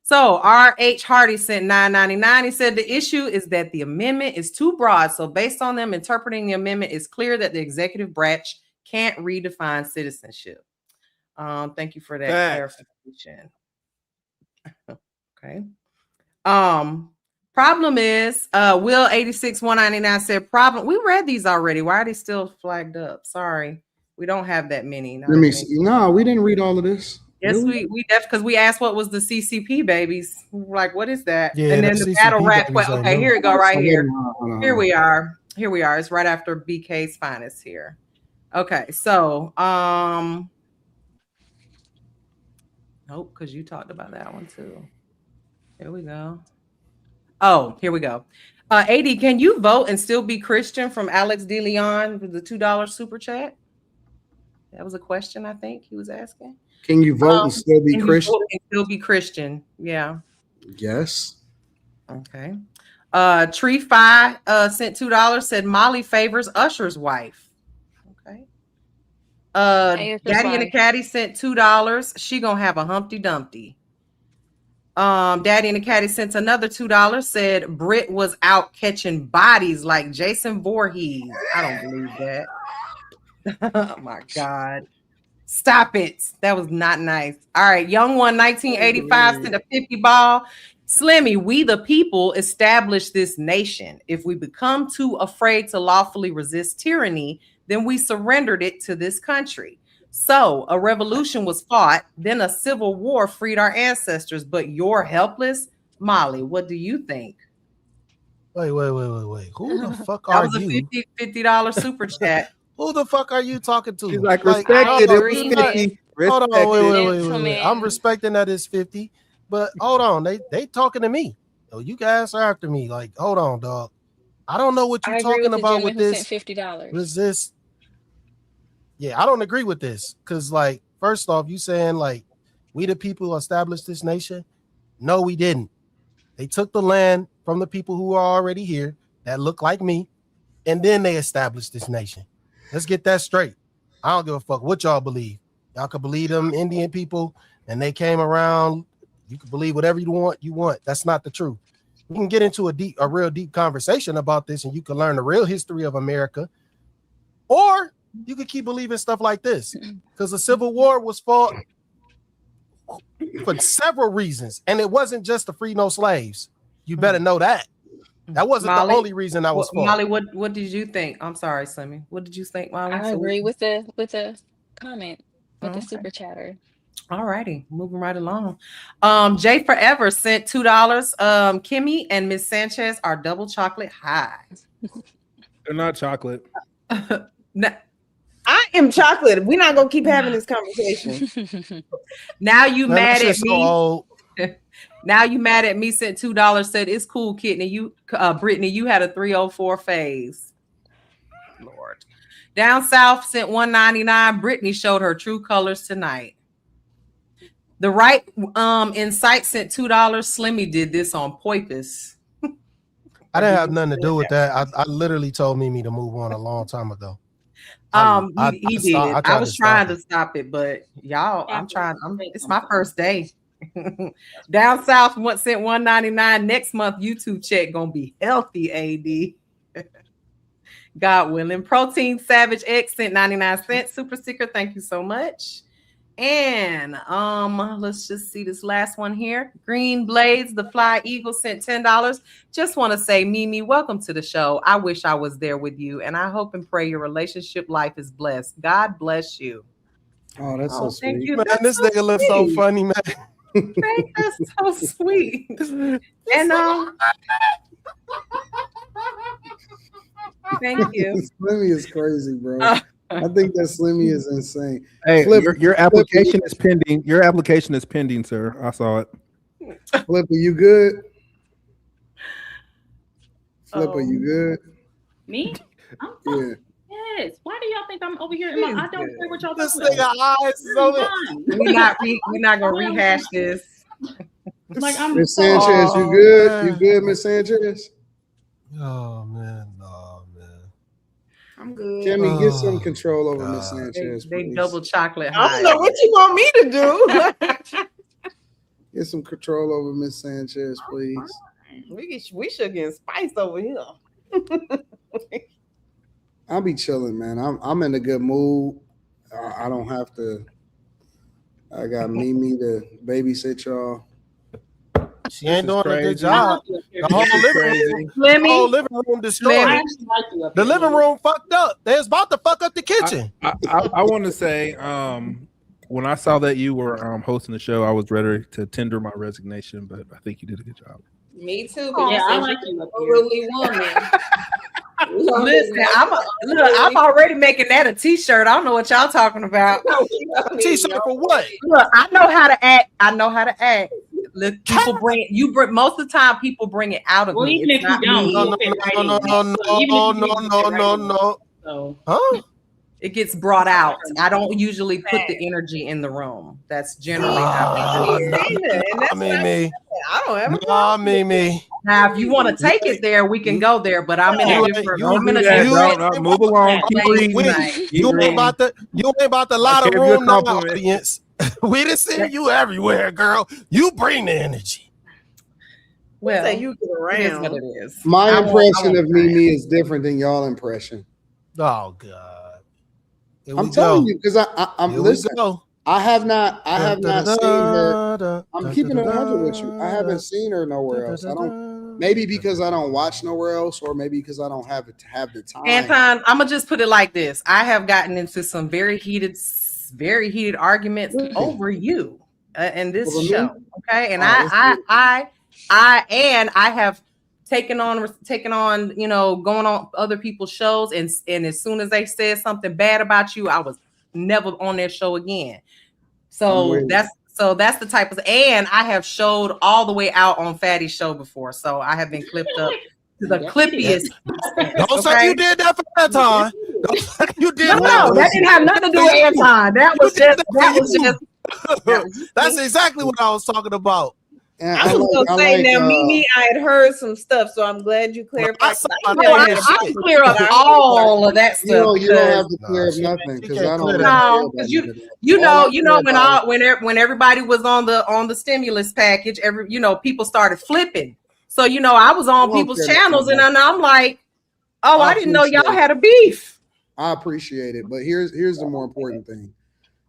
So R.H. Hardy sent $9.99. He said the issue is that the amendment is too broad. So based on them interpreting the amendment, it's clear that the executive branch can't redefine citizenship. Thank you for that clarification. Okay. Problem is, Will 86-199 said problem. We read these already. Why are they still flagged up? Sorry, we don't have that many. Let me see. No, we didn't read all of this. Yes, we because we asked what was the CCP babies. We're like, what is that? Yeah, and then the battle rap. Okay, here we go. Right here. Here we are. It's right after BK's finest here. Okay, so nope, because you talked about that one too. Here we go. Oh, here we go. AD, can you vote and still be Christian? From Alex De Leon with the $2 super chat. That was a question I think he was asking. Can you vote and still be Christian? Still be Christian, yeah. Yes. Okay. Tree Fi sent $2. Said Molly favors Usher's wife. Okay. Daddy and the Caddy sent $2. She gonna have a Humpty Dumpty. Daddy and the Caddy sent another $2. Said Britt was out catching bodies like Jason Voorhees. I don't believe that. Oh my God. Stop it. That was not nice. All right. Young One 1985 sent a 50 ball. Slimmy, we the people established this nation. If we become too afraid to lawfully resist tyranny, then we surrendered it to this country. So a revolution was fought, then a civil war freed our ancestors, but you're helpless. Molly, what do you think? Wait. Who the fuck are you? That was a $50 super chat. Who the fuck are you talking to? He's like, respected. It was 50. Hold on, wait. I'm respecting that it's 50, but hold on, they talking to me. Oh, you guys are after me. Like, hold on, dog. I don't know what you're talking about with this. $50. Resist. Yeah, I don't agree with this because, like, first off, you saying like we the people established this nation. No, we didn't. They took the land from the people who are already here that look like me, and then they established this nation. Let's get that straight. I don't give a fuck what y'all believe. Y'all could believe them Indian people and they came around. You can believe whatever you want. That's not the truth. We can get into a real deep conversation about this and you can learn the real history of America. Or you could keep believing stuff like this because the Civil War was fought for several reasons. And it wasn't just to free no slaves. You better know that. That wasn't Molly, the only reason I was for. Molly, what did you think? I'm sorry, Slimmy. What did you think, Molly? I agree with the comment with the super chatter. All righty, moving right along. Jay Forever sent $2. Kimmy and Miss Sanchez are double chocolate high. They're not chocolate. I am chocolate. We're not gonna keep having this conversation. Now you mad at me. Now you mad at me, sent $2, said it's cool, Kidney. You Brittany, you had a 304 phase. Lord. Down south sent $1.99. Brittany showed her true colors tonight. The right Insight sent $2. Slimmy did this on purpose. I didn't have nothing to do with that. I literally told Mimi to move on a long time ago. He did. I was trying to stop it, but y'all, I'm trying. It's my first day. Down south sent $1.99. Next month YouTube check gonna be healthy. AD. God willing. Protein Savage X sent 99 cents. Super sticker. Thank you so much. And let's just see this last one here. Green Blades, the Fly Eagle sent $10. Just want to say, Mimi, welcome to the show. I wish I was there with you, and I hope and pray your relationship life is blessed. God bless you. Oh, that's so sweet. Thank you. Man, this nigga looks so funny, man. That's so sweet. And thank you. Slimmy is crazy, bro. I think that Slimmy is insane. Hey, your application is pending. Your application is pending, sir. I saw it. Flipper, you good? Flipper, you good? Me? I'm Yeah. Yes. Why do y'all think I'm over here? I don't care what y'all This talking nigga about. eyes is over. We're not gonna rehash this. Like I'm Miss Sanchez, you good? You good, Miss Sanchez? Oh man, no man. I'm good. Kimmy, get some control over Miss Sanchez. They please. double chocolate I high. don't know what you want me to do. Get some control over Miss Sanchez, please. We should get spice over here. I'll be chilling, man. I'm in a good mood. I don't have to. I got Mimi to babysit y'all. She ain't doing a good job. The whole living room destroyed. The living room fucked up. They was about to fuck up the kitchen. I want to say, when I saw that you were hosting the show, I was ready to tender my resignation, but I think you did a good job. Me too. Yeah, I like you up here. Really woman. Listen, I'm already making that a t-shirt. I don't know what y'all talking about. T-shirt for what? Look, I know how to act. Look, people bring most of the time. People bring it out of me. Even if you don't, no. Huh? It gets brought out. I don't usually put the energy in the room. That's generally how we do it. I don't ever. Now, if you want to take it there, we can go there. But I'm in a different. Move along. You ain't about the lot of room, no audience. We done seen you everywhere, girl. You bring the energy. Well, say you get around. It is what it is. My impression of Mimi is different than y'all impression. Oh God. I'm telling you, because I'm listening. I have not seen her. I'm keeping it 100 with you. I haven't seen her nowhere else. I don't. Maybe because I don't watch nowhere else, or maybe because I don't have the time. Anton, I'm gonna just put it like this: I have gotten into some very heated arguments over you in this show. Okay, and I have taken on, going on other people's shows, and as soon as they said something bad about you, I was never on their show again. So that's the type of, and I have showed all the way out on Fatty's show before, so I have been clipped up to the clippiest. Don't say you did that for Anton. You did no, that didn't have nothing to do with Anton. That was just. That's exactly what I was talking about. I was gonna say Mimi, I had heard some stuff, so I'm glad you clarified. I clear up all of that stuff. You don't have to clear up nothing because I don't. No, because you know when everybody was on the stimulus package, people started flipping. So I was on people's channels, and I'm like, oh, I didn't know y'all had a beef. I appreciate it, but here's the more important thing.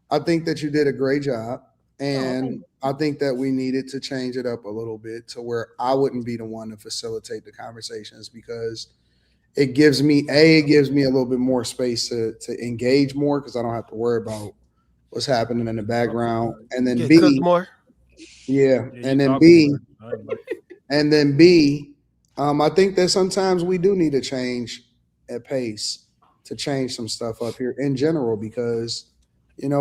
I think that you did a great job. And I think that we needed to change it up a little bit to where I wouldn't be the one to facilitate the conversations, because it gives me a little bit more space to engage more, because I don't have to worry about what's happening in the background. And then B, I think that sometimes we do need to change at pace to change some stuff up here in general, because it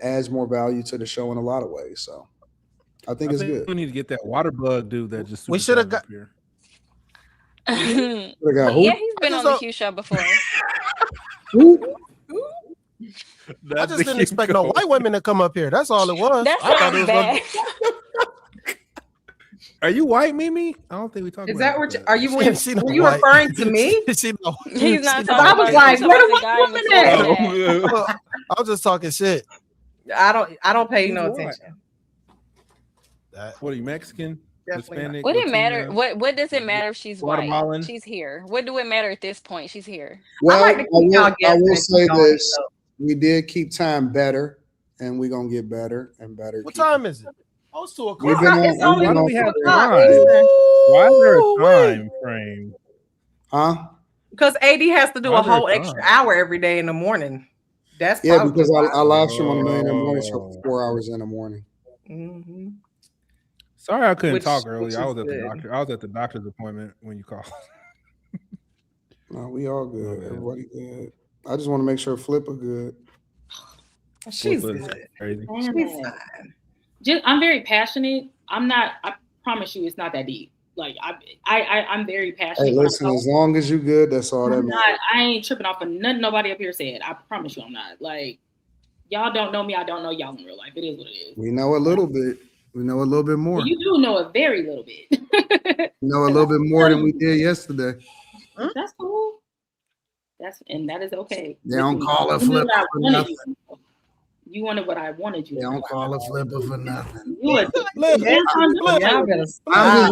adds more value to the show in a lot of ways. So I think it's good. We need to get that water bug dude that just. We should have got here. Yeah, he's been on the Q show before. I just didn't expect no white women to come up here. That's all it was. That sounds bad. Are you white, Mimi? I don't think we talked. Is about that what? that. Are you referring to me? He's not talking I was like, where the white woman at? I was just talking shit. I don't pay no attention. What are you, Mexican? Hispanic? What it matter? What does it matter if she's Guatemalan? white? She's here. What do it matter at this point? She's here. Well, I will say this: we did keep time better, and we're gonna get better and better. What time is it? Oh, it's 2:00. Why do we have time? Why is there a time frame? Huh? Because AD has to do a whole extra hour every day in the morning. That's because I live stream on the Million in the Morning show for 4 hours in the morning. Mm-hmm. Sorry, I couldn't talk earlier. I was at the doctor. I was at the doctor's appointment when you called. No, we all good. Okay. Everybody good. I just want to make sure Flipper good. She's good. Crazy. She's fine. I'm very passionate. I promise you, it's not that deep. Like I'm very passionate. Hey, listen, as long as you good, that's all that matters. I ain't tripping off of nothing nobody up here said. I promise you I'm not. Like, y'all don't know me. I don't know y'all in real life. It is what it is. We know a little bit. We know a little bit more. Well, you do know a very little bit. We know a little bit more than we did yesterday. That's cool. That is okay. They don't call a flip for nothing. You wanted what I wanted you. They don't call a flipper for nothing. I'm just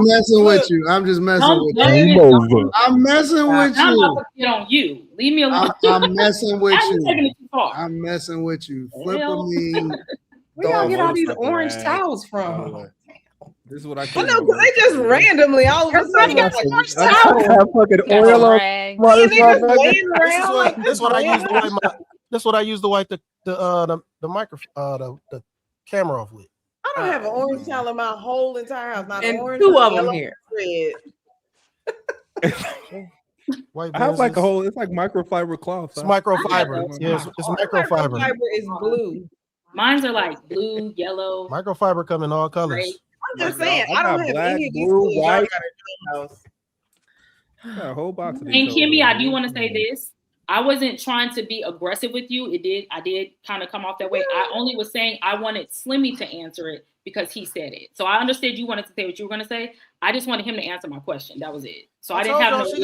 messing with you. I'm just messing with you. I'm messing with I'm you. about to get on you. Leave me alone. I'm messing with you. Taking it too far. I'm messing with you. Flipper me. Where y'all get all these orange towels from? This is what I can't. No, they just randomly all of a sudden got orange towels. Fucking oil on. This what I use to wipe my. That's what I use to wipe the microphone, the camera off with. I don't have an orange towel in my whole entire house. Not and orange, 2 of them here. White I have like a whole. It's like microfiber cloth. It's microfiber. Yes, it's microfiber. Microfiber is blue. Mine's are like blue, yellow. Microfiber come in all colors. Gray. I'm just saying, I don't have black, any of these blue, things. white. Y'all got A whole box of And these. Kimmy, I do want to say this. I wasn't trying to be aggressive with you. I did kind of come off that way. I only was saying I wanted Slimmy to answer it because he said it. So I understood you wanted to say what you were going to say. I just wanted him to answer my question. That was it. So I didn't have no. baby,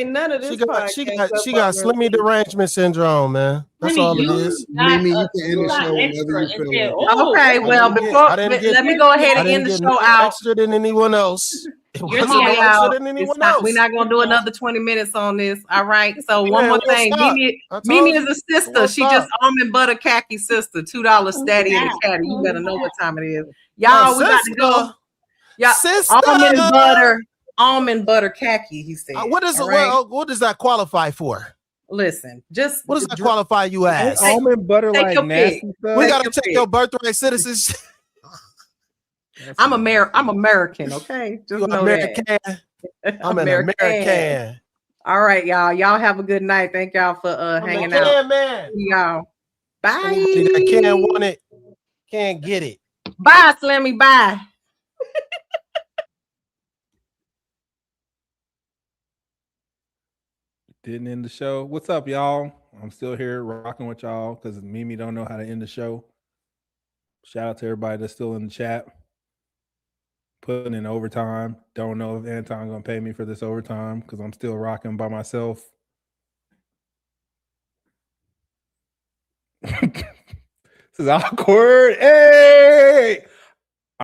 ain't none of this. She got Slimmy derangement syndrome, man. That's all it is. Mimi, you can end the show whenever you feel. Okay, well, let me go ahead and end the show out. Extra than anyone else. We're not gonna do another 20 minutes on this. All right. So one more thing. Mimi is a sister. She just almond butter khaki sister. $2 statty in the caddy. You better know what time it is. Y'all, we got to go. Yeah, sister. Almond butter khaki. He said. What does that qualify for? Listen, what does that qualify you as? Almond butter like nasty stuff. We gotta check your birthright citizenship. I'm American, okay? Just know American. that. I'm an American. All right, y'all. Y'all have a good night. Thank y'all for hanging out. Man. Y'all. Bye. That can't want it, can't get it. Bye, Slimmy. Bye. Didn't end the show. What's up, y'all? I'm still here rocking with y'all because Mimi don't know how to end the show. Shout out to everybody that's still in the chat. Putting in overtime. Don't know if Anton gonna pay me for this overtime because I'm still rocking by myself. This is awkward. Hey!